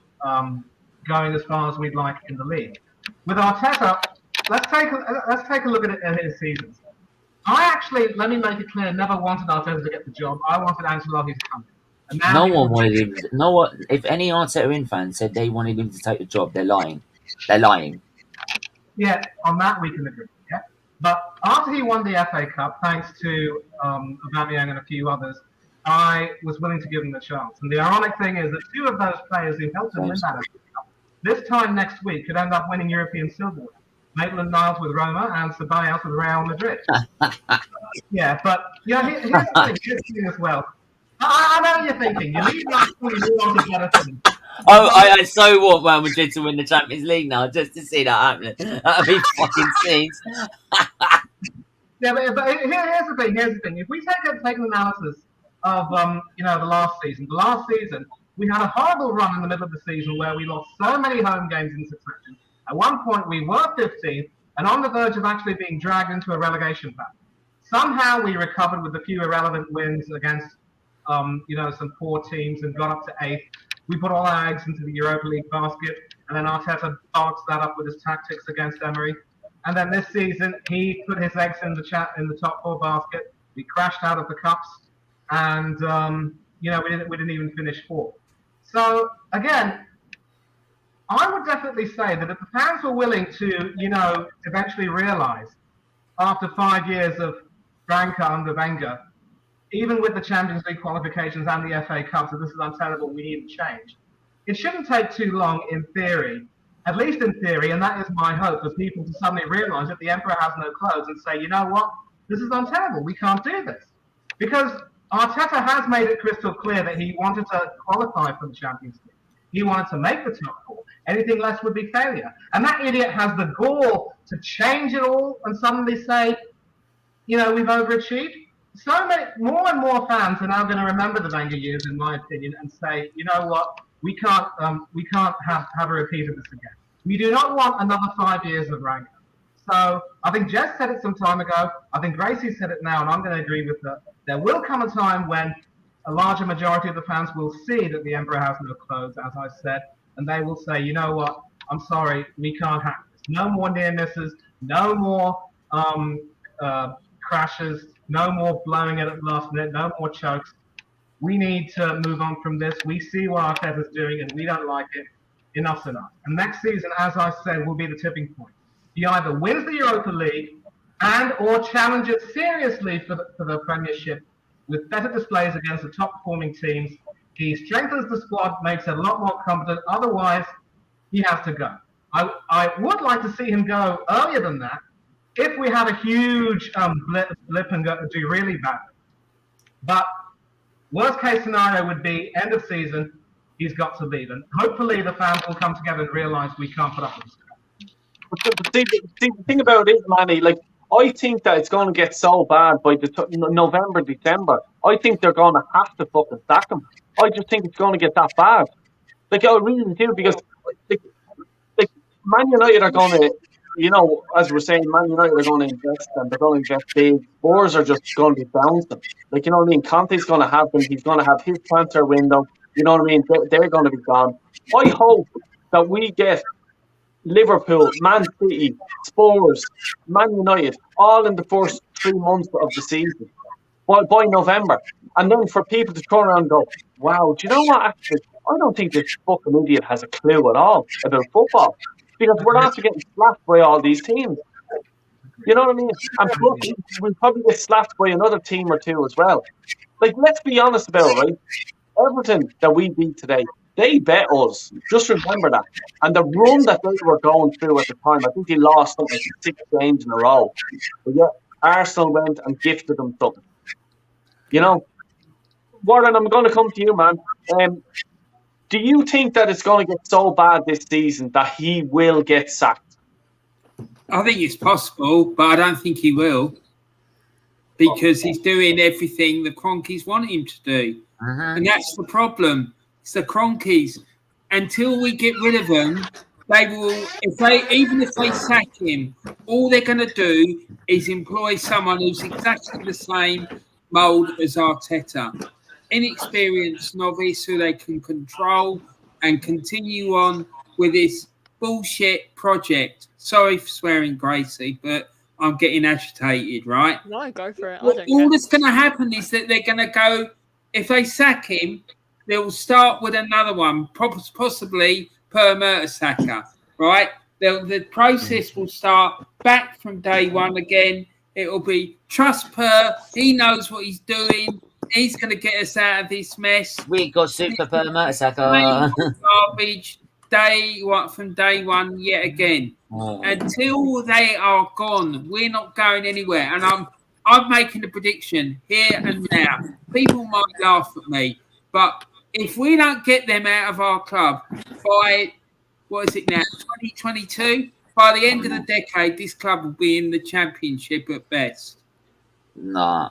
S11: going as far as we'd like in the league. With Arteta, let's take a look at his seasons. I actually, let me make it clear, never wanted Arteta to get the job. I wanted Ancelotti to come in.
S13: No one wanted him. If any Arteta fan said they wanted him to take the job, they're lying. They're lying.
S11: Yeah, on that we can agree. Yeah, but after he won the FA Cup, thanks to Aubameyang and a few others, I was willing to give him the chance. And the ironic thing is that two of those players who helped him win that FA Cup, this time next week could end up winning European silverware. Maitland-Niles with Roma and Ceballos with Real Madrid. Yeah, but here's the thing as well. I know you're thinking. You need not to want to get a thing.
S13: Oh, I so want Real Madrid to win the Champions League now, just to see that happening. That'd be fucking scenes.
S11: Yeah, but here's the thing. If we take an analysis of the last season, we had a horrible run in the middle of the season where we lost so many home games in succession. At one point, we were 15th and on the verge of actually being dragged into a relegation battle. Somehow, we recovered with a few irrelevant wins against, some poor teams and got up to 8th. We put all our eggs into the Europa League basket, and then Arteta boxed that up with his tactics against Emery. And then this season, he put his eggs in the top 4 basket. We crashed out of the cups, and we didn't even finish 4th. So again, I would definitely say that if the fans were willing to, eventually realise after 5 years of rancor under Wenger, even with the Champions League qualifications and the FA Cups, that this is untenable, we need to change. It shouldn't take too long, in theory, at least in theory, and that is my hope, for people to suddenly realise that the Emperor has no clothes and say, you know what, this is untenable, we can't do this. Because Arteta has made it crystal clear that he wanted to qualify for the Champions League. He wanted to make the top 4. Anything less would be failure. And that idiot has the gall to change it all and suddenly say, we've overachieved. So many, more and more fans are now going to remember the Wenger years, in my opinion, and say, you know what, we can't have a repeat of this again. We do not want another 5 years of rancor. So I think Jess said it some time ago. I think Gracie said it now, and I'm going to agree with that. There will come a time when a larger majority of the fans will see that the Emperor has no clothes, as I said, and they will say, you know what, I'm sorry, we can't have this. No more near misses, no more crashes, no more blowing it at the last minute, no more chokes. We need to move on from this. We see what Arteta's doing and we don't like it. Enough's enough. And next season, as I said, will be the tipping point. He either wins the Europa League and or challenges seriously for the Premiership with better displays against the top performing teams. He strengthens the squad, makes it a lot more competent. Otherwise, he has to go. I would like to see him go earlier than that if we have a huge blip and do really bad. But worst case scenario would be end of season, he's got to leave. And hopefully the fans will come together and realise we can't put up with this.
S3: The thing about it, Manny, I think that it's going to get so bad by November, December. I think they're going to have to fucking sack him. I just think it's going to get that bad. I really do, because Man United are going to, as we're saying, Man United are going to invest, and they're going to invest big. Spurs are just going to be bouncing. Conte's going to have them. He's going to have his transfer window. You know what I mean? They're going to be gone. I hope that we get Liverpool, Man City, Spurs, Man United, all in the first 3 months of the season by November. And then for people to turn around and go, wow, do you know what, actually, I don't think this fucking idiot has a clue at all about football. Because we're after getting slapped by all these teams. You know what I mean? And we'll probably get slapped by another team or two as well. Let's be honest about it, right? Everton that we beat today, they bet us. Just remember that. And the run that they were going through at the time, I think they lost something 6 games in a row. But yeah, Arsenal went and gifted them something. Warren, I'm going to come to you, man. Do you think that it's going to get so bad this season that he will get sacked?
S4: I think it's possible, but I don't think he will. Because he's doing everything the Cronkies want him to do. And that's the problem. It's the Cronkies. Until we get rid of them, they will, even if they sack him, all they're going to do is employ someone who's exactly the same mould as Arteta. Inexperienced novice who they can control and continue on with this bullshit project. Sorry for swearing, Gracie, but I'm getting agitated, right?
S15: No, go for it. I don't
S4: All
S15: care.
S4: that's going to happen is that they're going to go, if they sack him, they'll start with another one, possibly per Mertesacker, right? The process will start back from day one again. It'll be trust Per. He knows what he's doing. He's going to get us out of this mess.
S13: We got Super Per Mertesacker.
S4: Garbage from day one yet again. Until they are gone, we're not going anywhere. And I'm making a prediction here and now. People might laugh at me, but if we don't get them out of our club by, what is it now, 2022, by the end of the decade, this club will be in the Championship at best.
S13: Nah.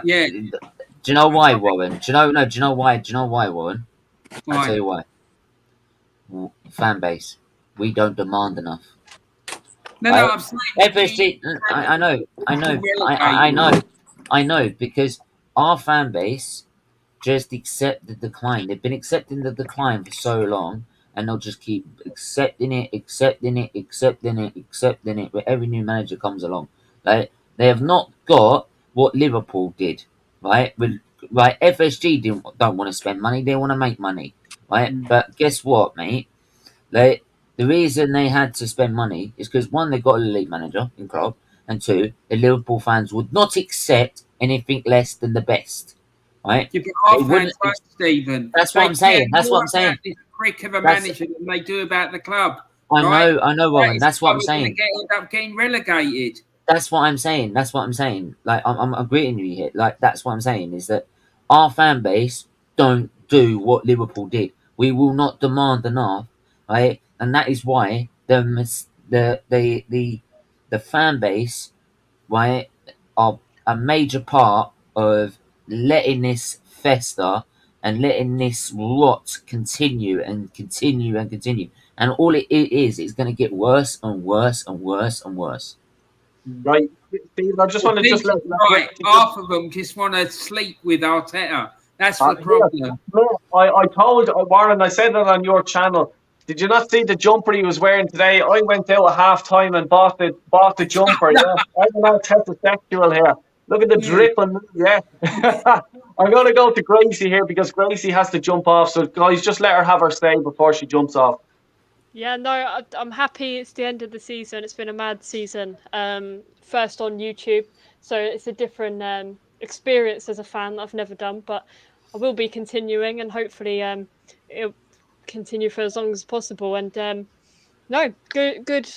S4: Yeah.
S13: Do you know why, Warren? Do you know why? Do you know why, Warren?
S4: Why?
S13: I'll tell you why. Fan base. We don't demand enough.
S4: No, I'm saying
S13: FSG. I know, because our fan base just accept the decline. They've been accepting the decline for so long, and they'll just keep accepting it with every new manager comes along. Like, they have not got what Liverpool did, right? FSG don't want to spend money; they want to make money, right? But guess what, mate? The reason they had to spend money is because, one, they got a elite manager in Klopp, and two, the Liverpool fans would not accept anything less than the best, right?
S4: Stephen.
S13: That's what I'm saying. That's what I'm saying.
S4: This prick of a manager than they do about the club.
S13: I know, Warren. That's what I'm saying.
S4: End up getting relegated.
S13: That's what I'm saying. Like, I'm agreeing with you here. Like, that's what I'm saying, is that our fan base don't do what Liverpool did. We will not demand enough, right? And that is why the fan base, right, are a major part of letting this fester and letting this rot continue. And all it is, it's going to get worse and worse and worse and worse.
S3: Right, Steve, I just want to
S4: right. Half of them just want to sleep with Arteta. That's the problem.
S3: I told Warren, I said it on your channel. Did you not see the jumper he was wearing today? I went out at half time and bought the jumper. Yeah, I'm not heterosexual here. Look at the drip on. Yeah, I'm gonna go to Gracie here because Gracie has to jump off. So guys, just let her have her say before she jumps off.
S15: Yeah, no, I'm happy it's the end of the season. It's been a mad season. First on YouTube, so it's a different experience as a fan that I've never done, but I will be continuing, and hopefully it'll continue for as long as possible. And no, good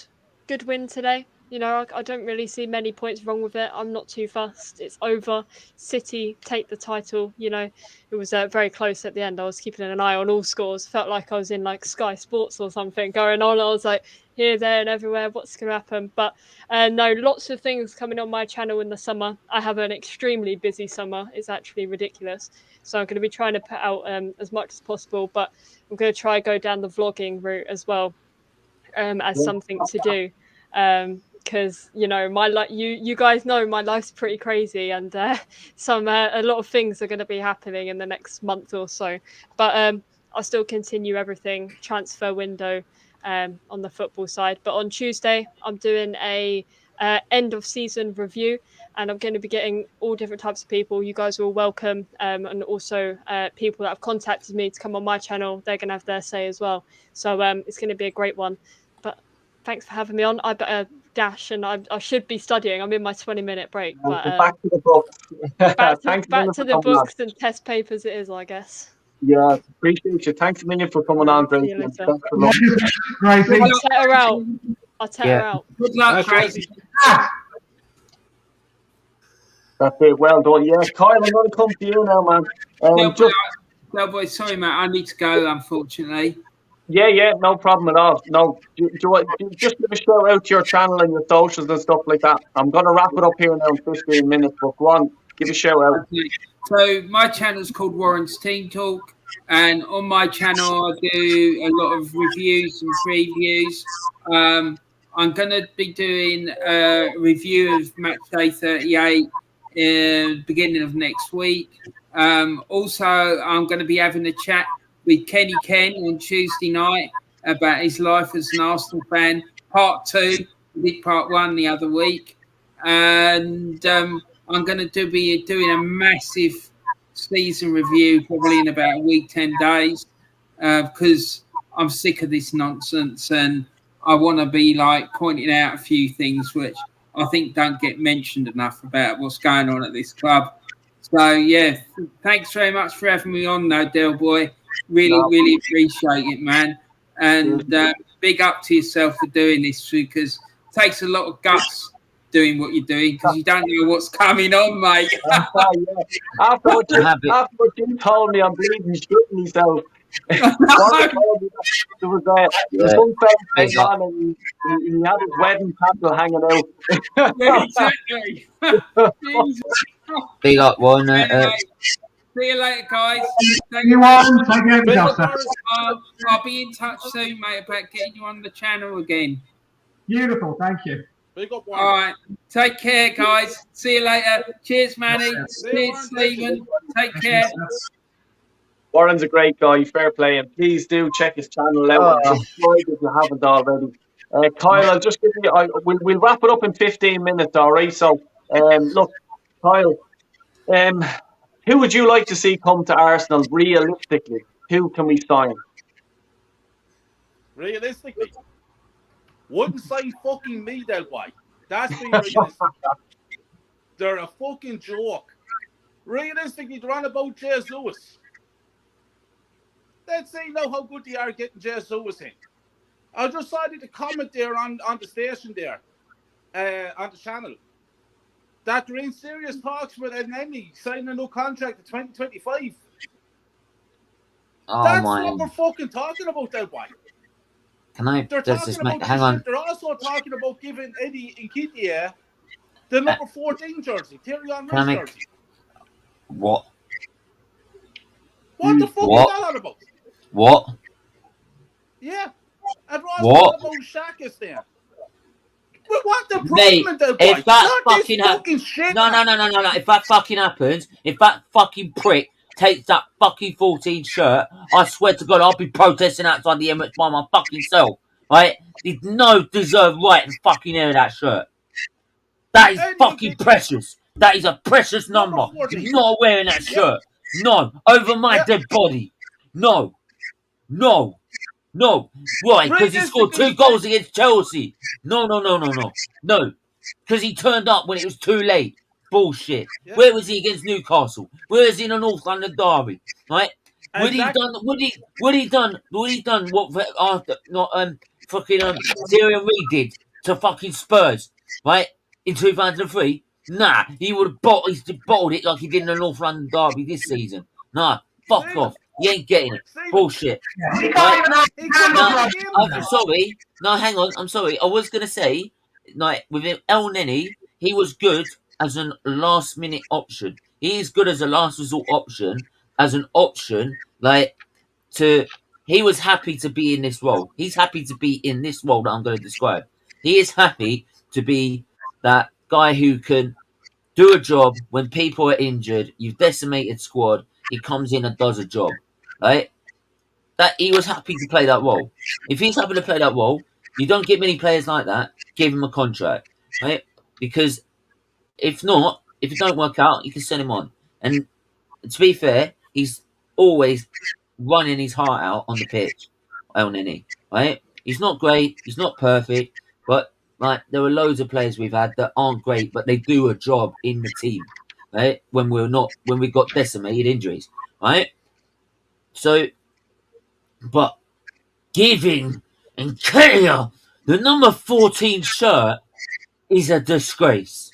S15: win today. You know, I don't really see many points wrong with it. I'm not too fussed. It's over. City take the title. You know, it was very close at the end. I was keeping an eye on all scores. Felt like I was in like Sky Sports or something going on. I was like here, there, and everywhere. What's going to happen? But no, lots of things coming on my channel in the summer. I have an extremely busy summer. It's actually ridiculous. So I'm going to be trying to put out as much as possible. But I'm going to try go down the vlogging route as well as something to do. Because you know my you guys know my life's pretty crazy, and a lot of things are going to be happening in the next month or so. But I'll still continue everything transfer window on the football side. But on Tuesday, I'm doing a end of season review, and I'm going to be getting all different types of people. You guys are all welcome, and also people that have contacted me to come on my channel. They're going to have their say as well. So it's going to be a great one. But thanks for having me on. I better dash, and I should be studying. I'm in my 20-minute break. But
S3: back to the books.
S15: back to the books and test papers it is, I guess.
S3: Yeah, appreciate you. Thanks a million for coming on, Gracie.
S15: I'll set her out. I'll set her out.
S4: Good luck, Gracie.
S3: That's it. Well done. Yeah, Kyle, I'm going to come to you now, man.
S4: Boy, sorry, mate. I need to go, unfortunately.
S3: Yeah, no problem at all. No, just give a shout out to your channel and your socials and stuff like that. I'm going to wrap it up here now in 15 minutes, but go on, give a shout out.
S4: Okay. So my channel is called Warren's Team Talk, and on my channel I do a lot of reviews and previews. I'm going to be doing a review of Match Day 38 beginning of next week. Also, I'm going to be having a chat with Kenny Ken on Tuesday night about his life as an Arsenal fan. Part 2, we did part 1 the other week. And I'm going to be doing a massive season review probably in about a week, 10 days, because I'm sick of this nonsense and I want to be like pointing out a few things which I think don't get mentioned enough about what's going on at this club. So, yeah, thanks very much for having me on, though, Del Boy. Really appreciate it, man. And big up to yourself for doing this because it takes a lot of guts doing what you're doing because you don't know what's coming on, mate.
S3: After what you told me, I'm bleeding shitting myself. There was some fella came on and he had his wedding candle hanging out.
S4: Yeah, exactly.
S13: Big up, one.
S4: See you later, guys.
S11: Thank you, Warren. Take care of
S4: I'll be in touch soon, mate, about getting you on the channel again.
S11: Beautiful. Thank you.
S4: All right. Take care, guys. See you later. Cheers, Manny. Cheers, Stephen. Take care.
S3: Warren's a great guy. Fair play. And please do check his channel out and subscribe if you haven't already. Kyle, I'll just give you. We'll wrap it up in 15 minutes, all right? So, look, Kyle, who would you like to see come to Arsenal realistically? Who can we sign?
S5: Realistically? Wouldn't sign fucking me that way. That's being realistic. They're a fucking joke. Realistically, they're on about Jez Lewis. Let's see now how good they are getting Jez Lewis in. I just saw the comment there on the station there, on the channel, that they're in serious talks with Enemy signing a new contract in 2025. That's what we're fucking talking about that way.
S13: Can I just hang on?
S5: They're also talking about giving Eddie Nketiah the number 14 jersey, Thierry Henry's jersey.
S13: What?
S5: What the fuck is that all about?
S13: What?
S5: Yeah. And Ross talking about Shaq is there. But what the problem
S13: Mate,
S5: though,
S13: if that fucking
S5: shit.
S13: No. If that fucking happens, if that fucking prick takes that fucking 14 shirt, I swear to God, I'll be protesting outside the Emirates by my fucking self. Right? There's no deserved right to fucking wear that shirt. That is fucking precious. That is a precious number. You're not wearing that shirt. No. Over my dead body. No. Why? Because he scored 2 goals against Chelsea. No. Because he turned up when it was too late. Bullshit. Yeah. Where was he against Newcastle? Where is he in the North London derby? Right? Exactly. Would he done what after Thierry Henry did to fucking Spurs, right? In 2003? Nah, he would have bottled it like he did in the North London derby this season. Nah, fuck off. You ain't getting it. Bullshit. Right? I'm sorry. No, hang on. I'm sorry. I was going to say, like, with El Neni, he was good as a last-minute option. He is good as a last-resort option, as an option, like, he was happy to be in this role. He's happy to be in this role that I'm going to describe. He is happy to be that guy who can do a job when people are injured. You've decimated squad. He comes in and does a job. Right? That he was happy to play that role. If he's happy to play that role, you don't get many players like that. Give him a contract, right? Because if not, if it don't work out, you can send him on. And to be fair, he's always running his heart out on the pitch, El Neni, right? He's not great, he's not perfect, but like there are loads of players we've had that aren't great, but they do a job in the team, right? When we got decimated injuries, right? So, but giving Nketiah the number 14 shirt is a disgrace.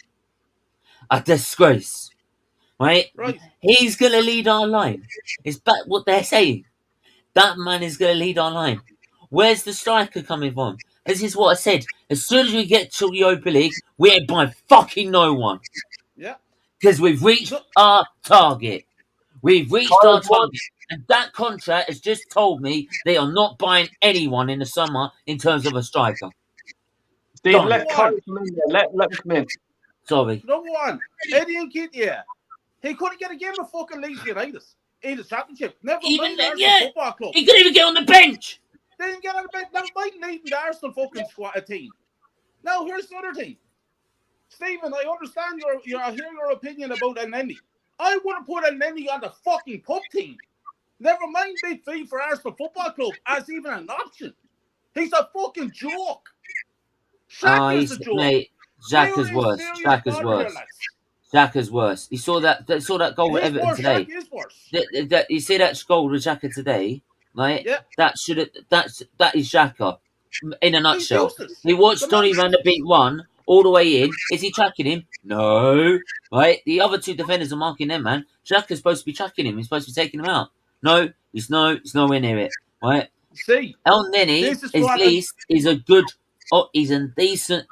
S13: a disgrace. Right?
S5: Right.
S13: He's going to lead our line. It's back what they're saying. That man is going to lead our line. Where's the striker coming from? This is what I said. As soon as we get to the Europa League, we ain't buying fucking no one.
S5: Yeah.
S13: Because we've reached our target. We've reached our target. And that contract has just told me they are not buying anyone in the summer in terms of a striker.
S3: Steve, let Kyle come in there. Let him come in.
S13: Sorry.
S5: Number one, Eddie Nketiah. He couldn't get a game of fucking Leeds United in the championship. Never mind the Arsenal Football Club.
S13: He couldn't even get on the bench.
S5: They didn't get on the bench. Never mind leading the Arsenal fucking team. Now, here's the other thing. Stephen, I understand I hear your opinion about Elneny. I wouldn't put Elneny on the fucking pub team. Never mind big fee for Arsenal Football Club as even an option. He's a fucking joke. Shaq is a joke.
S13: Mate, Xhaka's worse. Xhaka's worse. Xhaka's worse. You saw that goal with Everton today.
S5: Is worse.
S13: You see that goal with Xhaka today, right?
S5: Yeah.
S13: That is Xhaka in a nutshell. He watched Donny van der Beek run all the way in. Is he tracking him? No. Right? The other two defenders are marking them, man. Xhaka's supposed to be tracking him. He's supposed to be taking him out. No, he's nowhere near it. Right?
S5: See,
S13: Elneny at least is a good. Oh, he's a decent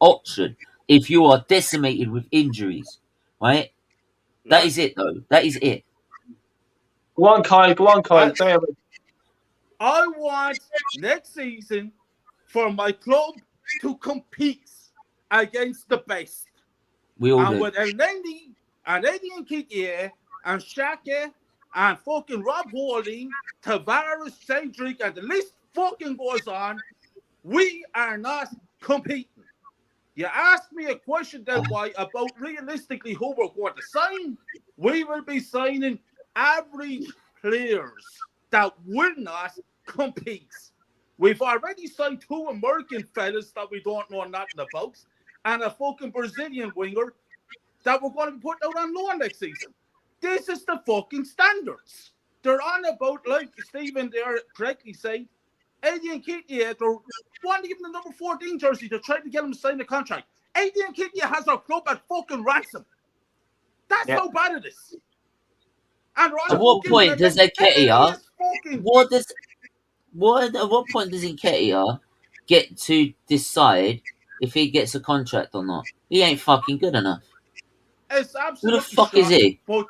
S13: option if you are decimated with injuries, right? That is it, though. That is it.
S3: Go on, Kyle. Say it.
S5: I want next season for my club to compete against the best.
S13: We all
S5: and
S13: do.
S5: With Elneny and Eddie Nketiah and Xhaka and fucking Rob Holding, Tavares, Cedric, and the list fucking goes on, we are not competing. You asked me a question then why about realistically who we're going to sign. We will be signing average players that will not compete. We've already signed 2 American fellas that we don't know nothing about, and a fucking Brazilian winger that we're going to be putting out on loan next season. This is the fucking standards. They're on about, like Stephen there correctly said, Eddie Nketiah, they want to give him the number 14 jersey to try to get him to sign the contract. Eddie Nketiah has our club at fucking ransom. That's how bad it is. And
S13: at what point does Nketiah? At what point does Nketiah get to decide if he gets a contract or not? He ain't fucking good enough.
S5: It's absolutely
S13: Who the fuck is he?
S5: But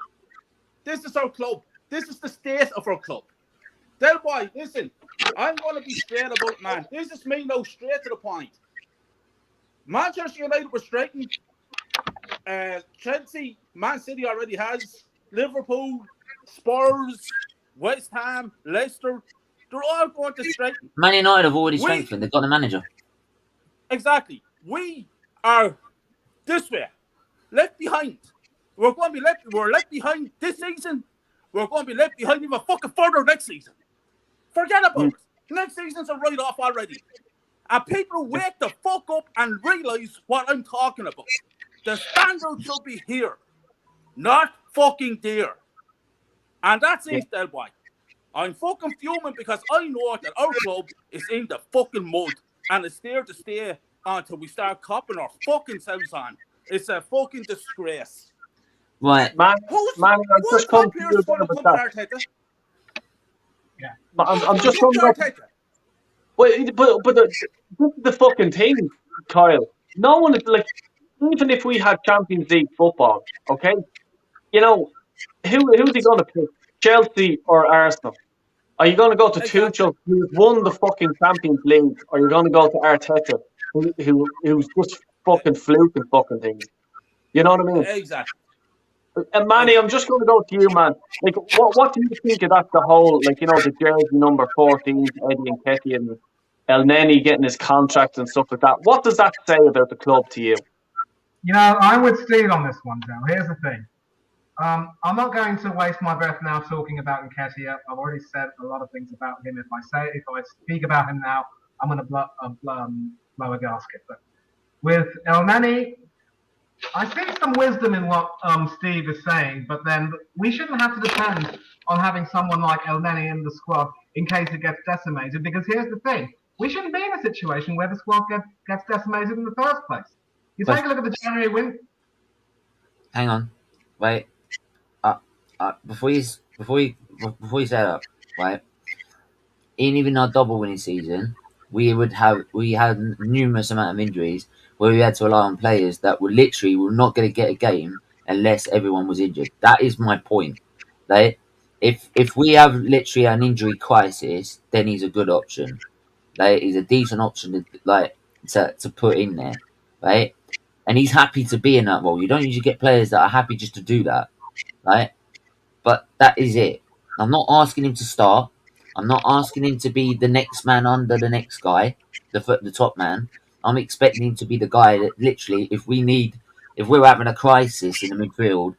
S5: this is our club. This is the state of our club. Del boy, listen, I'm going to be straight about, man. This is me now, straight to the point. Manchester United was straightened. Chelsea, Man City already has. Liverpool, Spurs, West Ham, Leicester. They're all going to straighten.
S13: Man United have already strengthened. They've got a manager.
S5: Exactly. We are this way, left behind. We're left behind this season. We're going to be left behind even fucking further next season. Forget about it. Next season's a write-off already. And people wake the fuck up and realise what I'm talking about. The standard should be here, not fucking there. And that's it, Del Boy. I'm fucking fuming because I know that our club is in the fucking mud and it's there to stay until we start copping our fucking selves on. It's a fucking disgrace.
S13: Right.
S3: Man, I'm just coming to you about that.
S5: Yeah.
S3: I'm just coming up. But this is the fucking thing, Kyle. No one is like, even if we had Champions League football, okay? You know, who's he going to pick? Chelsea or Arsenal? Are you going to go to Tuchel, who's won the fucking Champions League, or are you going to go to Arteta, who's just fucking fluking fucking things? You know what I mean?
S5: Exactly.
S3: And Manny, I'm just going to go to you, man. Like, what do you think of that? The whole, like, you know, the jersey number 14, Eddie Nketiah, and Elneny getting his contract and stuff like that. What does that say about the club to you?
S11: You know, I'm with Steve on this one, Joe. Here's the thing. I'm not going to waste my breath now talking about Nketiah. I've already said a lot of things about him. If I speak about him now, I'm going to blow a gasket. But with Elneny, I see some wisdom in what Steve is saying, but then we shouldn't have to depend on having someone like Elneny in the squad in case it gets decimated, because here's the thing. We shouldn't be in a situation where the squad gets decimated in the first place. You take a look at the January win.
S13: Hang on, wait. Before you say that, right? In even our double winning season, we had numerous amount of injuries where we had to rely on players that were not going to get a game unless everyone was injured. That is my point. Like, if we have literally an injury crisis, then he's a good option. Like, he's a decent option to put in there, right? And he's happy to be in that role. You don't usually get players that are happy just to do that, right? But that is it. I'm not asking him to start. I'm not asking him to be the next man under the next guy, the top man. I'm expecting him to be the guy that literally, if we're having a crisis in the midfield,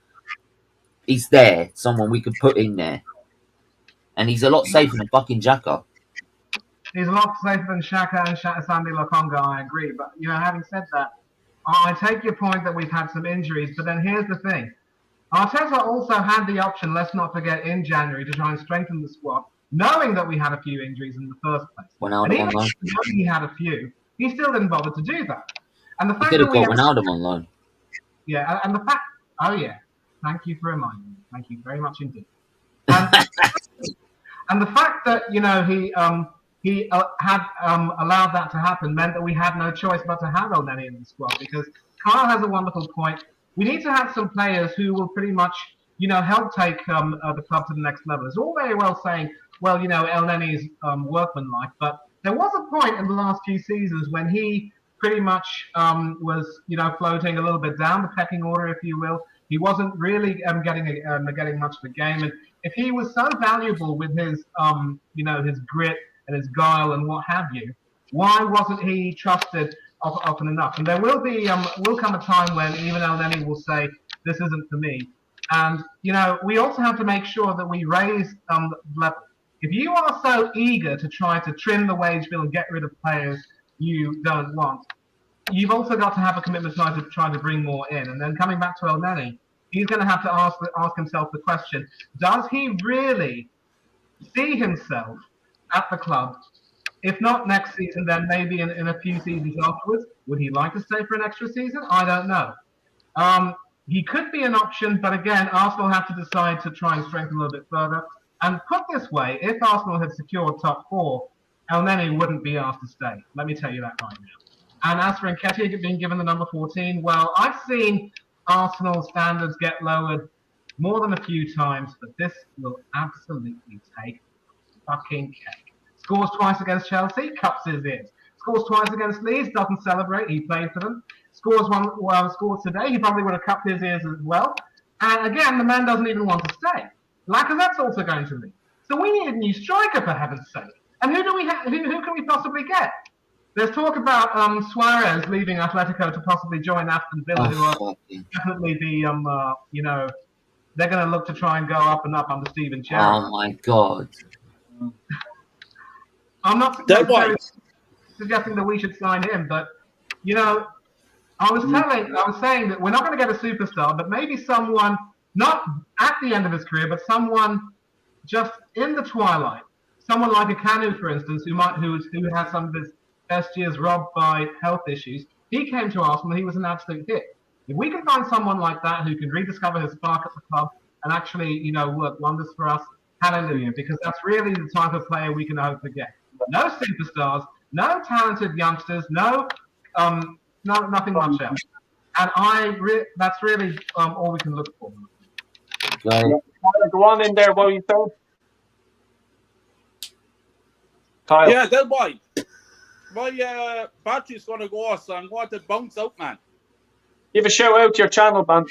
S13: he's there, someone we could put in there. And he's a lot safer than fucking Xhaka.
S11: He's a lot safer than Xhaka and Sandy Lokonga, I agree. But, having said that, I take your point that we've had some injuries, but then here's the thing. Arteta also had the option, let's not forget, in January to try and strengthen the squad, knowing that we had a few injuries in the first place. And even though he had a few, he still didn't bother to do that. And the fact
S13: he could have got Ronaldo on loan.
S11: Yeah, and the fact... Oh, yeah. Thank you for reminding me. Thank you very much indeed. And the fact that, he had allowed that to happen meant that we had no choice but to have Elneny in the squad, because Kyle has a wonderful point. We need to have some players who will pretty much, help take the club to the next level. It's all very well saying, well, Elneny's workmanlike, but there was a point in the last few seasons when he pretty much was, floating a little bit down the pecking order, if you will. He wasn't really getting much of a game, and if he was so valuable with his, his grit and his guile and what have you, why wasn't he trusted often enough? And there will come a time when even Elneny will say, this isn't for me. And, we also have to make sure that we raise the level. If you are so eager to try to trim the wage bill and get rid of players you don't want, you've also got to have a commitment to try to bring more in. And then coming back to Elneny, he's going to have to ask himself the question, does he really see himself at the club? If not next season, then maybe in a few seasons afterwards. Would he like to stay for an extra season? I don't know. He could be an option, but again, Arsenal have to decide to try and strengthen a little bit further. And put this way, if Arsenal had secured top 4, Elneny wouldn't be asked to stay. Let me tell you that right now. And as for Nketiah being given the number 14, well, I've seen Arsenal standards get lowered more than a few times, but this will absolutely take fucking cake. Scores twice against Chelsea, cups his ears. Scores twice against Leeds, doesn't celebrate, he played for them. Scores today, he probably would have cupped his ears as well. And again, the man doesn't even want to stay. Lacazette's also going to leave. So we need a new striker, for heaven's sake. And who can we possibly get? There's talk about Suarez leaving Atletico to possibly join Aston Villa, who are definitely they're going to look to try and go up and up under Steven Gerrard.
S13: Oh my God.
S11: I'm not suggesting that we should sign him, but I was saying that we're not going to get a superstar, but maybe someone not at the end of his career, but someone just in the twilight, someone like a Kanu, for instance, who had some of his best years robbed by health issues. He came to Arsenal, he was an absolute hit. If we can find someone like that who can rediscover his spark at the club and actually, work wonders for us, hallelujah, because that's really the type of player we can hope to get. No superstars, no talented youngsters, nothing much else. And that's really all we can look for.
S3: Right. Go on in there, what are you saying? Kyle.
S5: Yeah, then why? My battery's going to go off, so I'm going to bounce out, man.
S3: Give a shout out to your channel, man.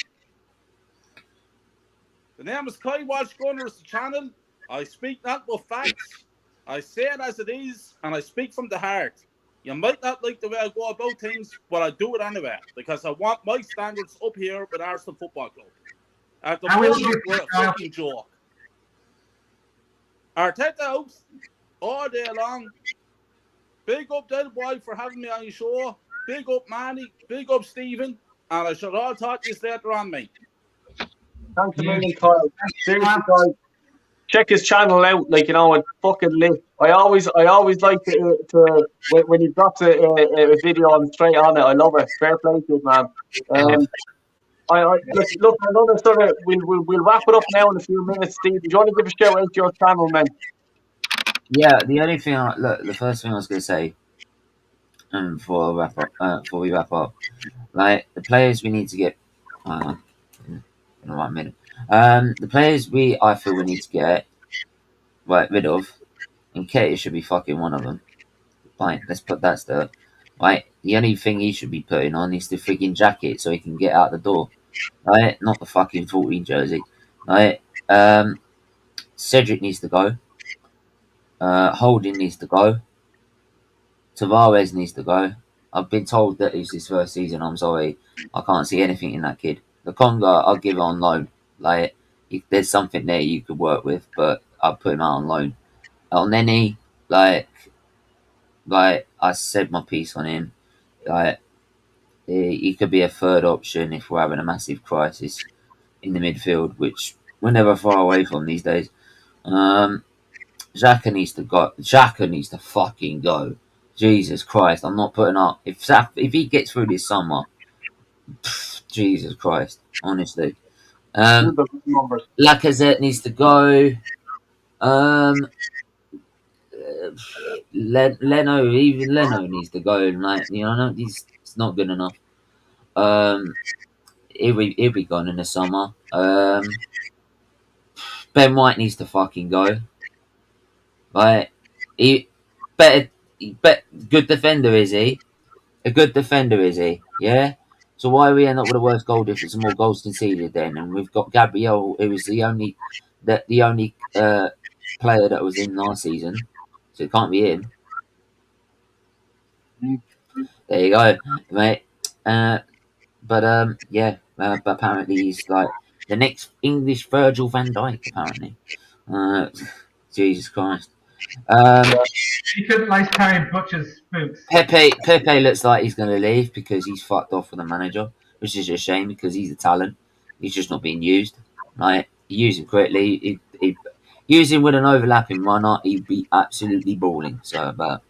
S5: The name is Kai Walsh Gunners, the channel. I speak not with facts. I say it as it is, and I speak from the heart. You might not like the way I go about things, but I do it anyway, because I want my standards up here with Arsenal Football Club. At the moment, we're a fucking joke. Arteta out all day long. Big up Dead Boy for having me on your show. Big up Manny. Big up Stephen. And I should all talk to you later on, mate.
S3: Thanks a million, Kyle. Seriously, guys. check his channel out. Like, you know, it's fucking lit. I always like to when he drops a video, I'm straight on it. I love it. Fair play to it, man. Look, another sort of we'll wrap it up now in a few minutes. Steve, do you want to give a shout out to your channel, man?
S13: Yeah, the only thing, the first thing I was going to say, before we wrap up, like the players we need to get, in the right minute. The players I feel we need to get rid of, and Katie should be fucking one of them. Right, let's put that there. Right, the only thing he should be putting on is the freaking jacket so he can get out the door. Right, not the fucking 14 jersey. Right, Cedric needs to go. Holding needs to go. Tavares needs to go. I've been told that it's his first season. I'm sorry, I can't see anything in that kid. The Conga, I'll give it on loan. Like, if there's something there you could work with, but I'll put him out on loan. El Neni, like I said my piece on him. Like, he could be a third option if we're having a massive crisis in the midfield, which we're never far away from these days. Xhaka needs to go. Xhaka needs to fucking go. Jesus Christ, I'm not putting up. If he gets through this summer, Jesus Christ, honestly. Lacazette needs to go. Leno needs to go. Like, you know, it's not good enough. He'll be gone in the summer. Ben White needs to fucking go. Like, good defender, is he? A good defender, is he? Yeah? So why we end up with the worst goal difference and more goals conceded then? And we've got Gabriel, who was the only player that was in last season. So it can't be him. There you go, mate. But apparently he's like the next English Virgil van Dijk, apparently. Jesus Christ.
S11: He couldn't like carry Butcher's boots.
S13: Pepe looks like he's going to leave because he's fucked off with the manager, which is a shame because he's a talent. He's just not being used. Right? You use him correctly. Use him with an overlapping runner, he'd be absolutely balling. So, but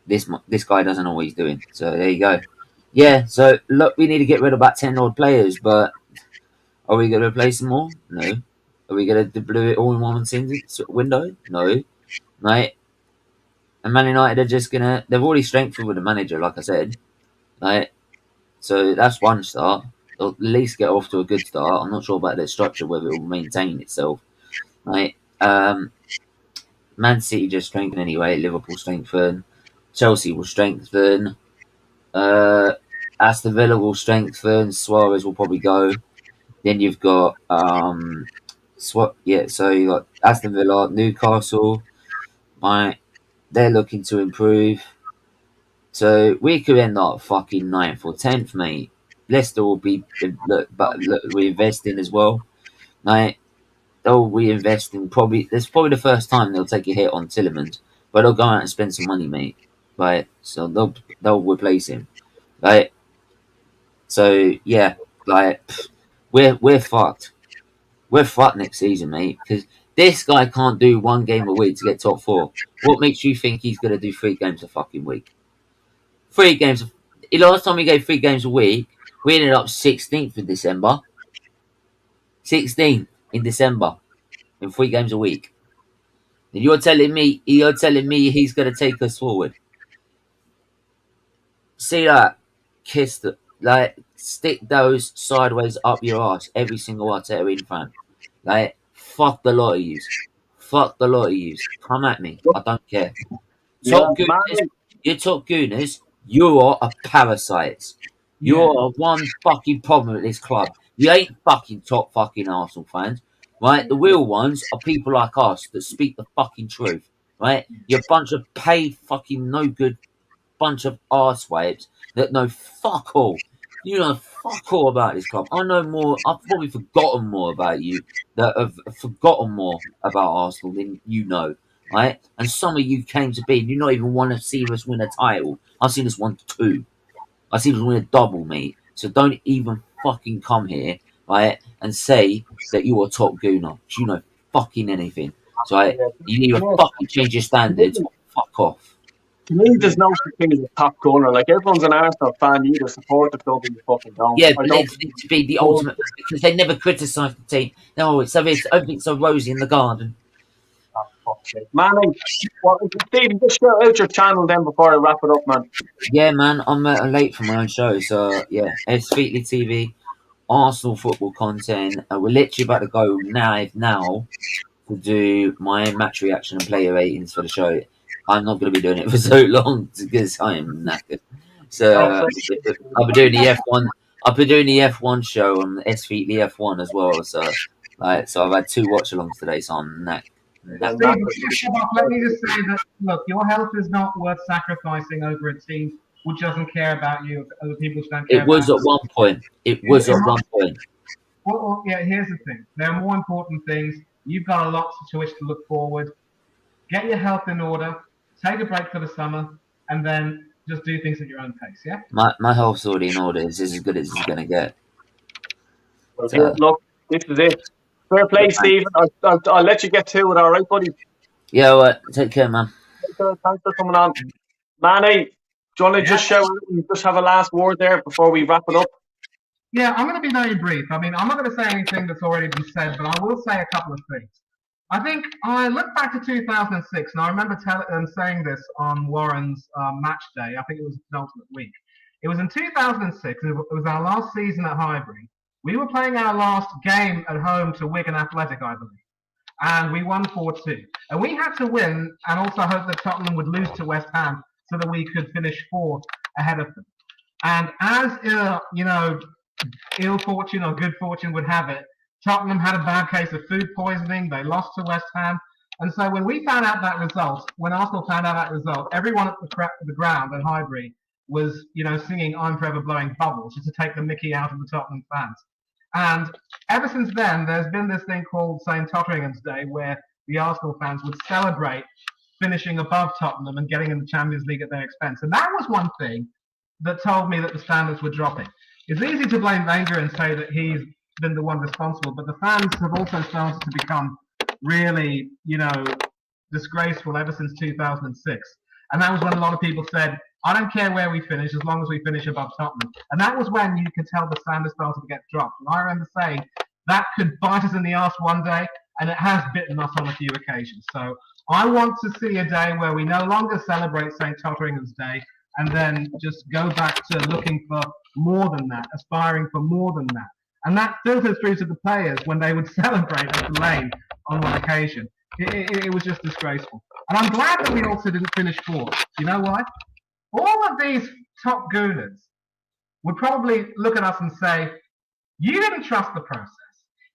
S13: this guy doesn't always do it. So there you go. Yeah. So look, we need to get rid of about 10 odd players, but are we going to replace them all? No. Are we going to blow it all in one window? No. Right? And Man United are just they've already strengthened with the manager, like I said. Right? So that's one start. They'll at least get off to a good start. I'm not sure about their structure, whether it will maintain itself. Right? Man City just strengthen anyway. Liverpool strengthen. Chelsea will strengthen. Aston Villa will strengthen. Suarez will probably go. Then you've got so you got Aston Villa, Newcastle. Right? They're looking to improve. So we could end up fucking 9th or 10th, mate. Leicester will be, we're investing as well. Mate, they'll reinvest in it's probably the first time they'll take a hit on Tillemans, but they'll go out and spend some money, mate. Right? So they'll replace him. Right? So yeah, like we're fucked. We're fucked next season, mate, because this guy can't do one game a week to get top 4. What makes you think he's going to do 3 games a fucking week? 3 games. The last time we gave 3 games a week, we ended up 16th in December. 16th in December in 3 games a week. And you're telling me he's going to take us forward. See that? Stick those sideways up your ass, every single Arteta in fan. Like, fuck the lot of yous. Fuck the lot of yous. Come at me. I don't care. Top Gooners, you are a parasites. You are one fucking problem at this club. You ain't fucking top fucking Arsenal fans, right? The real ones are people like us that speak the fucking truth, right? You're a bunch of paid fucking no good bunch of arsewapes that know fuck all. You know fuck all about this club. I know more. I've probably forgotten more about you that have forgotten more about Arsenal than you know. Right? And some of you came to be, you not even want to see us win a title. I've seen us win 2. I've seen us win a double, mate. So don't even fucking come here, right, and say that you are top gooner. You know fucking anything. So you need to fucking change your standards. Fuck off.
S3: To me, there's no such thing as a top corner. Like, everyone's an Arsenal fan. You either support the club or you fucking don't.
S13: Yeah,
S3: I
S13: but
S3: don't.
S13: it's to be the ultimate because they never criticise the team. No, everything's so rosy in the garden.
S3: Man, Stephen, just shout out your channel then before I wrap it up, man.
S13: Yeah, man, I'm late for my own show, so yeah, it's Feetly TV, Arsenal football content. We're literally about to go now to do my match reaction and player ratings for the show. I'm not going to be doing it for so long because I am knackered. So I'll be doing the F1. I've been doing the F1 show on S Feetly F1 as well. So I've had 2 watch-alongs today, so I'm knackered.
S11: Steve, let me just say that, look, your health is not worth sacrificing over a team which doesn't care about you, other people don't care
S13: It was
S11: about
S13: at one point. It was at one point.
S11: Well, yeah, here's the thing. There are more important things. You've got a lot to which to look forward. Get your health in order. Take a break for the summer, and then just do things at your own pace, yeah?
S13: My health's already in order. It's as good as it's going to get.
S3: Yeah, look, this is it. Fair play, Stephen. I'll let you get to it, all right, buddy?
S13: Yeah, all right. Take care, man.
S3: Thanks for coming on. Manny, do you want to just shout out and just have a last word there before we wrap it up?
S11: Yeah, I'm going to be very brief. I mean, I'm not going to say anything that's already been said, but I will say a couple of things. I think I look back to 2006, and I remember saying this on Warren's match day. I think it was penultimate week. It was in 2006. It was our last season at Highbury. We were playing our last game at home to Wigan Athletic, I believe, and we won 4-2. And we had to win and also hope that Tottenham would lose to West Ham so that we could finish 4th ahead of them. And as ill fortune or good fortune would have it, Tottenham had a bad case of food poisoning. They lost to West Ham. And so when we found out that result, when Arsenal found out that result, everyone at the ground at Highbury was, singing "I'm Forever Blowing Bubbles" just to take the mickey out of the Tottenham fans. And ever since then, there's been this thing called St. Totteringham's Day, where the Arsenal fans would celebrate finishing above Tottenham and getting in the Champions League at their expense. And that was one thing that told me that the standards were dropping. It's easy to blame Wenger and say that he's been the one responsible, but the fans have also started to become really, disgraceful ever since 2006. And that was when a lot of people said, I don't care where we finish as long as we finish above Tottenham. And that was when you could tell the standards started to get dropped. And I remember saying that could bite us in the arse one day, and it has bitten us on a few occasions. So I want to see a day where we no longer celebrate St. Totteringham's Day and then just go back to looking for more than that, aspiring for more than that. And that filtered through to the players when they would celebrate at the Lane on one occasion. It was just disgraceful. And I'm glad that we also didn't finish 4th. You know why? All of these top gooners would probably look at us and say, you didn't trust the process.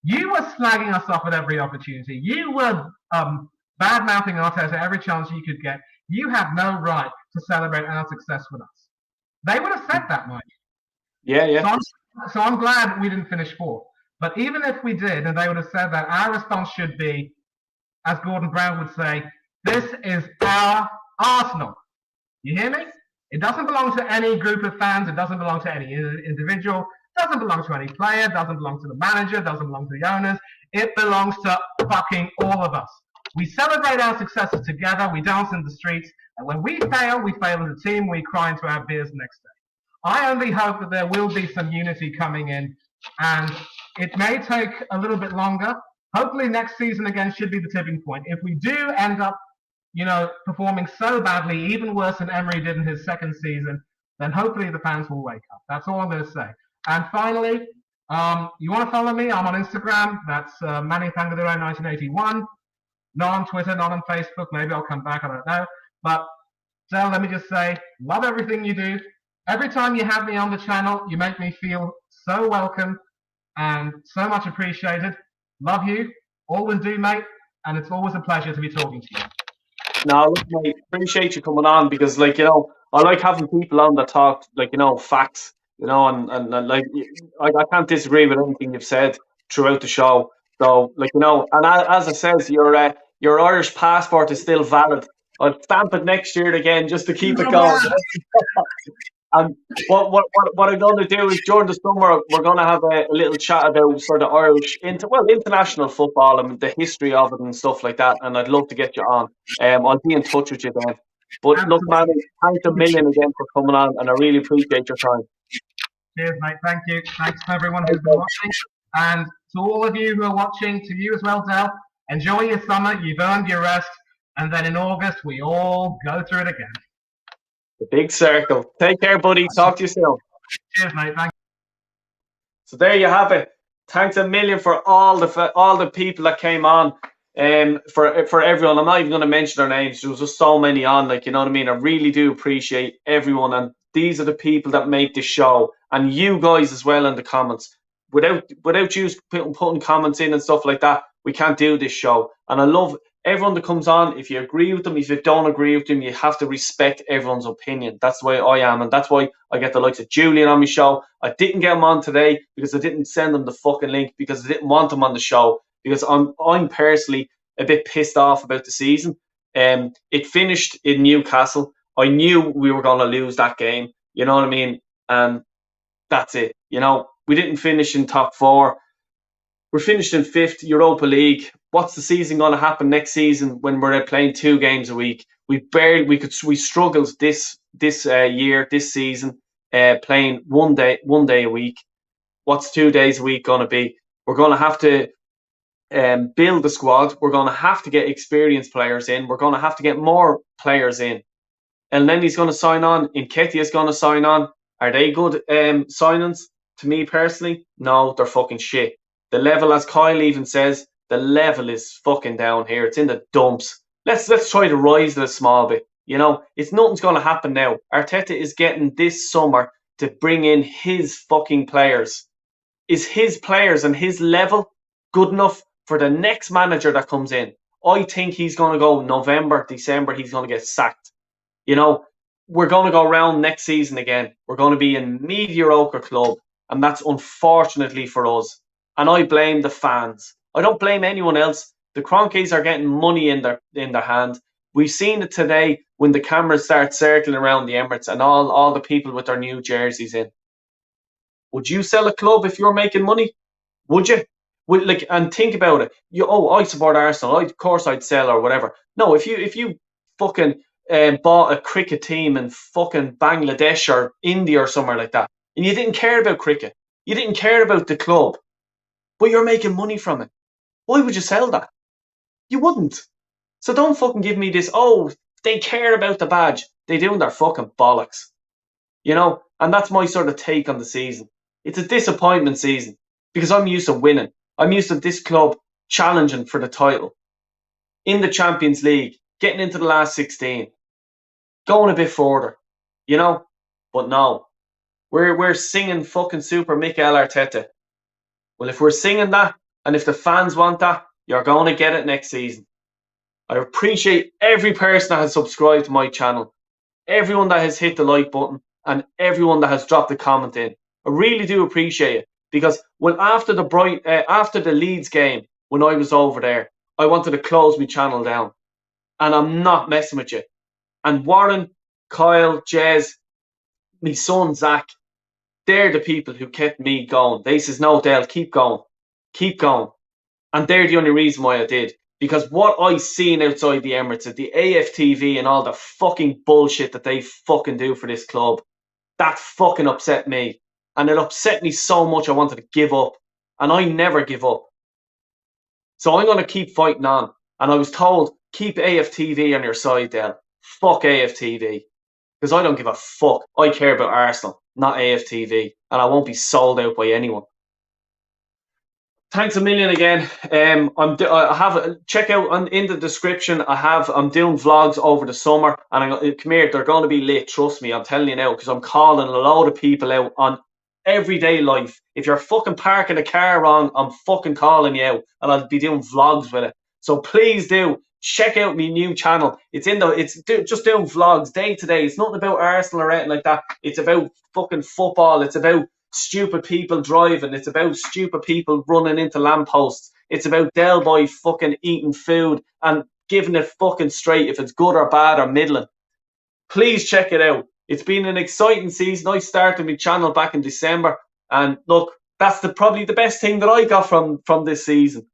S11: You were slagging us off at every opportunity. You were bad-mouthing Arteta every chance you could get. You have no right to celebrate our success with us. They would have said that, Mike.
S3: Yeah.
S11: So I'm glad we didn't finish 4th. But even if we did, and they would have said that, our response should be, as Gordon Brown would say, this is our Arsenal. You hear me? It doesn't belong to any group of fans. It doesn't belong to any individual. It doesn't belong to any player. It doesn't belong to the manager. It doesn't belong to the owners. It belongs to fucking all of us. We celebrate our successes together. We dance in the streets. And when we fail as a team. We cry into our beers the next day. I only hope that there will be some unity coming in, and it may take a little bit longer. Hopefully next season again should be the tipping point. If we do end up, performing so badly, even worse than Emery did in his second season, then hopefully the fans will wake up. That's all I'm going to say. And finally, you want to follow me? I'm on Instagram. That's Mannyfangaduro1981. Not on Twitter, not on Facebook. Maybe I'll come back. I don't know. But Del, let me just say, love everything you do. Every time you have me on the channel, you make me feel so welcome and so much appreciated. Love you. Always do, mate. And it's always a pleasure to be talking to you.
S3: No, look, mate, appreciate you coming on because, I like having people on that talk, facts, and I can't disagree with anything you've said throughout the show. So, and as I says, your Irish passport is still valid. I'll stamp it next year again just to keep it going. And what I'm going to do is during the summer we're going to have a little chat about sort of Irish international football and the history of it and stuff like that. And I'd love to get you on. I'll be in touch with you then. But look, man, thanks a million again for coming on, and I really appreciate your time.
S11: Cheers, mate. Thank you. Thanks to everyone who's been watching, and to all of you who are watching, to you as well, Del. Enjoy your summer. You've earned your rest, and then in August we all go through it again.
S3: The big circle. Take care, buddy. Talk to you soon.
S11: Cheers, mate. Thanks.
S3: So there you have it. Thanks a million for all the people that came on. For everyone. I'm not even going to mention their names. There was just so many on. Like, you know what I mean. I really do appreciate everyone, and these are the people that make this show, and you guys as well in the comments. Without you putting comments in and stuff like that, we can't do this show. And I love everyone that comes on. If you agree with them, if you don't agree with them, you have to respect everyone's opinion. That's the way I am, and that's why I get the likes of Julian on my show. I didn't get him on today because I didn't send him the fucking link, because I didn't want him on the show, because I'm personally a bit pissed off about the season. It finished in Newcastle. I knew we were going to lose that game. You know what I mean? And that's it. You know, we didn't finish in top four. We're finished in 5th Europa League. What's the season going to happen next season when we're playing 2 games a week? We struggled this year, this season, playing one day a week. What's 2 days a week going to be? We're going to have to build the squad. We're going to have to get experienced players in. We're going to have to get more players in. And then he's going to sign on. Nketiah's going to sign on. Are they good signings? To me personally, no, they're fucking shit. The level, as Kyle even says, the level is fucking down here. It's in the dumps. Let's try to rise it a small bit. You know, nothing's going to happen now. Arteta is getting this summer to bring in his fucking players. Is his players and his level good enough for the next manager that comes in? I think he's going to go November, December. He's going to get sacked. You know, we're going to go round next season again. We're going to be a mediocre club, and that's unfortunately for us. And I blame the fans. I don't blame anyone else. The Cronkies are getting money in their hand. We've seen it today when the cameras start circling around the Emirates and all the people with their new jerseys in. Would you sell a club if you were making money? Would you? And think about it. I support Arsenal. Of course I'd sell or whatever. No, if you fucking bought a cricket team in fucking Bangladesh or India or somewhere like that, and you didn't care about cricket, you didn't care about the club, but you're making money from it, why would you sell that? You wouldn't. So don't fucking give me this, they care about the badge. They doing their fucking bollocks. You know? And that's my sort of take on the season. It's a disappointment season because I'm used to winning. I'm used to this club challenging for the title. In the Champions League, getting into the last 16. Going a bit further. You know? But no. We're singing fucking Super Mikel Arteta. Well, if we're singing that, and if the fans want that, you're going to get it next season. I appreciate every person that has subscribed to my channel, everyone that has hit the like button, and everyone that has dropped a comment in. I really do appreciate it, because after the Leeds game, when I was over there, I wanted to close my channel down, and I'm not messing with you. And Warren, Kyle, Jez, my son Zach, they're the people who kept me going. They says, no, Dale, keep going. Keep going. And they're the only reason why I did. Because what I seen outside the Emirates at the AFTV and all the fucking bullshit that they fucking do for this club, that fucking upset me. And it upset me so much I wanted to give up. And I never give up. So I'm going to keep fighting on. And I was told, keep AFTV on your side, Dale. Fuck AFTV. Because I don't give a fuck. I care about Arsenal, not AFTV. And I won't be sold out by anyone. Thanks a million again. I have check out in the description. I'm doing vlogs over the summer, and come here. They're going to be lit. Trust me. I'm telling you now, because I'm calling a load of people out on everyday life. If you're fucking parking a car wrong, I'm fucking calling you out, and I'll be doing vlogs with it. So please do check out my new channel. It's just doing vlogs day to day. It's nothing about Arsenal or anything like that. It's about fucking football. It's about stupid people driving. It's about stupid people running into lampposts. It's about Del Boy fucking eating food and giving it fucking straight if it's good or bad or middling. Please check it out. It's been an exciting season. I started my channel back in December, and look, that's probably the best thing that I got from this season.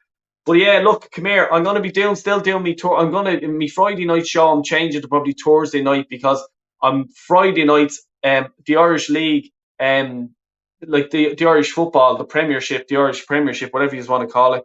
S3: But yeah, look, come here. I'm going to be still doing my tour. I'm going to, my Friday night show, I'm changing to probably Thursday night, because on Friday nights, the Irish League, like the Irish football, the Premiership, the Irish Premiership, whatever you want to call it,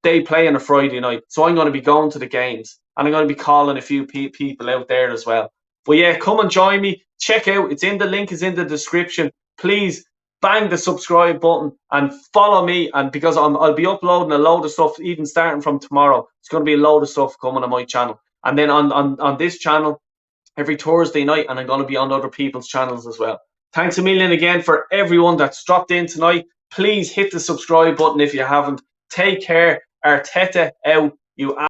S3: they play on a Friday night. So I'm going to be going to the games, and I'm going to be calling a few people out there as well. But yeah, come and join me. Check out. The link is in the description. Please bang the subscribe button and follow me. And because I'll be uploading a load of stuff, even starting from tomorrow. It's going to be a load of stuff coming on my channel. And then on this channel, every Thursday night, and I'm going to be on other people's channels as well. Thanks a million again for everyone that's dropped in tonight. Please hit the subscribe button if you haven't. Take care. Arteta out. You